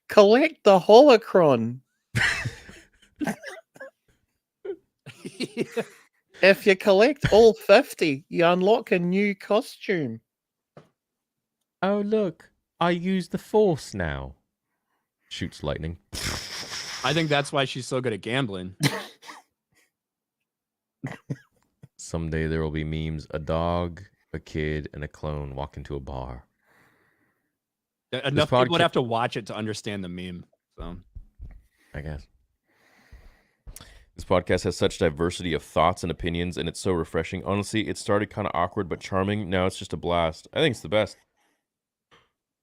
"Collect the holocron. If you collect all 50, you unlock a new costume." Oh, look, I use the Force now. Shoots lightning. I think that's why she's so good at gambling. Someday there will be memes. A dog, a kid, and a clone walk into a bar. Enough people would have to watch it to understand the meme. So, I guess. This podcast has such diversity of thoughts and opinions, and it's so refreshing. Honestly, it started kind of awkward but charming. Now it's just a blast. I think it's the best.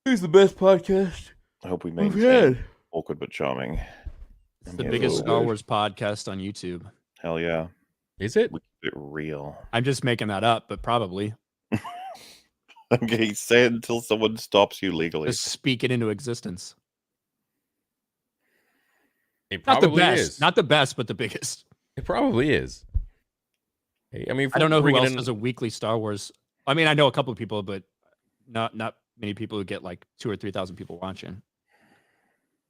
It's the best podcast. I hope we we've maintain had. awkward but charming. it's the biggest Star Wars podcast on YouTube. Hell yeah. Is it? We keep it real. I'm just making that up, but probably. Okay, say it until someone stops you legally. Just speak it into existence. It Not the probably best, is. not the best, but the biggest. It probably is. Hey, I mean, if I don't we're know who bringing else in- does a weekly Star Wars. I mean, I know a couple of people, but not many people who get like 2,000 or 3,000 people watching.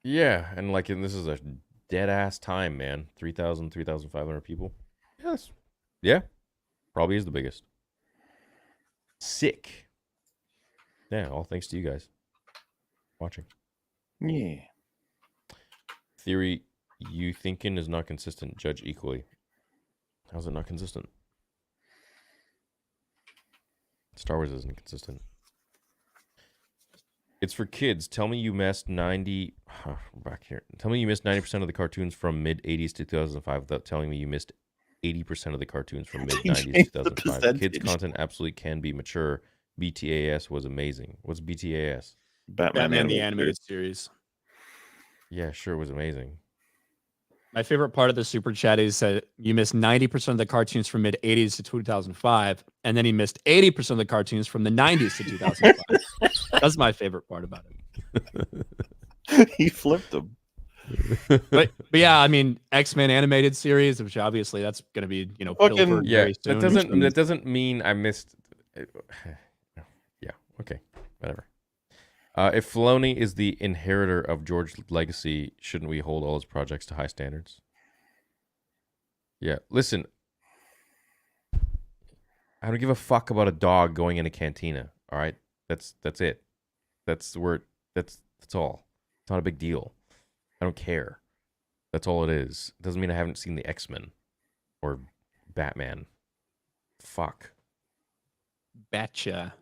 Yeah, and like, and this is a dead ass time, man. 3,000, 3,500 people. Yes. Yeah. Probably is the biggest. Sick. Yeah, all thanks to you guys watching. Yeah. Theory, you thinking is not consistent. Judge equally. How's it not consistent? Star Wars isn't consistent. It's for kids. Tell me you missed 90. Back here. Tell me you missed 90% of the cartoons from mid 80s to 2005 without telling me you missed 80% of the cartoons from mid 90s to 2005. Kids content absolutely can be mature. BTAS was amazing. What's BTAS? Batman the Animated Series. Yeah, sure, it was amazing. My favorite part of the super chat is that you missed 90% of the cartoons from mid 80s to 2005, and then he missed 80% of the cartoons from the 90s to 2005. That's my favorite part about it. He flipped them. But yeah, I mean, X-Men animated series, which obviously that's going to be, you know, pilfered Yeah, very soon. that doesn't mean I missed. Yeah, okay, whatever. If Filoni is the inheritor of George's legacy, shouldn't we hold all his projects to high standards? Yeah, listen. I don't give a fuck about a dog going in a cantina. All right, that's it. That's where that's all. It's not a big deal. I don't care. That's all it is. It doesn't mean I haven't seen the X-Men or Batman. Fuck. Betcha.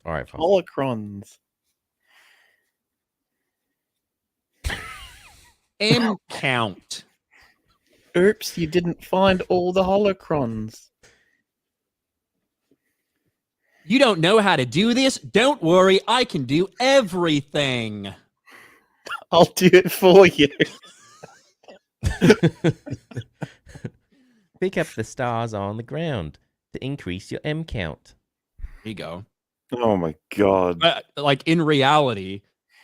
All right, fine. Holocrons. M count. Oops, you didn't find all the holocrons. You don't know how to do this? Don't worry, I can do everything. I'll do it for you. Pick up the stars on the ground to increase your M count. There you go. Oh my god. But like in reality,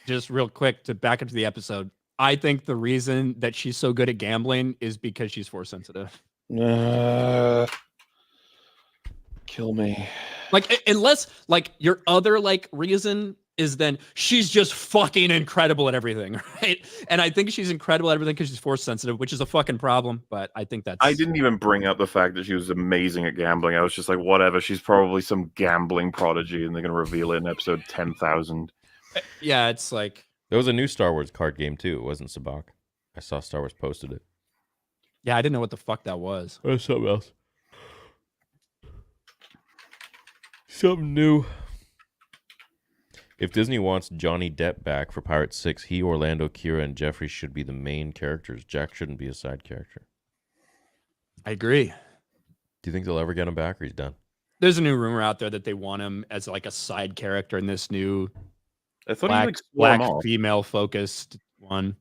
just real quick to back into the episode, I think the reason that she's so good at gambling is because she's force sensitive. Kill me. Like unless like your other like reason is then she's just fucking incredible at everything, right? And I think she's incredible at everything because she's force sensitive, which is a fucking problem. But I think that's. I didn't even bring up the fact that she was amazing at gambling. I was just like, whatever. She's probably some gambling prodigy, and they're gonna reveal it in episode 10,000. Yeah, it's like. There was a new Star Wars card game too. It wasn't Sabak. I saw Star Wars posted it. Yeah, I didn't know what the fuck that was. Or something else. Something new. If Disney wants Johnny Depp back for Pirates 6, he, Orlando, Kira, and Jeffrey should be the main characters. Jack shouldn't be a side character. I agree. Do you think they'll ever get him back, or he's done? There's a new rumor out there that they want him as like a side character in this new I thought black female focused one.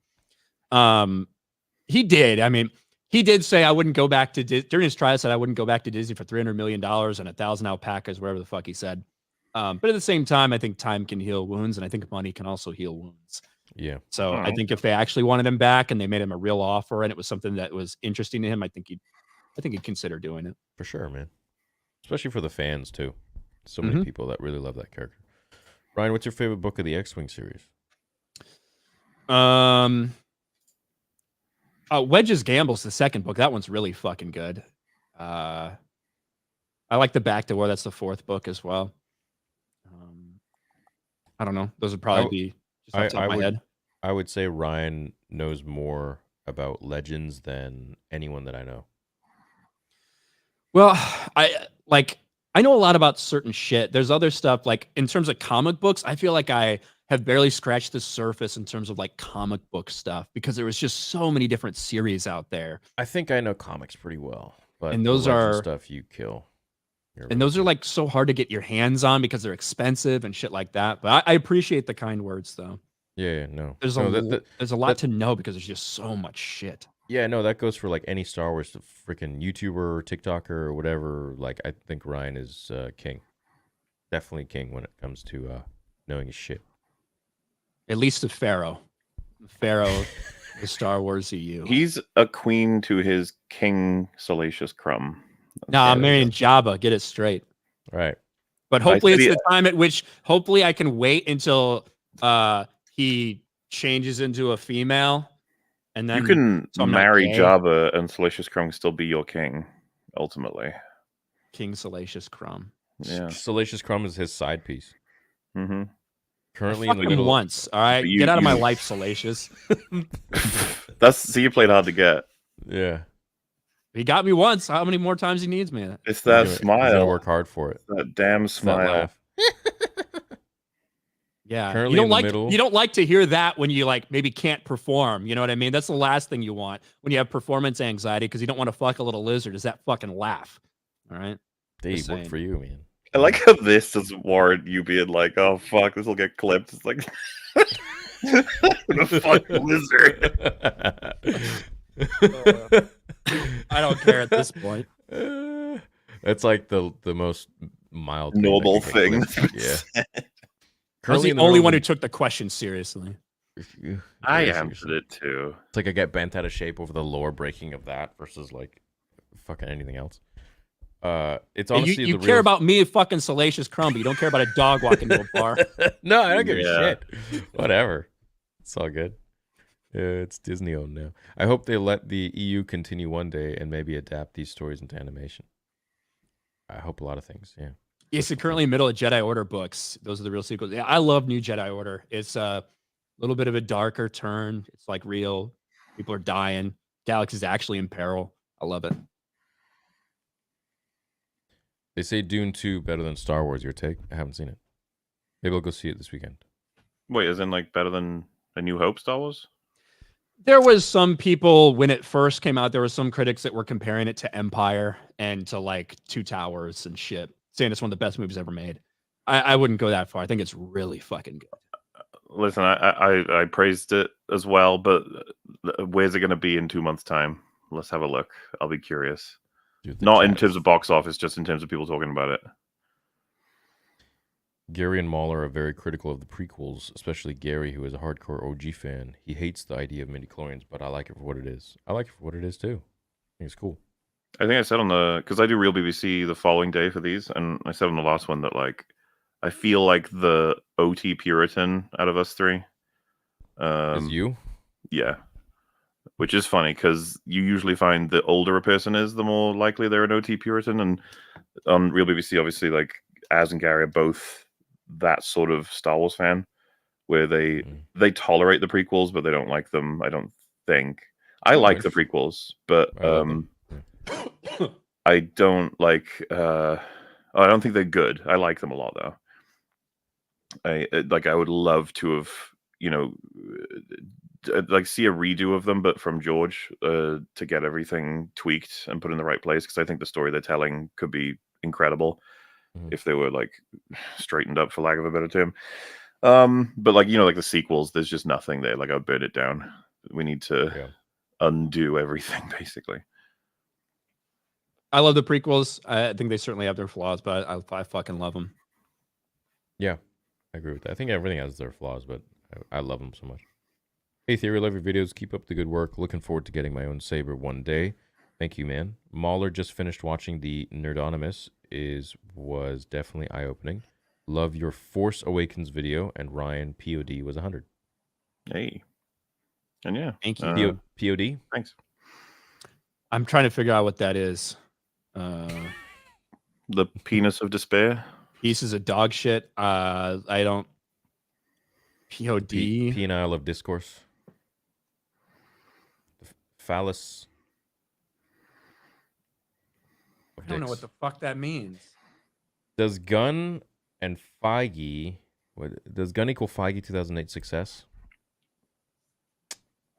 He did. I mean, he did say I wouldn't go back to during his trial. Said I wouldn't go back to Disney for $300 million and 1,000 alpacas, whatever the fuck he said. But at the same time, I think time can heal wounds, and I think money can also heal wounds. Yeah. So I think if they actually wanted him back and they made him a real offer and it was something that was interesting to him, I think he'd consider doing it. For sure, man. Especially for the fans too. So many people that really love that character. Ryan, what's your favorite book of the X-Wing series? Wedge's Gamble's the second book. That one's really fucking good. I like the Back to War. That's the fourth book as well. I don't know. Those would probably be just off the top of my head. I would say Ryan knows more about Legends than anyone that I know. Well, I know a lot about certain shit. There's other stuff like in terms of comic books, I feel like I have barely scratched the surface in terms of like comic book stuff because there was just so many different series out there. I think I know comics pretty well, but and those the Legend are stuff you kill. And those are like so hard to get your hands on because they're expensive and shit like that. But I appreciate the kind words though. Yeah, no. There's a lot to know because there's just so much shit. Yeah, no, that goes for like any Star Wars freaking YouTuber or TikToker or whatever. Like, I think Ryan is king. Definitely king when it comes to knowing his shit. At least the Pharaoh. The Pharaoh, the Star Wars EU. He's a queen to his king, Salacious Crumb. Nah, I'm marrying Jabba. Get it straight. Right. But hopefully it's said the time at which hopefully I can wait until he changes into a female, and then You can so I'm not marry gay. Jabba and Salacious Crumb still be your king, ultimately. King Salacious Crumb. Yeah. Salacious Crumb is his side piece. Mm-hmm. Currently Fuck in the him middle. once, all right. But you- Get out of my you- life, Salacious. So you played hard to get. Yeah. He got me once. How many more times he needs me? It's that He's gonna smile. work hard for it. That damn It's that smile. laugh. Yeah, Currently you don't in the like middle. you don't like to hear that when you like maybe can't perform. You know what I mean? That's the last thing you want when you have performance anxiety because you don't want to fuck a little lizard. Is that fucking laugh? All right. Dave, Just worked saying. for you, man. I like how this doesn't warrant you being like, oh fuck, this will get clipped. It's like the fucking lizard. I don't care at this point. It's like the most mild, thing that Normal could get thing. clipped. Yeah. I was Currently the in the only middle one of who took the question seriously. the- I Yeah, answered seriously. it too. It's like I get bent out of shape over the lore breaking of that versus like fucking anything else. It's honestly you the care real... about me fucking Salacious Crumb, but you don't care about a dog walking to a bar. No, I don't give a Yeah. shit. Whatever. It's all good. It's Disney owned now. I hope they let the EU continue one day and maybe adapt these stories into animation. I hope a lot of things. Yeah. Yes, it's currently in the middle of Jedi Order books. Those are the real sequels. Yeah, I love New Jedi Order. It's a little bit of a darker turn. It's like real. People are dying. Galaxy's actually in peril. I love it. They say Dune 2 better than Star Wars. Your take? I haven't seen it. Maybe I'll go see it this weekend. Wait, is in like better than A New Hope Star Wars? There was some people when it first came out, there were some critics that were comparing it to Empire and to like Two Towers and shit, saying it's one of the best movies ever made. I wouldn't go that far. I think it's really fucking good. Listen, I praised it as well, but where's it going to be in 2 months' time? Let's have a look. I'll be curious. Dude, the Not in chat terms is- of box office, just in terms of people talking about it. Gary and Mahler are very critical of the prequels, especially Gary, who is a hardcore OG fan. He hates the idea of midichlorians, but I like it for what it is. I like it for what it is too. I think it's cool. I think I said on the, because I do Real BBC the following day for these, and I said on the last one that like I feel like the OT Puritan out of us three. Is you? Yeah. Which is funny because you usually find the older a person is, the more likely they're an OT Puritan. And on Real BBC, obviously, like Az and Gary are both that sort of Star Wars fan, where they tolerate the prequels, but they don't like them. I don't think. I like the prequels, but I love them. I don't like. I don't think they're good. I like them a lot, though. I would love to have, like see a redo of them, but from George, to get everything tweaked and put in the right place, because I think the story they're telling could be incredible if they were like straightened up, for lack of a better term. But like like the sequels, there's just nothing there. Like, I'll burn it down. We need to undo everything, basically. I love the prequels. I think they certainly have their flaws, but I fucking love them. Yeah, I agree with that. I think everything has their flaws, but I love them so much. Hey, Theory, love your videos. Keep up the good work. Looking forward to getting my own saber one day. Thank you, man. Mahler just finished watching the Nerdonymous. Was definitely eye-opening. Love your Force Awakens video, and Ryan POD was 100. Hey. And yeah. Thank you. POD? Thanks. I'm trying to figure out what that is. The penis of despair. Pieces of dog shit. I don't. POD. Penile of discourse. Phallus. I don't know what the fuck that means. Does Gun and Feige... Does Gun equal Feige 2008 success?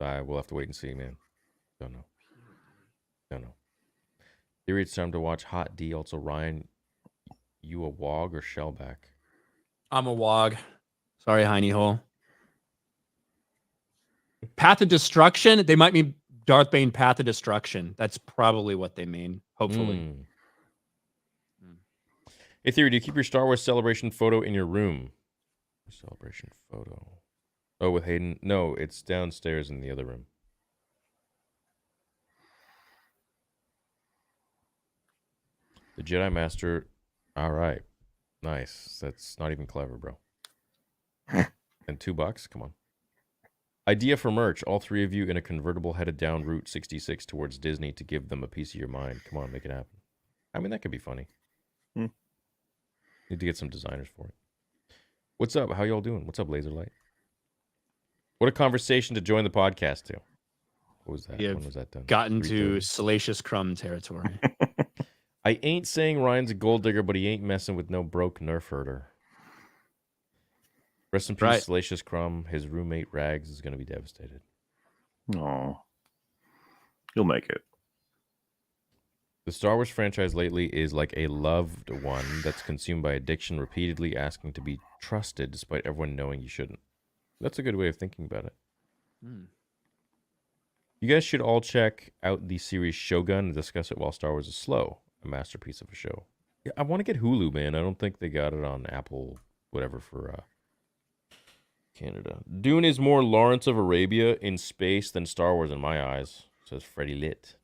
We'll have to wait and see, man. Don't know. Theory, it's time to watch Hot D. Also, Ryan, you a Wog or Shellback? I'm a Wog. Sorry, Heiny Hole. Path of Destruction? They might mean Darth Bane Path of Destruction. That's probably what they mean, hopefully. Hey, Theory, do you keep your Star Wars Celebration photo in your room? Celebration photo. Oh, with Hayden? No, it's downstairs in the other room. The Jedi Master. All right. Nice. That's not even clever, bro. And $2? Come on. Idea for merch. All three of you in a convertible headed down Route 66 towards Disney to give them a piece of your mind. Come on, make it happen. I mean, that could be funny. Hmm. Need to get some designers for it. What's up? How y'all doing? What's up, Laserlight? What a conversation to join the podcast to. What was that? You When was that done? Gotten to 3:30. Salacious Crumb territory. I ain't saying Ryan's a gold digger, but he ain't messing with no broke nerf herder. Rest in peace, Right. Salacious Crumb. His roommate Rags is going to be devastated. Oh, you'll make it. The Star Wars franchise lately is like a loved one that's consumed by addiction, repeatedly asking to be trusted despite everyone knowing you shouldn't. That's a good way of thinking about it. Hmm. You guys should all check out the series Shogun and discuss it while Star Wars is slow. A masterpiece of a show. Yeah, I want to get Hulu, man. I don't think they got it on Apple, whatever, for Canada. Dune is more Lawrence of Arabia in space than Star Wars in my eyes, says Freddie Litt.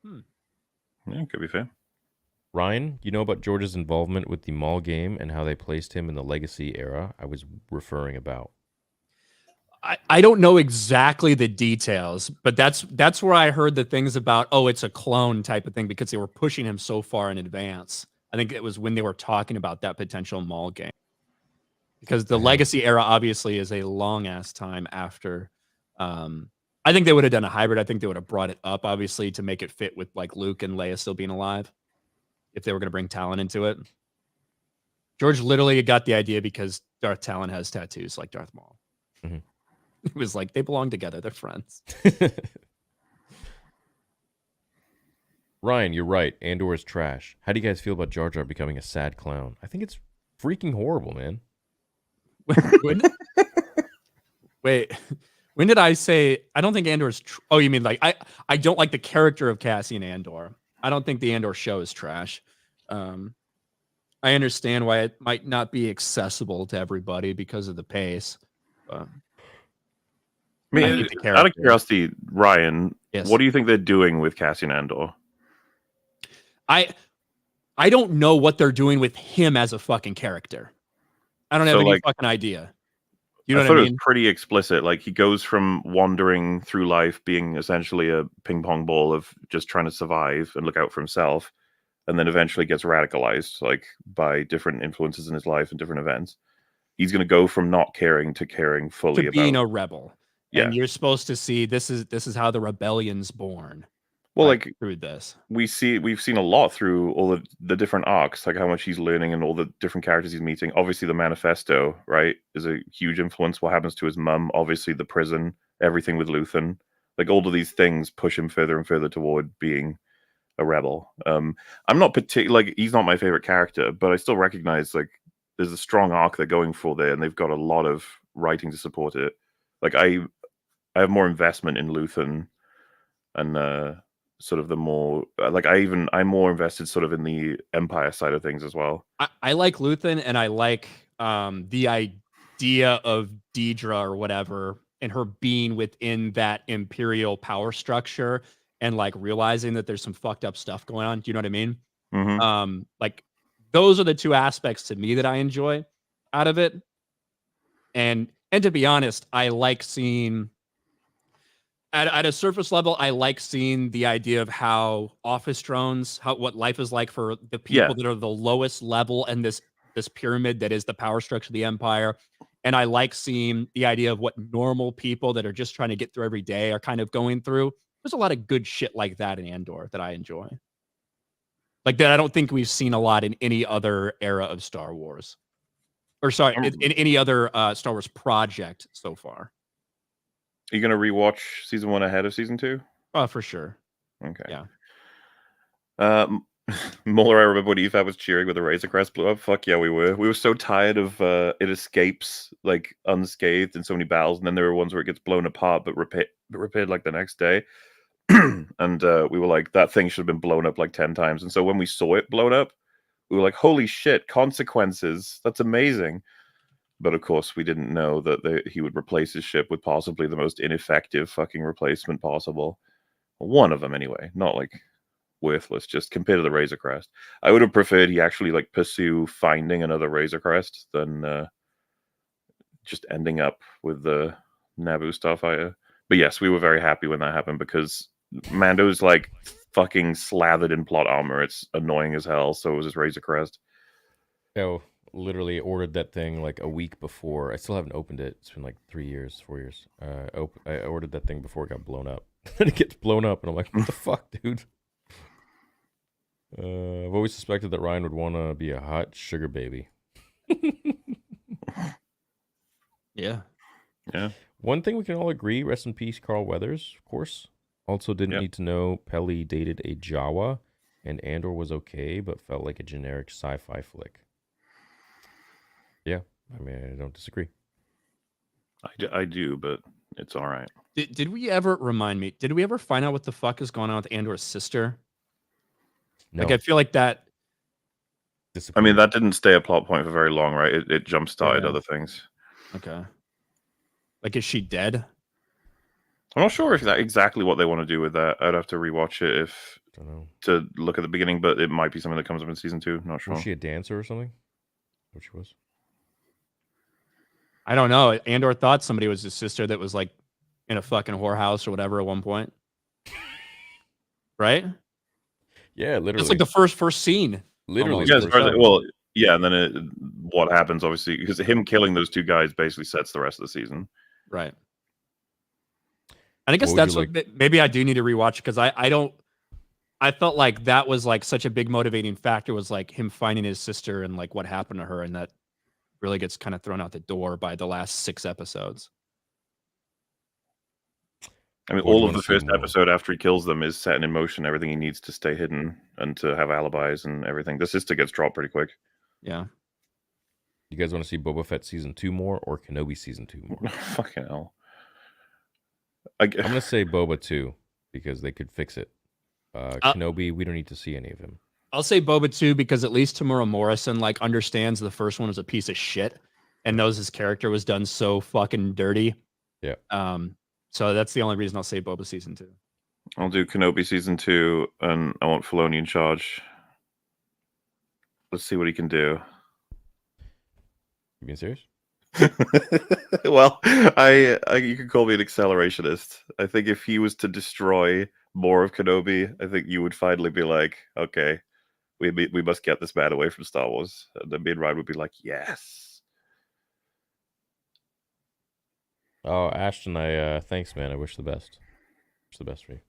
Yeah, could be fair. Ryan, you know about George's involvement with the Maul game and how they placed him in the Legacy era I was referring about? I don't know exactly the details, but that's where I heard the things about, oh, it's a clone type of thing because they were pushing him so far in advance. I think it was when they were talking about that potential Maul game. Because the Legacy era obviously is a long ass time after. I think they would have done a hybrid. I think they would have brought it up, obviously, to make it fit with like Luke and Leia still being alive. If they were going to bring Talon into it. George literally got the idea because Darth Talon has tattoos like Darth Maul. Mm-hmm. It was like they belong together. They're friends. Ryan, you're right. Andor is trash. How do you guys feel about Jar Jar becoming a sad clown? I think it's freaking horrible, man. Wait, when did I say I don't think Andor's oh, you mean like I don't like the character of Cassian Andor. I don't think the Andor show is trash. I understand why it might not be accessible to everybody because of the pace. I mean, out of curiosity, Ryan, Yes. what do you think they're doing with Cassian Andor? I don't know what they're doing with him as a fucking character. I don't have any fucking idea. You know I what thought I it mean? was pretty explicit. Like, he goes from wandering through life being essentially a ping pong ball of just trying to survive and look out for himself, and then eventually gets radicalized, like, by different influences in his life and different events. He's going to go from not caring to caring fully To being about a rebel. Yeah. And you're supposed to see this is how the rebellion's born. Well, like, through this. we've seen a lot through all the different arcs, like how much he's learning and all the different characters he's meeting. Obviously, the manifesto, right, is a huge influence. What happens to his mum? Obviously, the prison, everything with Luthen, like all of these things push him further and further toward being a rebel. I'm not like, he's not my favorite character, but I still recognize like there's a strong arc they're going for there, and they've got a lot of writing to support it. Like I have more investment in Luthen, and sort of the more like I'm more invested sort of in the Empire side of things as well. I like Luthen, and I like the idea of Deidre or whatever, and her being within that Imperial power structure, and like realizing that there's some fucked up stuff going on. Do you know what I mean? Mm-hmm. Like those are the two aspects to me that I enjoy out of it. And to be honest, I like seeing at a surface level, I like seeing the idea of how office drones, what life is like for the people that are the lowest level in this pyramid that is the power structure of the Empire. And I like seeing the idea of what normal people that are just trying to get through every day are kind of going through. There's a lot of good shit like that in Andor that I enjoy. Like that I don't think we've seen a lot in any other era of Star Wars. Or sorry, in any other Star Wars project so far. Are you going to rewatch season 1 ahead of season 2? Oh, for sure. Okay. Yeah. Muller, I remember when EFAB was cheering when the Razor Crest blew up. Fuck yeah, we were. We were so tired of it escapes like unscathed in so many battles, and then there were ones where it gets blown apart but repaired like the next day. And we were like, that thing should have been blown up like 10 times. And so when we saw it blown up, we were like, holy shit, consequences. That's amazing. But of course, we didn't know that he would replace his ship with possibly the most ineffective fucking replacement possible. One of them, anyway. Not like worthless, just compared to the Razor Crest. I would have preferred he actually like pursue finding another Razor Crest than just ending up with the Naboo Starfighter. But yes, we were very happy when that happened because Mando's like fucking slathered in plot armor. It's annoying as hell. So was his Razor Crest. Oh, literally ordered that thing like a week before. I still haven't opened it. It's been like 4 years. I ordered that thing before it got blown up. Then it gets blown up, and I'm like, what the fuck, dude? I've always suspected that Ryan would want to be a hot sugar baby. Yeah. Yeah. One thing we can all agree, rest in peace, Carl Weathers, of course. Also didn't need to know Peli dated a Jawa, and Andor was okay, but felt like a generic sci-fi flick. Yeah, I mean, I don't disagree. I do, but it's all right. Did we ever, remind me, did we ever find out what the fuck is going on with Andor's sister? No. Like, I feel like that. I mean, that didn't stay a plot point for very long, right? It jump-started other things. Okay. Like, is she dead? I'm not sure if that's exactly what they want to do with that. I'd have to rewatch it to look at the beginning, but it might be something that comes up in season 2. Not sure. Was she a dancer or something? What she was? I don't know. Andor thought somebody was his sister that was like in a fucking whorehouse or whatever at one point. Right? Yeah, literally. It's like the first scene. Literally. Yeah, well, yeah, and then what happens, obviously, because him killing those two guys basically sets the rest of the season. Right. And I guess that's what maybe I do need to rewatch because I felt like that was like such a big motivating factor was like him finding his sister and like what happened to her, and that really gets kind of thrown out the door by the last 6 episodes. I mean, all of the first episode after he kills them is setting in motion everything he needs to stay hidden and to have alibis and everything. The sister gets dropped pretty quick. Yeah. You guys want to see Boba Fett season 2 more or Kenobi season 2 more? Fucking hell. I'm going to say Boba 2 because they could fix it. Kenobi, we don't need to see any of him. I'll say Boba 2 because at least Tamura Morrison like understands the first one was a piece of shit and knows his character was done so fucking dirty. Yeah. So that's the only reason I'll say Boba season 2. I'll do Kenobi season 2, and I want Filoni in charge. Let's see what he can do. You being serious? Well, you can call me an accelerationist. I think if he was to destroy more of Kenobi, I think you would finally be like, okay, we must get this man away from Star Wars. And then me and Ryan would be like, yes. Oh, Ashton, thanks, man. I wish the best. Wish the best for you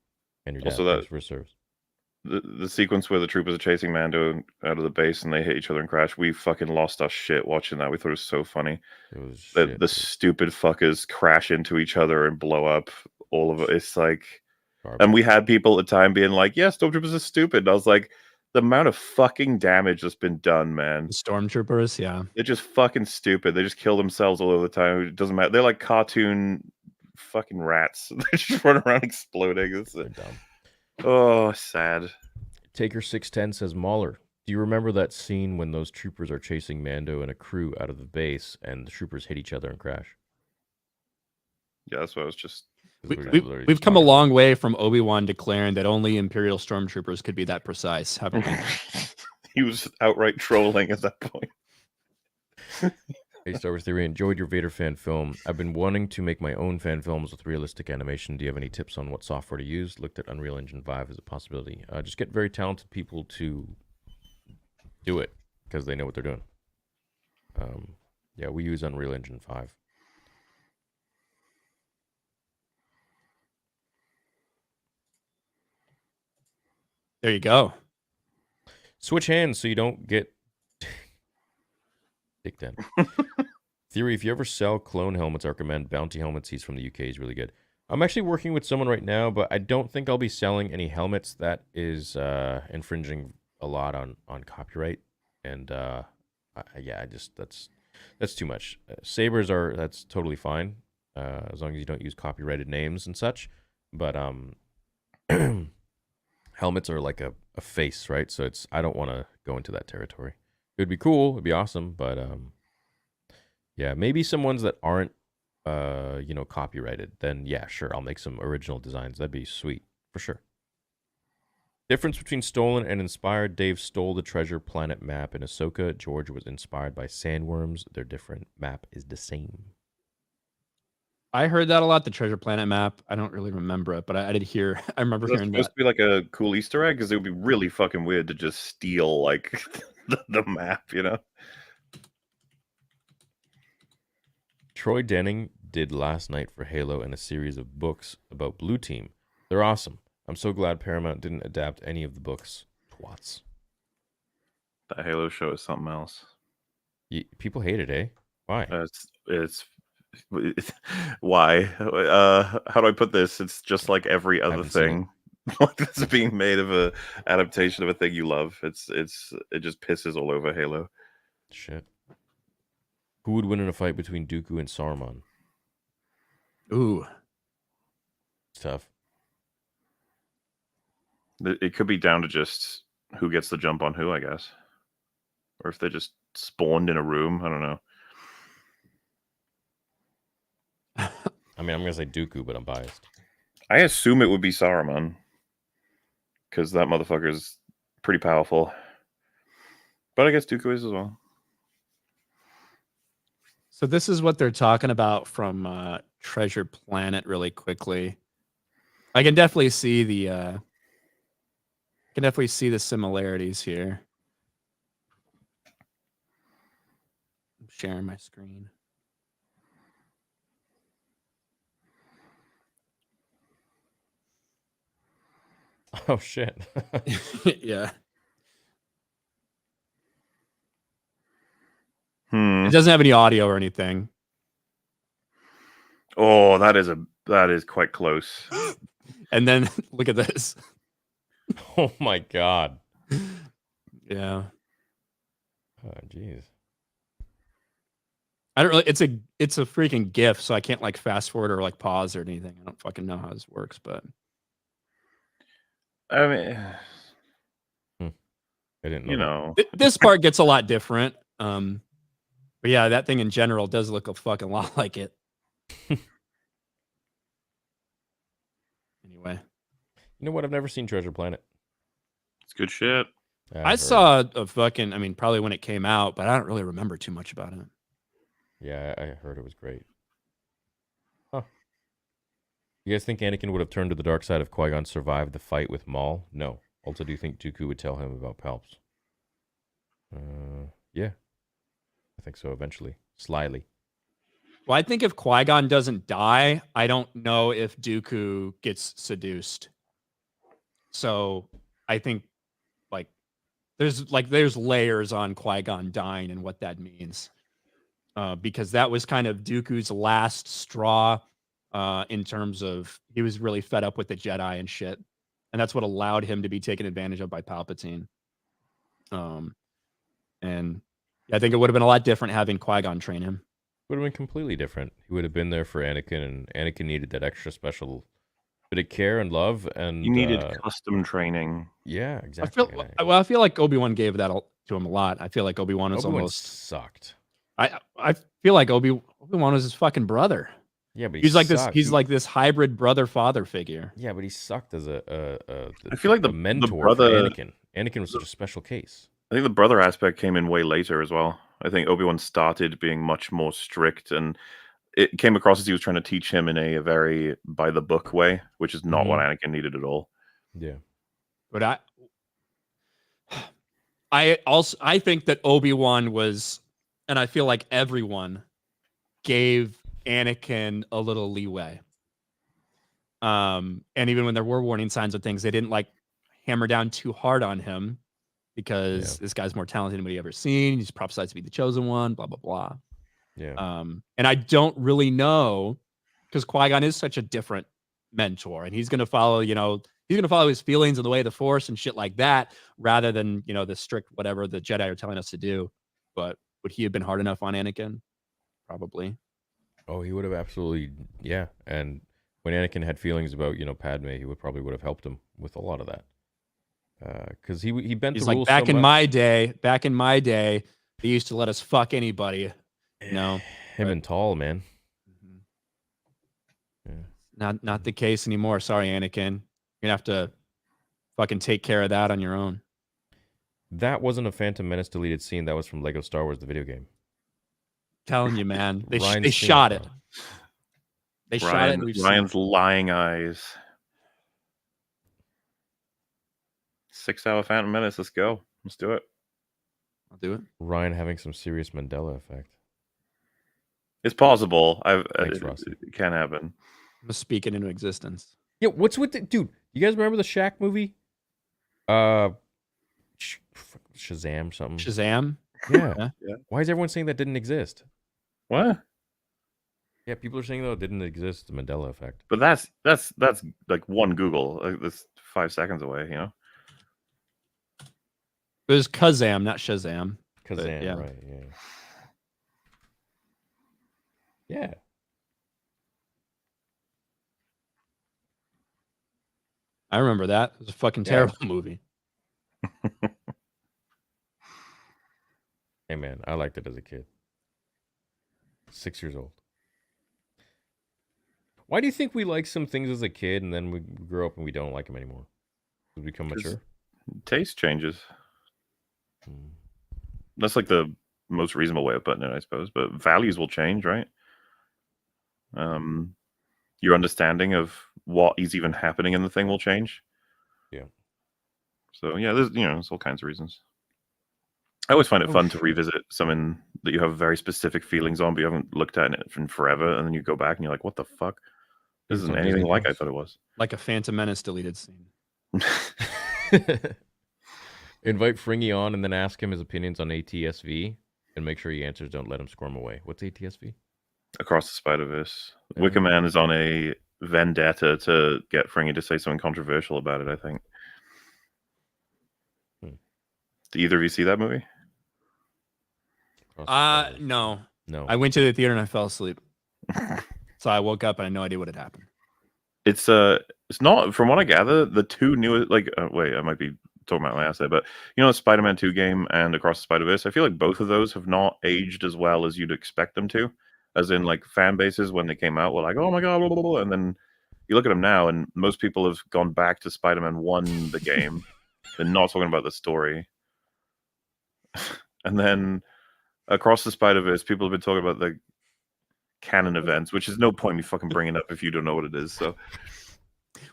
and your dad. Also, thanks for his service. The sequence where the troopers are chasing Mando out of the base and they hit each other and crash, we fucking lost our shit watching that. We thought it was so funny. It was the stupid fuckers crash into each other and blow up all of it. It's like, and we had people at the time being like, yeah, stormtroopers are stupid. And I was like, the amount of fucking damage that's been done, man. The stormtroopers, yeah. They're just fucking stupid. They just kill themselves all over the time. It doesn't matter. They're like cartoon fucking rats. They just run around exploding. It's dumb. Oh, sad. Taker 610 says, Mauler, do you remember that scene when those troopers are chasing Mando and a crew out of the base and the troopers hit each other and crash? Yeah, that's what I was just... We've come a long way from Obi-Wan declaring that only Imperial stormtroopers could be that precise, haven't we? He was outright trolling at that point. Hey, Star Wars Theory, enjoyed your Vader fan film. I've been wanting to make my own fan films with realistic animation. Do you have any tips on what software to use? Looked at Unreal Engine 5 as a possibility. Just get very talented people to do it because they know what they're doing. Yeah, we use Unreal Engine 5. There you go. Switch hands so you don't get dicked in. Theory, if you ever sell clone helmets, I recommend Bounty Helmets. He's from the UK. He's really good. I'm actually working with someone right now, but I don't think I'll be selling any helmets. That is infringing a lot on copyright. And yeah, that's too much. Sabers that's totally fine as long as you don't use copyrighted names and such. But helmets are like a face, right? So I don't want to go into that territory. It would be cool. It'd be awesome, but Yeah, maybe some ones that aren't, copyrighted. Then yeah, sure, I'll make some original designs. That'd be sweet for sure. Difference between stolen and inspired. Dave stole the treasure planet map in Ahsoka. George was inspired by sandworms. Their different map is the same. I heard that a lot. The treasure planet map. I don't really remember it, but I did hear. I remember That's hearing supposed that. to be like a cool Easter egg, because it would be really fucking weird to just steal like the map, you know? Troy Denning did Last Night for Halo and a series of books about Blue Team. They're awesome. I'm so glad Paramount didn't adapt any of the books. Twats. That Halo show is something else. People hate it, eh? Why? It's why? How do I put this? It's just like every other Haven't seen thing that's being made of a adaptation of a thing you love. It just pisses all over Halo. Shit. Who would win in a fight between Dooku and Saruman? Ooh, It's tough. It could be down to just who gets the jump on who, I guess. Or if they just spawned in a room. I don't know. I mean, I'm gonna say Dooku, but I'm biased. I assume it would be Saruman, because that motherfucker is pretty powerful. But I guess Dooku is as well. so this is what they're talking about from Treasure Planet. Really quickly, I can definitely see the similarities here. I'm sharing my screen. Oh shit. Yeah. Hmm. It doesn't have any audio or anything. Oh, that is quite close. And then look at this. Oh my god. Yeah. Oh jeez. I don't really it's a freaking GIF, so I can't like fast forward or like pause or anything. I don't fucking know how this works, but I mean, I didn't know. you that. know, this part gets a lot different. But yeah, that thing in general does look a fucking lot like it. Anyway, You know what? I've never seen Treasure Planet. it's good shit. I've I heard. saw a fucking, I mean, probably when it came out, but I don't really remember too much about it. Yeah, I heard it was great. Huh. You guys think Anakin would have turned to the dark side if Qui-Gon survived the fight with Maul? No. Also, do you think Dooku would tell him about Palps? Yeah. I think so eventually. Slyly. Well, I think if Qui-Gon doesn't die, I don't know if Dooku gets seduced. So I think there's layers on Qui-Gon dying and what that means. Because that was kind of Dooku's last straw in terms of he was really fed up with the Jedi and shit. And that's what allowed him to be taken advantage of by Palpatine. And I think it would have been a lot different having Qui-Gon train him. Would have been completely different. He would have been there for Anakin, and Anakin needed that extra special bit of care and love. And You needed custom training. yeah, exactly. I feel like Obi-Wan gave that to him a lot. I feel like Obi-Wan was Obi-Wan almost sucked. I feel like Obi-Wan was his fucking brother. Yeah, but He's like this. sucked. He's like this hybrid brother-father figure. Yeah, but he sucked as a I feel like the mentor brother- for Anakin. Anakin was such a special case. I think the brother aspect came in way later as well. I think Obi-Wan started being much more strict, and it came across as he was trying to teach him in a very by the book way, which is not what Anakin needed at all. Yeah. But I think that Obi-Wan was, and I feel like everyone gave Anakin a little leeway. And even when there were warning signs of things, they didn't like hammer down too hard on him because this guy's more talented than anybody ever seen. He's prophesied to be the chosen one, blah, blah, blah. Yeah. And I don't really know because Qui-Gon is such a different mentor and he's going to follow, he's going to follow his feelings and the way of the Force and shit like that rather than, the strict whatever the Jedi are telling us to do. But would he have been hard enough on Anakin? Probably. Oh, he would have absolutely, yeah. And when Anakin had feelings about, Padme, he would have helped him with a lot of that. Because he bent He's the like, rules back in my day, they used to let us fuck anybody. Him But- and Tall, man. Mhm. Yeah. Not the case anymore. Sorry, Anakin. You're gonna have to fucking take care of that on your own. That wasn't a Phantom Menace deleted scene. That was from Lego Star Wars, the video game. Telling you, man. They Ryan's seen shot it, it. bro. They shot it. And we've seen it. Ryan's lying eyes. 6-hour Phantom Menace. Let's go. Let's do it. I'll do it. Ryan having some serious Mandela effect. It's possible. Thanks, Rossi. It can happen. I'm gonna speak it into existence. Yeah, what's with the dude? You guys remember the Shaq movie? Shazam or something. Shazam. Yeah. Yeah. Why is everyone saying that didn't exist? What? Yeah, people are saying though it didn't exist. The Mandela effect. But that's like one Google. Like, that's 5 seconds away. You know. It was Kazam, not Shazam. Kazan, yeah. right? Yeah. Yeah. I remember that. It was a fucking Yeah. terrible movie. Hey man, I liked it as a kid. 6 years old. Why do you think we like some things as a kid and then we grow up and we don't like them anymore? We become 'Cause- mature. Taste changes. Hmm. That's like the most reasonable way of putting it, I suppose. But values will change, right? Your understanding of what is even happening in the thing will change. Yeah. So yeah, there's all kinds of reasons. I always find it fun to revisit something that you have very specific feelings on, but you haven't looked at it in forever, and then you go back and you're like, "What the fuck? This It's isn't on anything Disney like I Plus. thought it was." Like a Phantom Menace deleted scene. Invite Fringy on and then ask him his opinions on ATSV and make sure he answers. Don't let him squirm away. What's ATSV? Across the Spider-Verse, Yeah. Wicker Man is on a vendetta to get Fringy to say something controversial about it. I think. Hmm. Did either of you see that movie? Across the Spider-Verse. No. No. I went to the theater and I fell asleep. So I woke up and I had no idea what had happened. It's not, from what I gather, the two newest, like wait, I might be talking about my ass there, but the Spider-Man 2 game and Across the Spider-Verse, I feel like both of those have not aged as well as you'd expect them to. As in, like, fan bases when they came out were like, "Oh my god," blah, blah, blah. And then you look at them now, and most people have gone back to Spider-Man 1, the game. They're not talking about the story. And then Across the Spider-Verse, people have been talking about the canon events, which is no point me fucking bringing up if you don't know what it is. So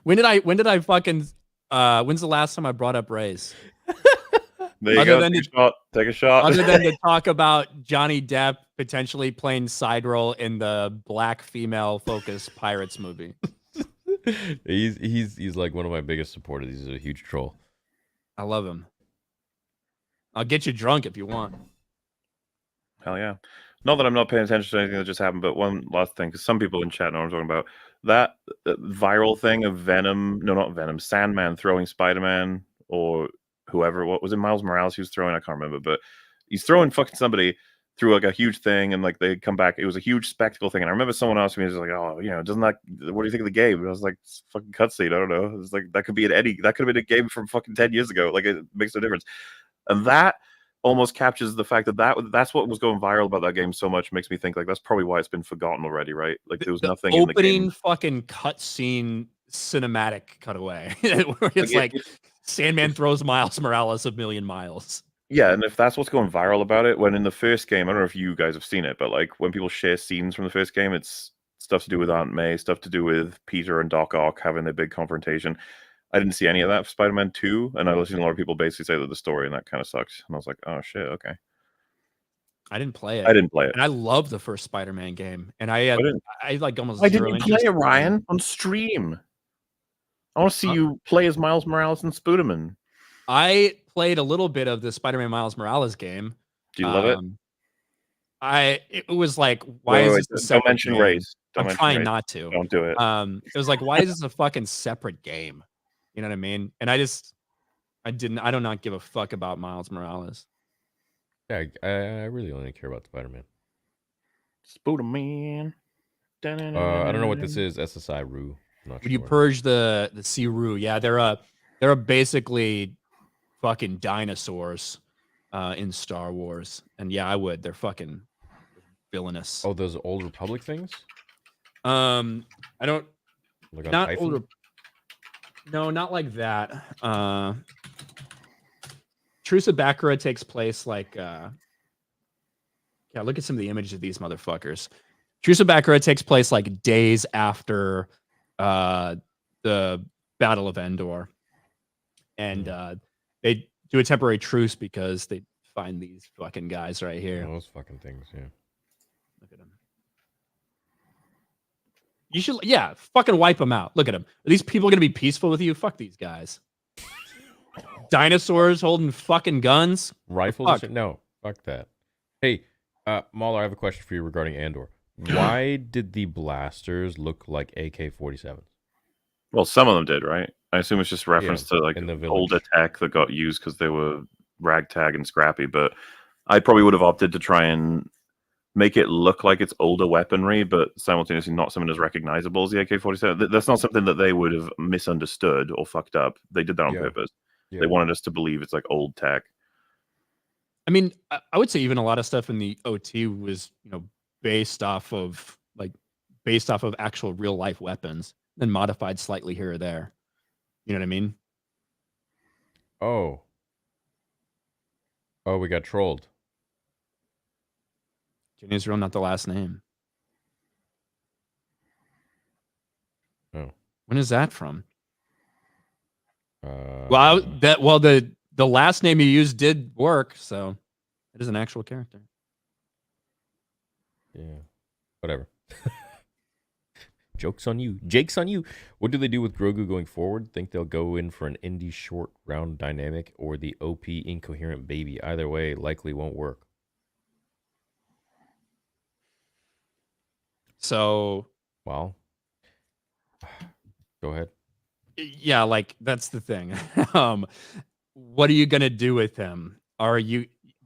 When did I fucking when's the last time I brought up Rays? there you Other go. than Take a shot. Other than to talk about Johnny Depp potentially playing side role in the black female focused Pirates movie. He's like one of my biggest supporters. He's a huge troll. I love him. I'll get you drunk if you want. Hell yeah. Not that I'm not paying attention to anything that just happened, but one last thing, because some people in chat know what I'm talking about. That viral thing of Sandman throwing Spider-Man or whoever, what was it, Miles Morales he was throwing? I can't remember, but he's throwing fucking somebody through like a huge thing, and like they come back. It was a huge spectacle thing, and I remember someone asking me, "He was like, oh, doesn't that? What do you think of the game?" And I was like, "It's a fucking cutscene. I don't know. It's like that could be that could have been a game from fucking 10 years ago. Like it makes no difference." And that almost captures the fact that's what was going viral about that game so much. Makes me think like that's probably why it's been forgotten already, right? Like there was nothing in the opening game. fucking cutscene cinematic cutaway where it's Like, like Sandman throws Miles Morales a million miles. Yeah, and if that's what's going viral about it, when in the first game, I don't know if you guys have seen it, but like when people share scenes from the first game, it's stuff to do with Aunt May, stuff to do with Peter and Doc Ock having their big confrontation. I didn't see any of that for Spider-Man 2, and I listened to a lot of people basically say that the story and that kind of sucks. And I was like, oh shit, okay. I didn't play it. I didn't play it. And I love the first Spider-Man game. And I like almost Why zero didn't you interest play it, in Ryan, on stream? I want to see Huh? you play as Miles Morales and Spooderman. I played a little bit of the Spider-Man Miles Morales game. Do you love it? It was like, why Wait, is wait, this a don't separate mention game? race. Don't I'm mention trying race. not to. Don't do it. It was like, why is this a fucking separate game? You know what I mean? And I do not give a fuck about Miles Morales. Yeah, I really only care about Spider-Man. Spooderman. I don't know what this is. SSI Rue. I'm not When you sure. purge the Siru, yeah, they're basically fucking dinosaurs in Star Wars. And yeah, I would. They're fucking villainous. Oh, those old Republic things? I don't. Like on Not Typhon? older. No, not like that. Truce of Baccarat takes place like. Yeah, look at some of the images of these motherfuckers. Truce of Baccarat takes place like days after the Battle of Endor, and they do a temporary truce because they find these fucking guys right here. Those fucking things, yeah. Look at them. You should, yeah, fucking wipe them out. Look at them. Are these people gonna be peaceful with you? Fuck these guys. Dinosaurs holding fucking guns. Rifles? Fuck. And shit? No, fuck that. Hey, Mauler, I have a question for you regarding Andor. Why did the blasters look like AK-47s? Well, some of them did, right? I assume it's just reference to like in the older village. tech that got used because they were ragtag and scrappy. But I probably would have opted to try and make it look like it's older weaponry, but simultaneously not something as recognizable as the AK-47. That's not something that they would have misunderstood or fucked up. They did that on Yeah. purpose. Yeah. They wanted us to believe it's like old tech. I mean, I would say even a lot of stuff in the OT was, based off of actual real life weapons, then modified slightly here or there. You know what I mean? Oh, we got trolled. Jin Israel, not the last name. Oh. When is that from? Well, The last name you used did work, so it is an actual character. yeah, whatever. Joke's on you. Jake's on you. What do they do with Grogu going forward? Think they'll go in for an indie short round dynamic or the OP incoherent baby? Either way, likely won't work. So, Well, go ahead. yeah, like that's the thing. What are you gonna do with him?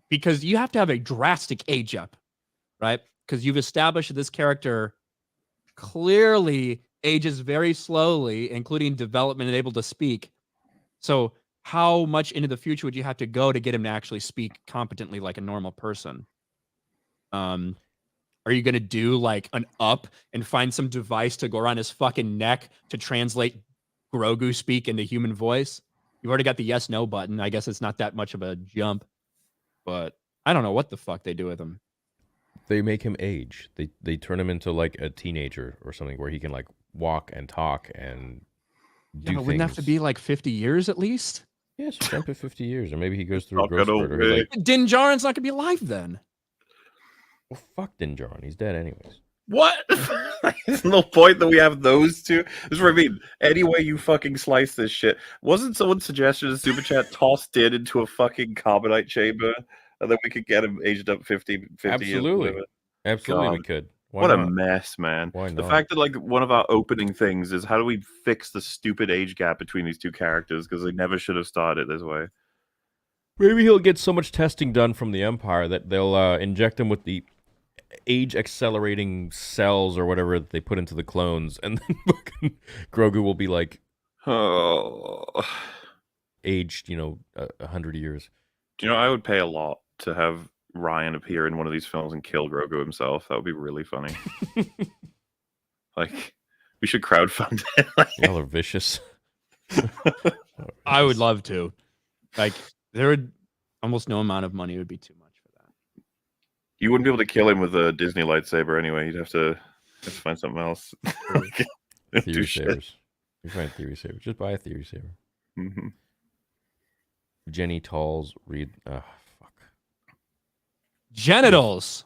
Because you have to have a drastic age up, right? Because you've established that this character clearly ages very slowly, including development and able to speak. So how much into the future would you have to go to get him to actually speak competently like a normal person? Are you going to do like an up and find some device to go around his fucking neck to translate Grogu speak into human voice? You've already got the yes, no button. I guess it's not that much of a jump, but I don't know what the fuck they do with him. They make him age. They turn him into like a teenager or something where he can like walk and talk and do Yeah, but things. wouldn't that have to be like 50 years at least? Yes, jump at 50 years, or maybe he goes through a Not growth gonna spurt, or he like, Din Djarin's not going to be alive then. well, fuck Din Djarin, he's dead anyways. What? There's no point that we have those two. This is what I mean. Any way you fucking slice this shit. Wasn't someone suggested in Super Chat toss Din into a fucking carbonite chamber and then we could get him aged up 50 years? Absolutely, absolutely, we God. could. Why What a not? mess, man. Why The not? fact that like one of our opening things is how do we fix the stupid age gap between these two characters because they never should have started this way. Maybe he'll get so much testing done from the Empire that they'll inject him with the age accelerating cells or whatever that they put into the clones, and then fucking Grogu will be like Oh. aged, 100 years. Do you know I would pay a lot to have Ryan appear in one of these films and kill Grogu himself? That would be really funny. Like, we should crowdfund it. Y'all are vicious. I would love to. Like, there would almost no amount of money would be too much for that. You wouldn't be able to kill him with a Disney lightsaber anyway. You'd have to find something else. Theory Do shit. sabers. You find theory sabers. Just buy a theory saber. Mm-hmm. Jenny Talls read. Fuck. Genitals.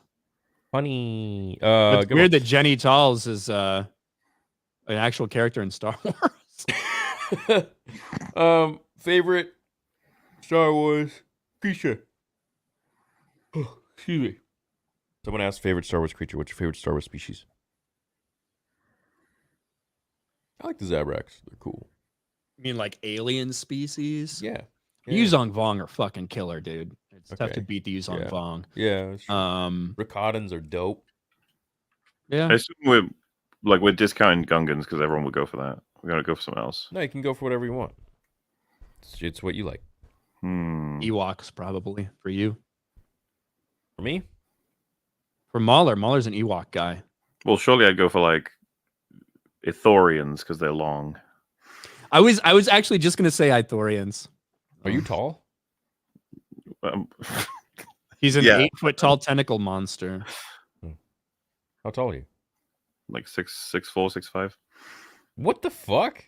Funny. It's good weird that Jenny Talls is an actual character in Star Wars. Favorite Star Wars creature. Excuse me. Someone asked favorite Star Wars creature. What's your favorite Star Wars species? I like the Zabraks. They're cool. You mean like alien species? Yeah. Yuzong Vong are fucking killer, dude. It's tough to Okay. beat the Yuzong Yeah. Vong. Yeah. That's true. Rakatans are dope. I Yeah. assume we're discounting Gungans because everyone would go for that. We're gonna go for something else. No, you can go for whatever you want. It's what you like. Hmm. Ewoks probably for you. For me, For Mauler, Mauler's an Ewok guy. Well, surely I'd go for like Ithorians because they're long. I was actually just gonna say Ithorians. Are you tall? Um, He's an Yeah. 8-foot tall tentacle monster. How tall are you? like 6'4", 6'5". What the fuck?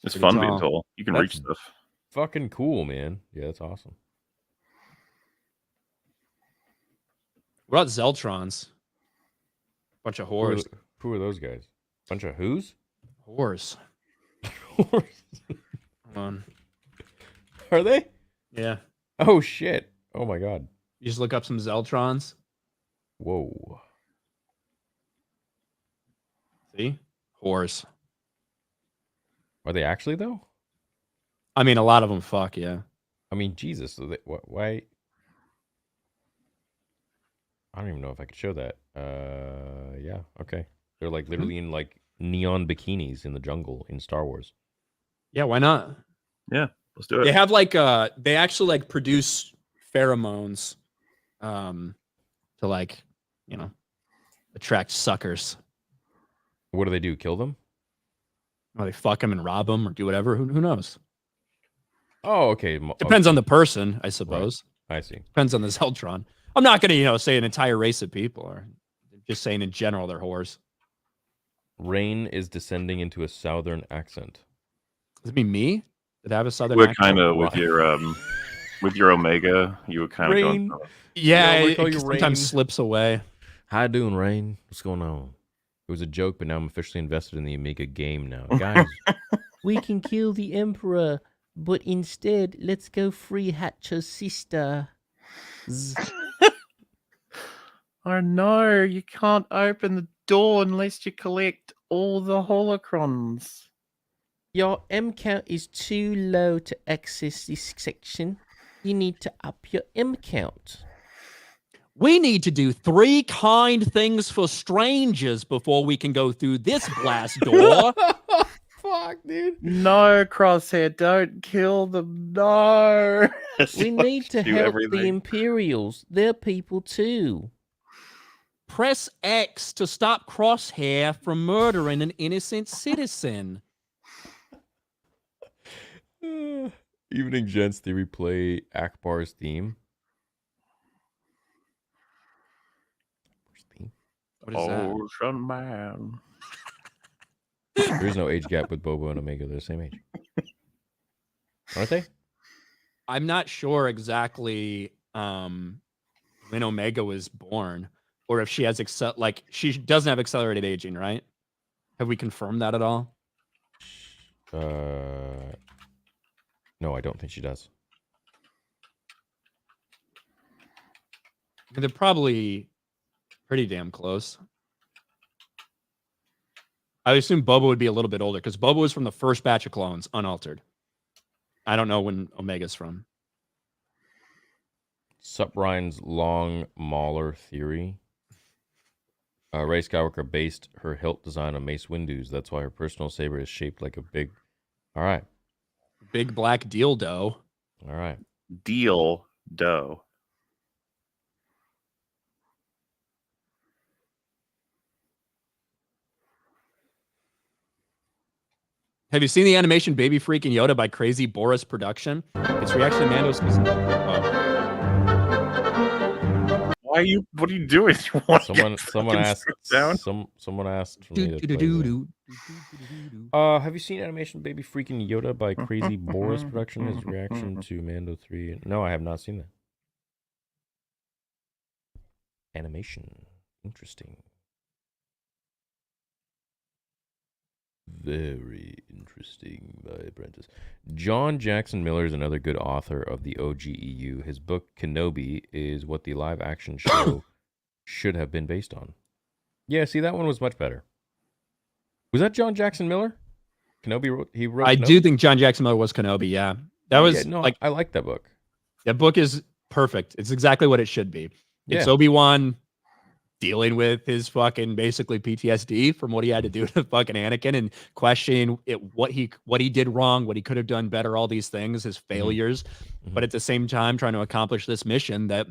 It's Pretty fun being tall. tall. You can That's- reach stuff. Fucking cool, man. Yeah, that's awesome. What about Zeltrons? Bunch of whores. Who are those guys? Bunch of who's? Whores. Whores. Hold on. Are they? Yeah. Oh shit. Oh my god. You just look up some Zeltrons. Whoa. See? Whores. Are they actually though? I mean, a lot of them fuck, yeah. I mean, Jesus. So why? I don't even know if I could show that. Yeah. Okay. They're like literally in like neon bikinis in the jungle in Star Wars. Yeah, why not? Let's do it. They have like they actually like produce pheromones to like, you know, attract suckers. What do they do? Kill them? Or they fuck them and rob them or do whatever. Who knows? Oh, okay. Depends on the person, I suppose. I see. Depends on the Zeltron. I'm not going to, say an entire race of people, or just saying in general they're whores. Rain is descending into a southern accent. Does it mean me? Did I have a southern We're accent? kind of with your Omega. You were kind of Rain. going. Yeah, we it call you sometimes Rain. slips away. How you doing, Rain? What's going on? It was a joke, but now I'm officially invested in the Omega game now. Guys, we can kill the Emperor, but instead, let's go free Hatcher's sister. Oh no, you can't open the door unless you collect all the holocrons. Your M count is too low to access this section. You need to up your M count. We need to do 3 kind things for strangers before we can go through this blast door. Fuck, dude. No, Crosshair, don't kill them. No. We need to Do help the everything. Imperials. They're people too. Press X to stop Crosshair from murdering an innocent citizen. Evening Gents Theory play Akbar's theme. What is that? Ocean Man. There is no age gap with Bobo and Omega. They're the same age. Aren't they? I'm not sure exactly when Omega was born, or if she has she doesn't have accelerated aging, right? Have we confirmed that at all? No, I don't think she does. They're probably pretty damn close. I would assume Boba would be a little bit older because Boba was from the first batch of clones, unaltered. I don't know when Omega's from. Sup Ryan's long Mauler theory. Rey Skywalker based her hilt design on Mace Windu's. That's why her personal saber is shaped like a big. All right. Big black dildo. All right. Deal dough. Have you seen the animation Baby Freaking Yoda by Crazy Boris Production? It's reaction to Mando's. What are you doing? You want to Someone get someone fucking asked struck down? someone asked for me to play that. Have you seen animation Baby Freaking Yoda by Crazy Boris Production? His reaction to Mando 3. No, I have not seen that. Animation. Interesting. Very interesting by Apprentice. John Jackson Miller is another good author of the OGEU. His book Kenobi is what the live action show should have been based on. Yeah, see, that one was much better. Was that John Jackson Miller? Kenobi wrote. I Kenobi? do think John Jackson Miller was Kenobi. Yeah, that was I like that book. That book is perfect. It's exactly what it should be. It's Yeah. Obi-Wan dealing with his fucking basically PTSD from what he had to do to fucking Anakin and questioning what he did wrong, what he could have done better, all these things, his failures, but at the same time trying to accomplish this mission that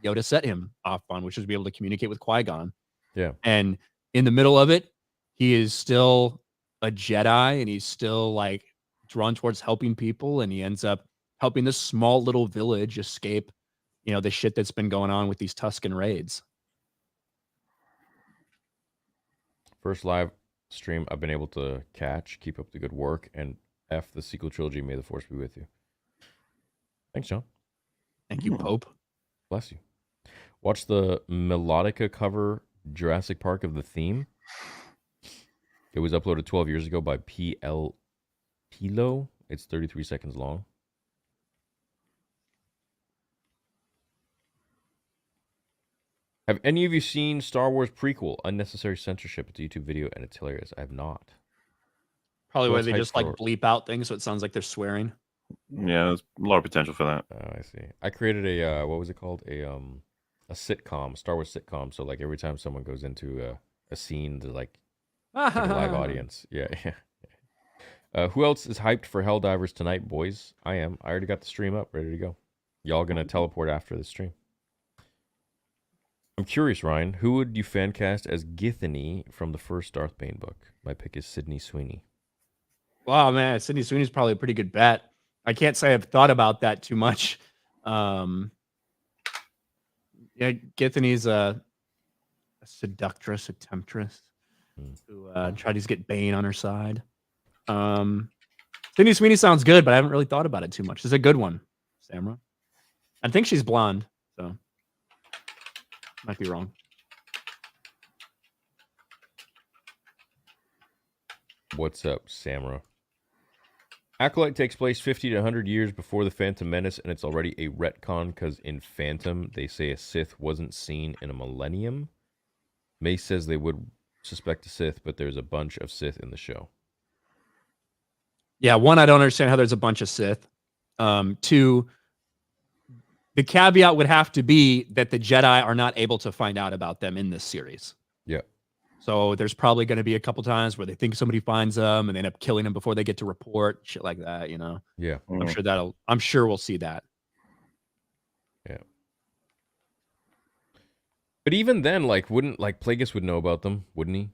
Yoda set him off on, which was to be able to communicate with Qui-Gon. Yeah. And in the middle of it, he is still a Jedi, and he's still like drawn towards helping people, and he ends up helping this small little village escape, the shit that's been going on with these Tusken raids. First live stream I've been able to catch. Keep up the good work, and F the sequel trilogy. May the Force be with you. Thanks, John. Thank you, Pope. Bless you. Watch the Melodica cover Jurassic Park of the theme. It was uploaded 12 years ago by PL Pilo. It's 33 seconds long. Have any of you seen Star Wars prequel, Unnecessary Censorship? It's a YouTube video and it's hilarious. I have not. Probably Well, where it's they hyped just like for- bleep out things so it sounds like they're swearing. Yeah, there's a lot of potential for that. Oh, I see. I created a what was it called? A sitcom, Star Wars sitcom. So like every time someone goes into a scene, to like a live audience. Yeah, yeah. Who else is hyped for Helldivers tonight, boys? I am. I already got the stream up, ready to go. Y'all gonna teleport after the stream. I'm curious, Ryan. Who would you fan cast as Githany from the first Darth Bane book? My pick is Sydney Sweeney. Wow, man, Sydney Sweeney's probably a pretty good bet. I can't say I've thought about that too much. Yeah, Githany's a seductress, a temptress who tried to get Bane on her side. Sydney Sweeney sounds good, but I haven't really thought about it too much. It's a good one, Samra. I think she's blonde, so might be wrong. What's up, Samra? Acolyte takes place 50 to 100 years before the Phantom Menace, and it's already a retcon because in Phantom, they say a Sith wasn't seen in a millennium. Mace says they would suspect a Sith, but there's a bunch of Sith in the show. Yeah, one, I don't understand how there's a bunch of Sith. Two, the caveat would have to be that the Jedi are not able to find out about them in this series. Yeah. So there's probably going to be a couple times where they think somebody finds them and they end up killing them before they get to report, shit like that, Yeah. I'm sure we'll see that. Yeah. But even then, wouldn't Plagueis would know about them, wouldn't he?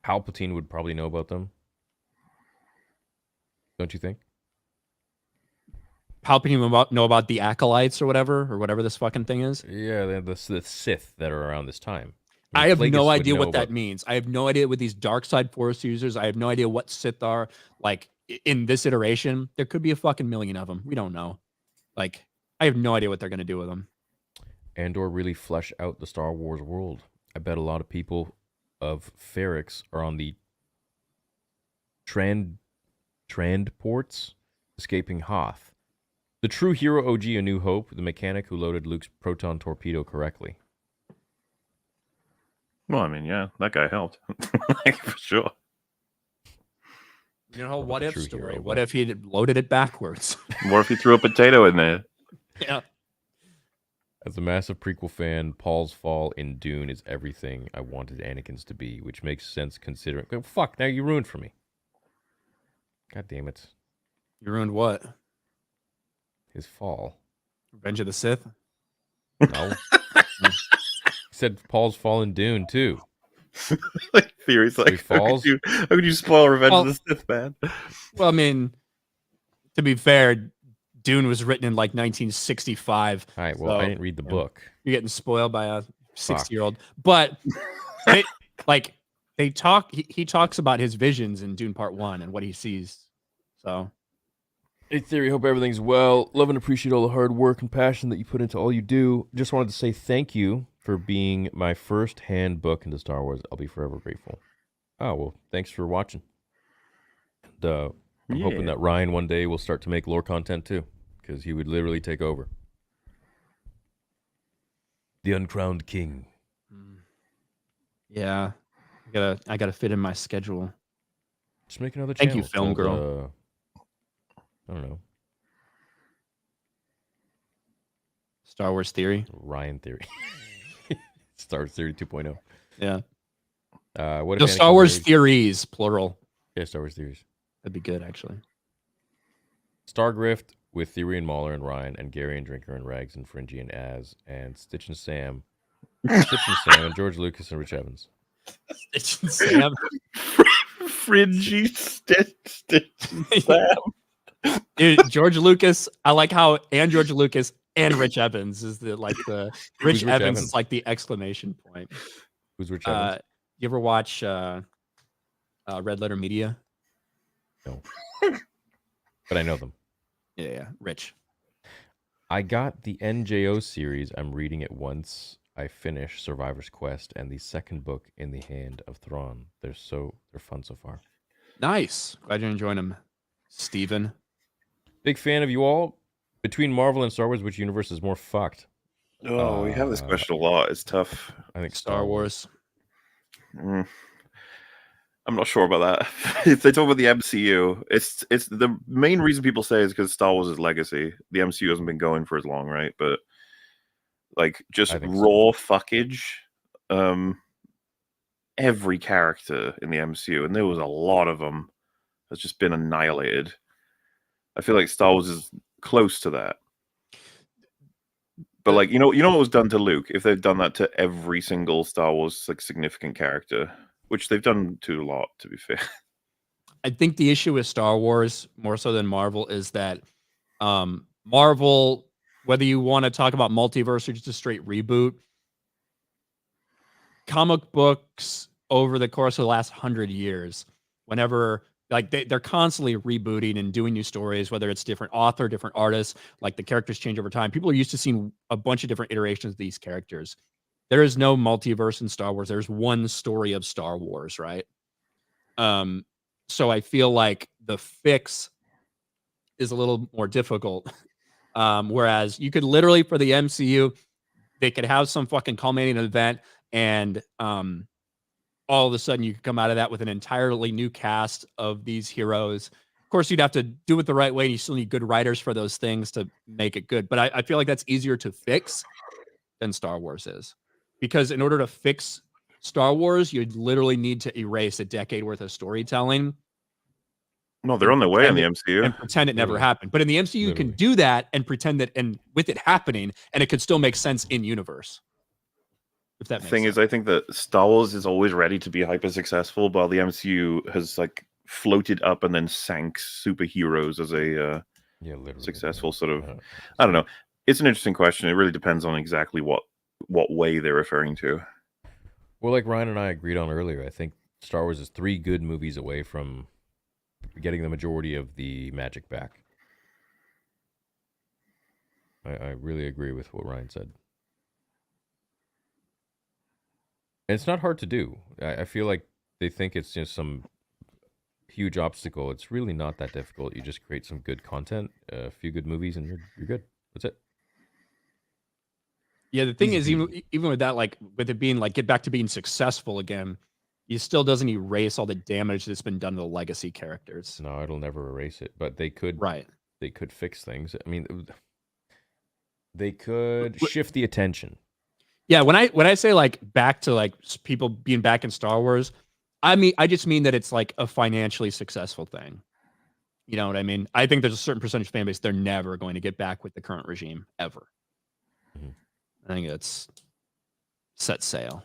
Palpatine would probably know about them. Don't you think? Palpatine would know about the acolytes or whatever this fucking thing is. Yeah, the Sith that are around this time. I have Plagueis no would idea know what that about- means. I have no idea what these dark side Force users. I have no idea what Sith are. Like in this iteration, there could be a fucking million of them. We don't know. Like I have no idea what they're gonna do with them. Andor really flesh out the Star Wars world. I bet a lot of people of Ferrix are on the Transports escaping Hoth. The true hero OG A New Hope, the mechanic who loaded Luke's proton torpedo correctly. Well, I mean, yeah, that guy helped. For sure. You know, What what a if true story? hero, What but- if he loaded it backwards? What if he threw a potato in there? Yeah. As a massive prequel fan, Paul's fall in Dune is everything I wanted Anakin's to be, which makes sense considering... Oh, fuck, now you ruined for me. God damn it. You ruined what? His fall. Revenge of the Sith? No. He said Paul's fall in Dune, too. Theories He falls? how could you spoil Revenge Well- of the Sith, man? Well, I mean, to be fair, Dune was written in like 1965. All right, well, I So, didn't read the yeah. book. You're getting spoiled by a 60-year-old. But he talks about his visions in Dune Part 1 and what he sees. So Hey, Theory, hope everything's well. Love and appreciate all the hard work and passion that you put into all you do. Just wanted to say thank you for being my first hand book into Star Wars. I'll be forever grateful. Oh, well, thanks for watching. And, I'm hoping that Ryan one day will start to make lore content too, because he would literally take over. The Uncrowned King. yeah, I gotta fit in my schedule. Just make another Thank channel. you, Film called, Girl. I don't know. Star Wars Theory. Ryan Theory. Star Wars Theory 2.0. Yeah. What No, if Star Anakin Wars married- Theories, plural. Yeah, Star Wars Theories. That'd be good, actually. Star Grift, with Theory and Mahler and Ryan and Gary and Drinker and Rags and Fringy and Az and Stitch and Sam and George Lucas and Rich Evans. Stitch and Sam. Fringy Stitch Sam. Dude, George Lucas. I like how George Lucas and Rich Evans is the Rich Rich Evans Evans? is like the exclamation point. Who's Rich Evans? You ever watch Red Letter Media? No. But I know them. Yeah, Rich. I got the NJO series. I'm reading it once I finish Survivor's Quest and the second book in the Hand of Thrawn. They're fun so far. Nice. Glad you're enjoying them, Steven. Big fan of you all. Between Marvel and Star Wars, which universe is more fucked? Oh, we have this question a lot. It's tough. I think Star Wars. I'm not sure about that. If they talk about the MCU, it's the main reason people say is because Star Wars is legacy. The MCU hasn't been going for as long, right? But like just I think raw fuckage, every character in the MCU, and there was a lot of them, has just been annihilated. I feel like Star Wars is close to that. But like you know what was done to Luke? If they've done that to every single Star Wars like significant character, which they've done to a lot, to be fair. I think the issue with Star Wars, more so than Marvel, is that Marvel, whether you want to talk about multiverse or just a straight reboot, comic books over the course of the last 100 years, whenever like they're constantly rebooting and doing new stories, whether it's different author, different artists, like the characters change over time. People are used to seeing a bunch of different iterations of these characters. There is no multiverse in Star Wars. There's one story of Star Wars, right? So I feel like the fix is a little more difficult. Whereas you could literally, for the MCU, they could have some fucking culminating event and all of a sudden you could come out of that with an entirely new cast of these heroes. Of course, you'd have to do it the right way, and you still need good writers for those things to make it good. But I feel like that's easier to fix than Star Wars is. Because in order to fix Star Wars, you'd literally need to erase a decade worth of storytelling. No, they're on their way in the MCU. And pretend it never happened. But in the MCU, you can do that and pretend that, and with it happening, and it could still make sense in universe. If that makes sense. Is, I think that Star Wars is always ready to be hyper successful, while the MCU has like floated up and then sank superheroes as a successful sort of. I don't know. It's an interesting question. It really depends on exactly what way they're referring to. Well, like Ryan and I agreed on earlier, I think Star Wars is 3 good movies away from getting the majority of the magic back. I really agree with what Ryan said. And it's not hard to do. I feel like they think it's just some huge obstacle. It's really not that difficult. You just create some good content, a few good movies, and you're good. That's it. Yeah, the thing is, even with that, like with it being like get back to being successful again, it still doesn't erase all the damage that's been done to the legacy characters. No, it'll never erase it. But they could, right? They could fix things. I mean, they could shift the attention. Yeah, when I say like back to like people being back in Star Wars, I just mean that it's like a financially successful thing. You know what I mean? I think there's a certain percentage of fan base they're never going to get back with the current regime ever. Mm-hmm. I think it's set sail.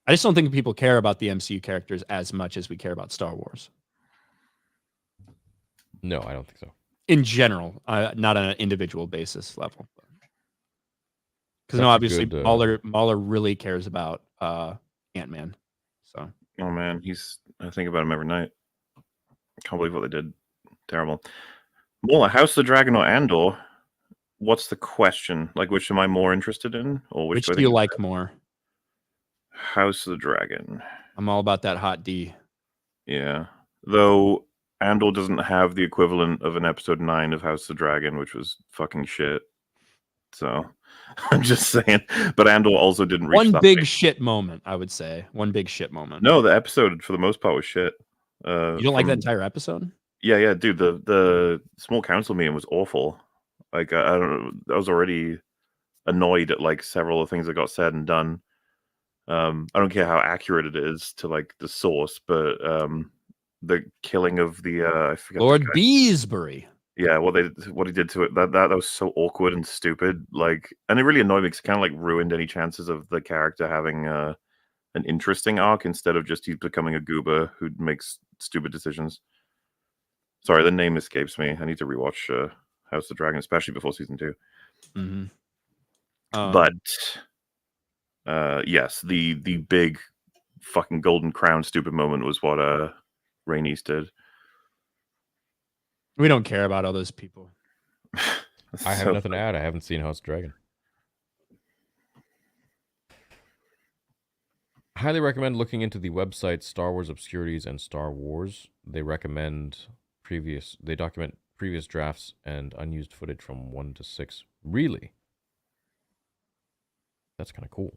I just don't think people care about the MCU characters as much as we care about Star Wars. No, I don't think so. In general, not on an individual basis level. Because no, obviously Mahler really cares about Ant-Man. So. Oh man, I think about him every night. I can't believe what they did. Terrible. Mahler, House of the Dragon or Andor? What's the question? Like, which am I more interested in, or which do you like more? House of the Dragon. I'm all about that hot D. Yeah, though Andor doesn't have the equivalent of an episode 9 of House of the Dragon, which was fucking shit. So I'm just saying. But Andor also didn't reach one that big way. Shit moment. I would say one big shit moment. No, the episode for the most part was shit. You don't like that entire episode? Yeah, dude. The small council meeting was awful. Like I don't know. I was already annoyed at like several of the things that got said and done. I don't care how accurate it is to like the source, but the killing of the I forget Lord Beesbury. Yeah, what he did to it, that was so awkward and stupid. Like, and it really annoyed me because it kind of like ruined any chances of the character having an interesting arc instead of just he's becoming a goober who makes stupid decisions. Sorry, the name escapes me. I need to rewatch House of the Dragon, especially before season 2. Mm-hmm. But yes, the big fucking golden crown stupid moment was what Rhaenys did. We don't care about all those people. I have nothing to add. I haven't seen House of Dragon. Highly recommend looking into the website Star Wars Obscurities and Star Wars. They document previous drafts and unused footage from 1 to 6. Really? That's kind of cool.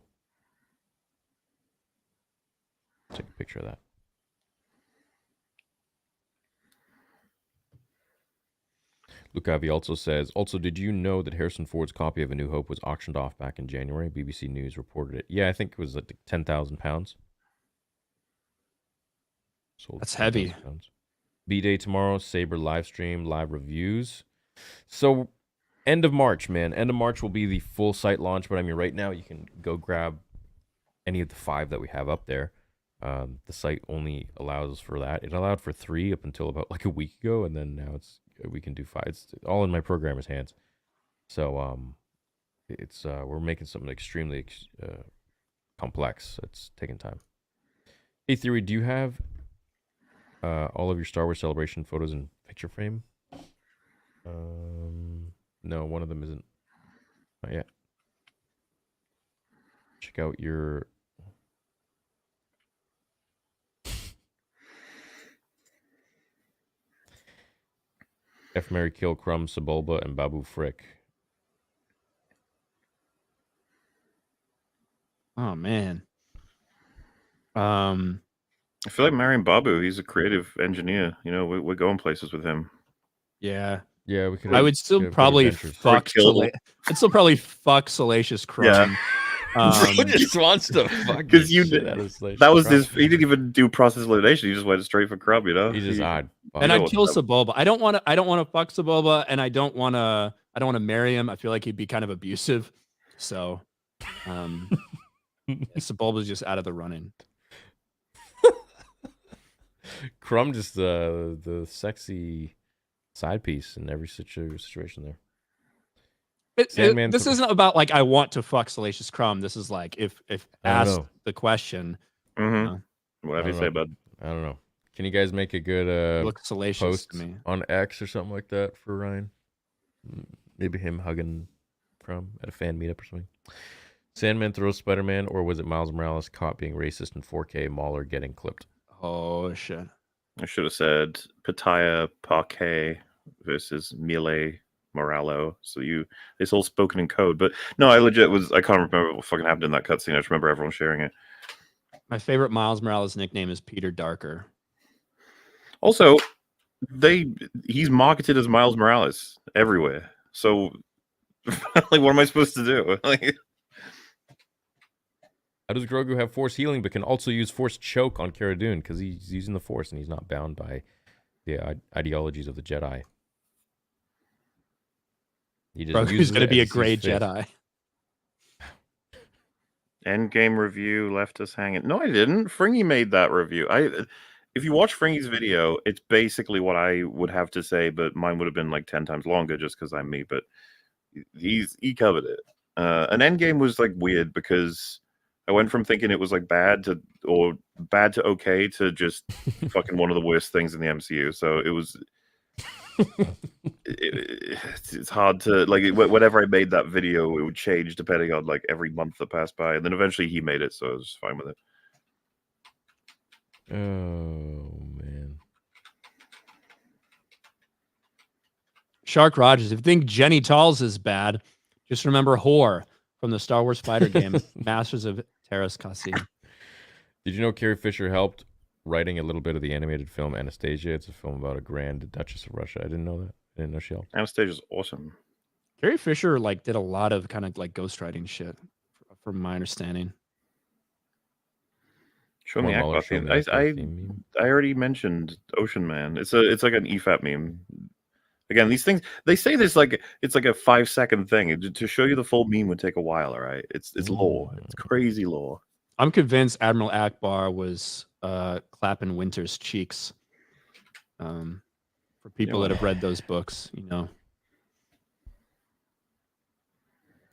Take a picture of that. Lucavi also says, did you know that Harrison Ford's copy of A New Hope was auctioned off back in January? BBC News reported it. Yeah, I think it was like £10,000. That's heavy. B-Day tomorrow, Saber live stream, live reviews. So, end of March, man. End of March will be the full site launch, but I mean, right now you can go grab any of the 5 that we have up there. The site only allows for that. It allowed for 3 up until about like a week ago, and then now we can do 5. It's all in my programmer's hands. So it's we're making something extremely complex. It's taking time. Hey, Theory, do you have all of your Star Wars Celebration photos in picture frame? No, one of them isn't. Not yet. Check out your... F. Mary Kill, Crumb, Sebulba, and Babu Frick. Oh man. I feel like marrying Babu. He's a creative engineer. You know, we're going places with him. Yeah. Yeah, we could. I would still probably fuck. I'd still probably fuck Salacious Crumb. Bro just wants to fuck because that was Crumb. his. He didn't even do process elimination. He just went straight for Crumb. You know, he just odd. And I'd kill Sebulba. I don't want to fuck Sebulba, and I don't want to marry him. I feel like he'd be kind of abusive. So, Sebulba's just out of the running. Crumb just the sexy side piece in every situation there. This isn't about like I want to fuck Salacious Crumb. This is like if asked the question. Whatever you say, bud. I don't know. Can you guys make a good look salacious post to me on X or something like that for Ryan? Maybe him hugging Crumb at a fan meetup or something. Sandman throws Spider-Man, or was it Miles Morales caught being racist in 4K? Mauler getting clipped. Oh shit! I should have said Pataya Parquet versus Mile Moralo. So it's all spoken in code. But no, I can't remember what fucking happened in that cutscene. I just remember everyone sharing it. My favorite Miles Morales nickname is Peter Darker. Also, he's marketed as Miles Morales everywhere. So, like, what am I supposed to do? Like, how does Grogu have Force healing but can also use Force choke on Cara Dune? Because he's using the Force and he's not bound by the ideologies of the Jedi. Grogu's going to be a great Jedi. Endgame review left us hanging. No, I didn't. Fringy made that review. If you watch Fringy's video, it's basically what I would have to say, but mine would have been like 10 times longer just because I'm me. But he covered it. And Endgame was like weird because I went from thinking it was like bad to okay to just fucking one of the worst things in the MCU. So it was. It's hard to like whenever I made that video, it would change depending on like every month that passed by, and then eventually he made it, so I was just fine with it. Oh man, Shark Rogers, if you think Jenny Talls is bad, just remember Whore from the Star Wars fighter game Masters of Terras Kasi. Did you know Carrie Fisher helped writing a little bit of the animated film Anastasia? It's a film about a Grand Duchess of Russia. I didn't know that. I didn't know she helped. Anastasia's awesome. Carrie Fisher like did a lot of kind of like ghostwriting shit, from my understanding. Show me I already mentioned Ocean Man. It's like an EFAP meme. Again, these things, they say this like it's like a 5-second thing. To show you the full meme would take a while, all right? It's lore. It's crazy lore. I'm convinced Admiral Akbar was clapping Winter's cheeks. For people that have read those books, you know.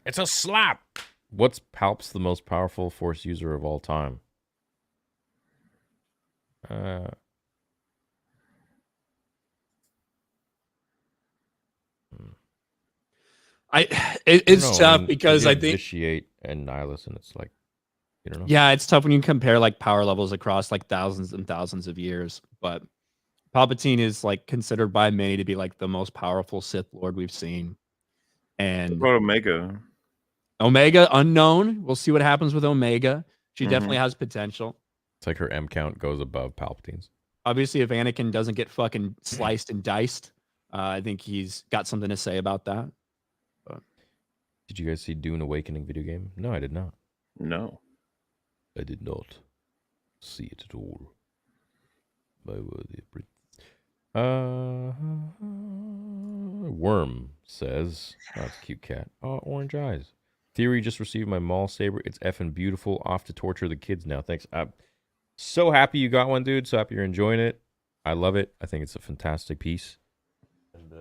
It's a slap. What's Palp's the most powerful Force user of all time? It's tough because I think Initiate and Nihilus, and it's like, you don't know. Yeah, it's tough when you compare like power levels across like thousands and thousands of years. But Palpatine is like considered by many to be like the most powerful Sith Lord we've seen. And What about Omega unknown. We'll see what happens with Omega. She definitely has potential. It's like her M count goes above Palpatine's. Obviously, if Anakin doesn't get fucking sliced and diced, I think he's got something to say about that. But Did you guys see Dune Awakening video game? No, I did not. No. I did not see it at all. My worthy prince. Worm says, oh, it's a cute cat. Oh, orange eyes. Theory just received my Maul Saber. It's effing beautiful. Off to torture the kids now. Thanks. I'm so happy you got one, dude. So happy you're enjoying it. I love it. I think it's a fantastic piece. And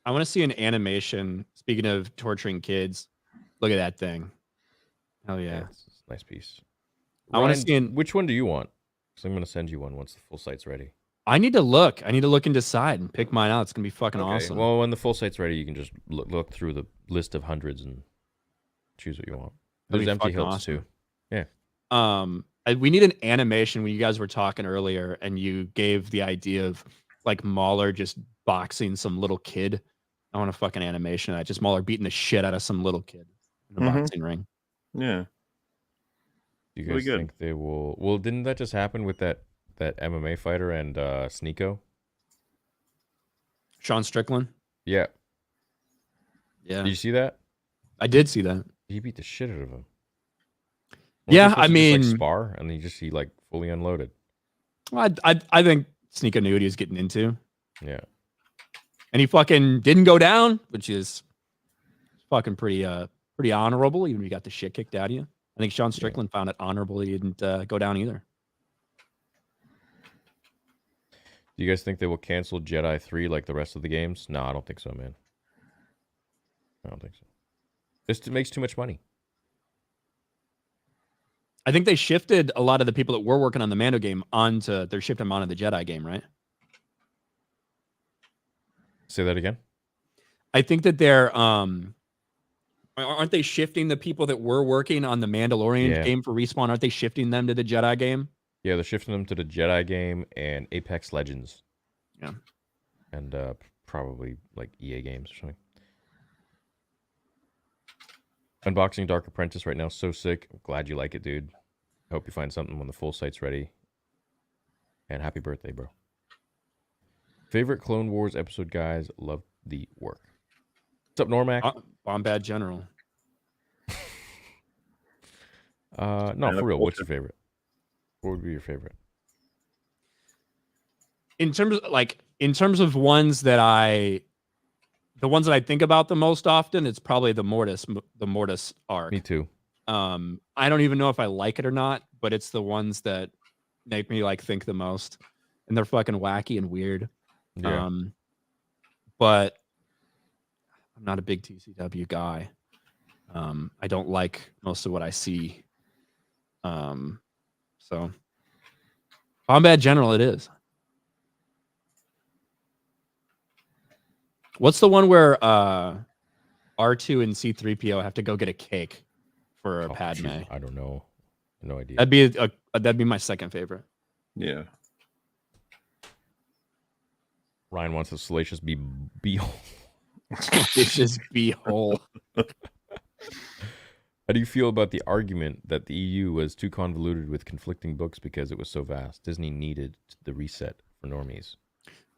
I want to see an animation. Speaking of torturing kids, look at that thing. Hell yeah. It's a nice piece. I want to see which one do you want? Because I'm going to send you one once the full site's ready. I need to look. I need to look and decide and pick mine out. It's going to be fucking awesome. Well, when the full site's ready, you can just look through the list of hundreds and choose what you want. There's empty hills awesome. too. Yeah. We need an animation when you guys were talking earlier and you gave the idea of like Mauler just boxing some little kid. I want a fucking animation of that. Just Mauler beating the shit out of some little kid in the boxing ring. Yeah. Do you guys think they will? Well, didn't that just happen with that MMA fighter and Sneeko? Sean Strickland? Yeah. Yeah. Did you see that? I did see that. He beat the shit out of him. Yeah, I mean, just, like, spar, and he like fully unloaded. Well, I think Sneeko knew what he was getting into. Yeah. And he fucking didn't go down, which is fucking pretty honorable, even if you got the shit kicked out of you. I think Sean Strickland found it honorable he didn't go down either. Do you guys think they will cancel Jedi 3 like the rest of the games? No, I don't think so, man. I don't think so. It makes too much money. I think they shifted a lot of the people that were working on the Mando game they're shifting them onto the Jedi game, right? Say that again? I think that they're aren't they shifting the people that were working on the Mandalorian game for Respawn? Aren't they shifting them to the Jedi game? Yeah, they're shifting them to the Jedi game and Apex Legends. Yeah. And probably like EA games or something. Unboxing Dark Apprentice right now. So sick. I'm glad you like it, dude. I hope you find something when the full site's ready. And happy birthday, bro. Favorite Clone Wars episode, guys. Love the work. What's up, Normac? Bombad General. No, for real. What's your favorite? What would be your favorite? In terms of ones that I think about the most often, it's probably the Mortis arc. Me too. I don't even know if I like it or not, but it's the ones that make me like think the most, and they're fucking wacky and weird. Yeah. But I'm not a big TCW guy. I don't like most of what I see. So Bombad General it is. What's the one where R2 and C-3PO have to go get a cake for Padme? Geez, I don't know. No idea. That'd be my second favorite. Yeah. Ryan wants a salacious beehole. Salacious beehole. How do you feel about the argument that the EU was too convoluted with conflicting books because it was so vast? Disney needed the reset for normies.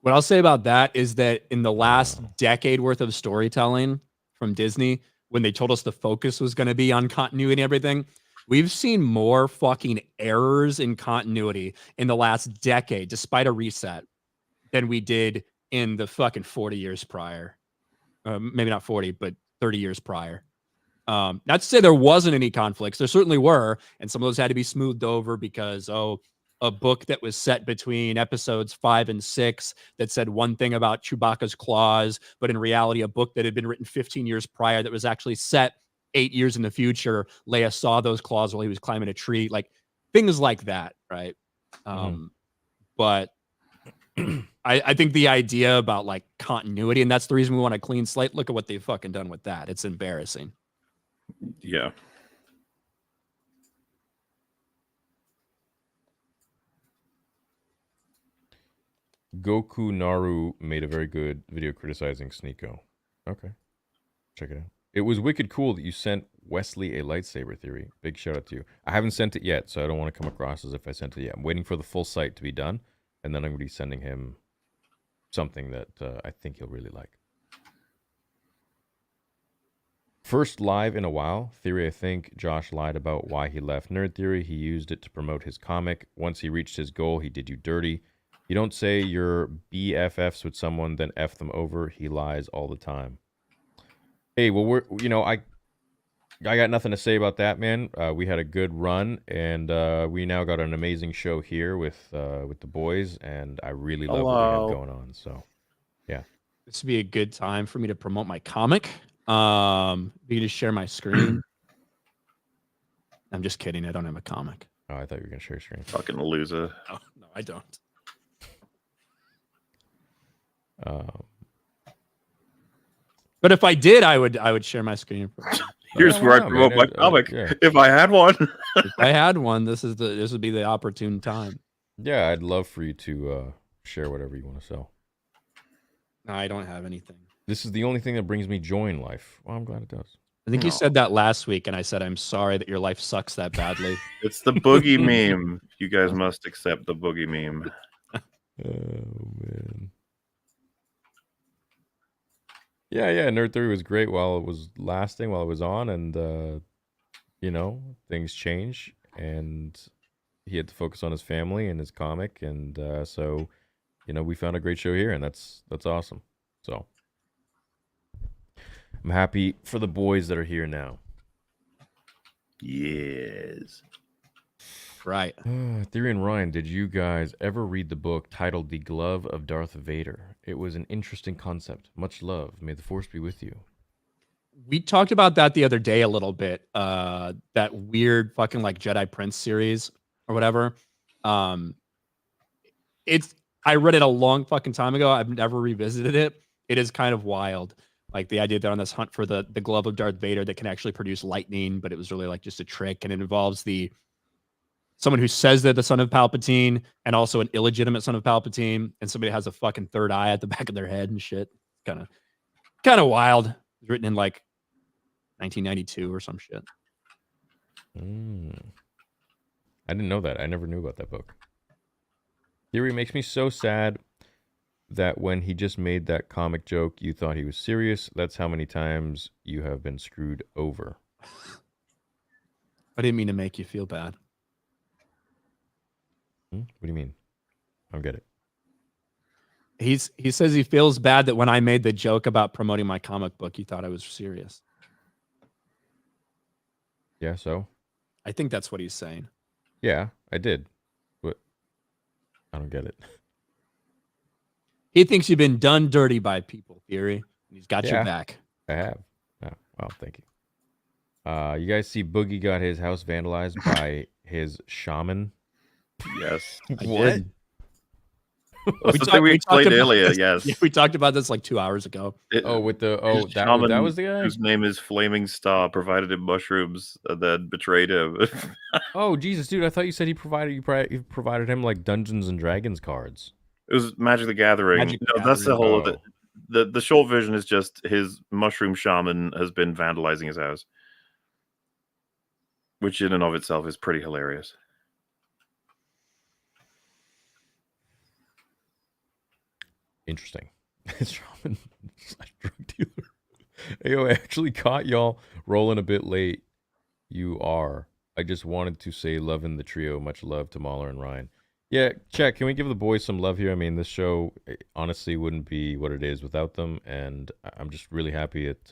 What I'll say about that is that in the last decade worth of storytelling from Disney, when they told us the focus was going to be on continuity and everything, we've seen more fucking errors in continuity in the last decade, despite a reset, than we did in the fucking 40 years prior. Maybe not 40, but 30 years prior. Not to say there wasn't any conflicts. There certainly were. And some of those had to be smoothed over because, a book that was set between episodes 5 and 6 that said one thing about Chewbacca's claws, but in reality, a book that had been written 15 years prior that was actually set 8 years in the future. Leia saw those claws while he was climbing a tree, like things like that, right? But I think the idea about like continuity, and that's the reason we want a clean slate. Look at what they've fucking done with that. It's embarrassing. Yeah. Goku Naru made a very good video criticizing Sneeko. Okay. Check it out. It was wicked cool that you sent Wesley a lightsaber theory. Big shout out to you. I haven't sent it yet, so I don't want to come across as if I sent it yet. I'm waiting for the full site to be done, and then I'm going to be sending him something that I think he'll really like. First live in a while. Theory, I think Josh lied about why he left Nerd Theory. He used it to promote his comic. Once he reached his goal, he did you dirty. You don't say you're BFFs with someone, then F them over. He lies all the time. Hey, well, I got nothing to say about that, man. We had a good run, and we now got an amazing show here with the boys, and I really love what we have going on. So, yeah. This would be a good time for me to promote my comic. You can just share my screen. I'm just kidding. I don't have a comic. Oh, I thought you were going to share your screen. Fucking loser. Oh, no, I don't. But if I did, I would share my screen. Here's where I promote my comic. If I had one. If I had one, this would be the opportune time. Yeah, I'd love for you to share whatever you want to sell. No, I don't have anything. This is the only thing that brings me joy in life. Well, I'm glad it does. I think you said that last week, and I said I'm sorry that your life sucks that badly. It's the boogie meme. You guys must accept the boogie meme. Oh man. Yeah, Nerd Theory was great while it was lasting, while it was on, and things change, and he had to focus on his family and his comic, and so we found a great show here, and that's awesome. So I'm happy for the boys that are here now. Yes. Right. Theory and Ryan, did you guys ever read the book titled The Glove of Darth Vader? It was an interesting concept. Much love. May the Force be with you. We talked about that the other day a little bit. That weird fucking like Jedi Prince series or whatever. I read it a long fucking time ago. I've never revisited it. It is kind of wild. Like the idea they're on this hunt for the glove of Darth Vader that can actually produce lightning, but it was really like just a trick, and it involves someone who says they're the son of Palpatine and also an illegitimate son of Palpatine, and somebody has a fucking third eye at the back of their head and shit. Kind of wild. It was written in like 1992 or some shit. I didn't know that. I never knew about that book. Theory makes me so sad that when he just made that comic joke, you thought he was serious. That's how many times you have been screwed over. I didn't mean to make you feel bad. What do you mean? I don't get it. He says he feels bad that when I made the joke about promoting my comic book, he thought I was serious. Yeah, so? I think that's what he's saying. Yeah, I did. But I don't get it. He thinks you've been done dirty by people, Theory. He's got your back. I have. Oh, well, thank you. You guys see Boogie got his house vandalized by his shaman? Yes. What? That's the thing we explained earlier. Yes. Yeah, we talked about this like 2 hours ago. That was the guy whose name is Flaming Star, provided him mushrooms and then betrayed him. Oh Jesus, dude! I thought you said you provided him like Dungeons and Dragons cards. It was Magic the Gathering. That's the whole of it. The short version is just his mushroom shaman has been vandalizing his house, which in and of itself is pretty hilarious. Interesting. Shaman / drug dealer. Ayo, I actually caught y'all rolling a bit late. You are. I just wanted to say love in the trio. Much love to Mahler and Ryan. Yeah, Chat, can we give the boys some love here? I mean, this show honestly wouldn't be what it is without them, and I'm just really happy it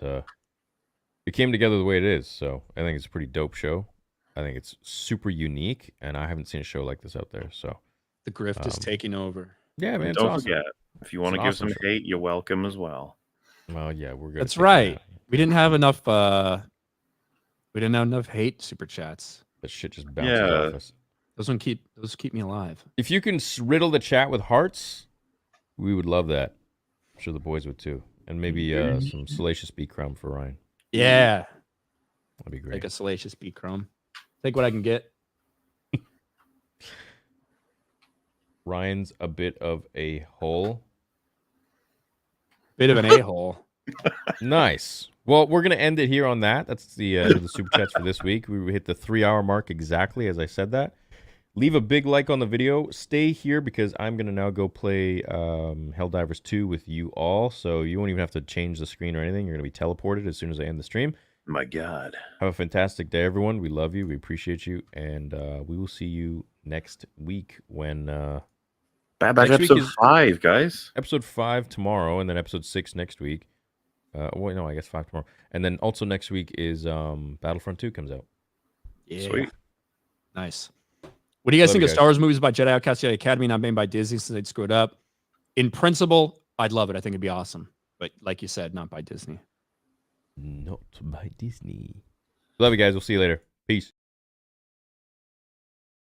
came together the way it is. So I think it's a pretty dope show. I think it's super unique, and I haven't seen a show like this out there. So The grift is taking over. yeah, man, And it's don't awesome. forget, if you want to It's an give awesome some show. hate, you're welcome as well. Well, yeah, we're good. That's right. We didn't have enough. We didn't have enough hate super chats. That shit just bounces off us. Those keep me alive. If you can riddle the chat with hearts, we would love that. I'm sure the boys would too, and maybe some salacious beat crumb for Ryan. Yeah, That'd be great. like a salacious beat chrome. Take what I can get. Ryan's a bit of a hole. Bit of an a-hole. Nice. Well, we're gonna end it here on that. That's the super chats for this week. We hit the 3-hour mark exactly as I said that. Leave a big like on the video. Stay here because I'm gonna now go play Helldivers 2 with you all. So you won't even have to change the screen or anything. You're gonna be teleported as soon as I end the stream. My God. Have a fantastic day, everyone. We love you. We appreciate you, and we will see you next week when Bad Batch next week episode is- 5, guys. episode 5 tomorrow, and then episode 6 next week. Wait, no, I guess 5 tomorrow. And then also next week is Battlefront 2 comes out. Yeah. Sweet. Nice. What do you guys Love think you of guys. Star Wars movies about Jedi Outcast Jedi Academy not made by Disney since they'd screwed up? In principle, I'd love it. I think it'd be awesome. But like you said, not by Disney. Not by Disney. Love you guys. We'll see you later. Peace.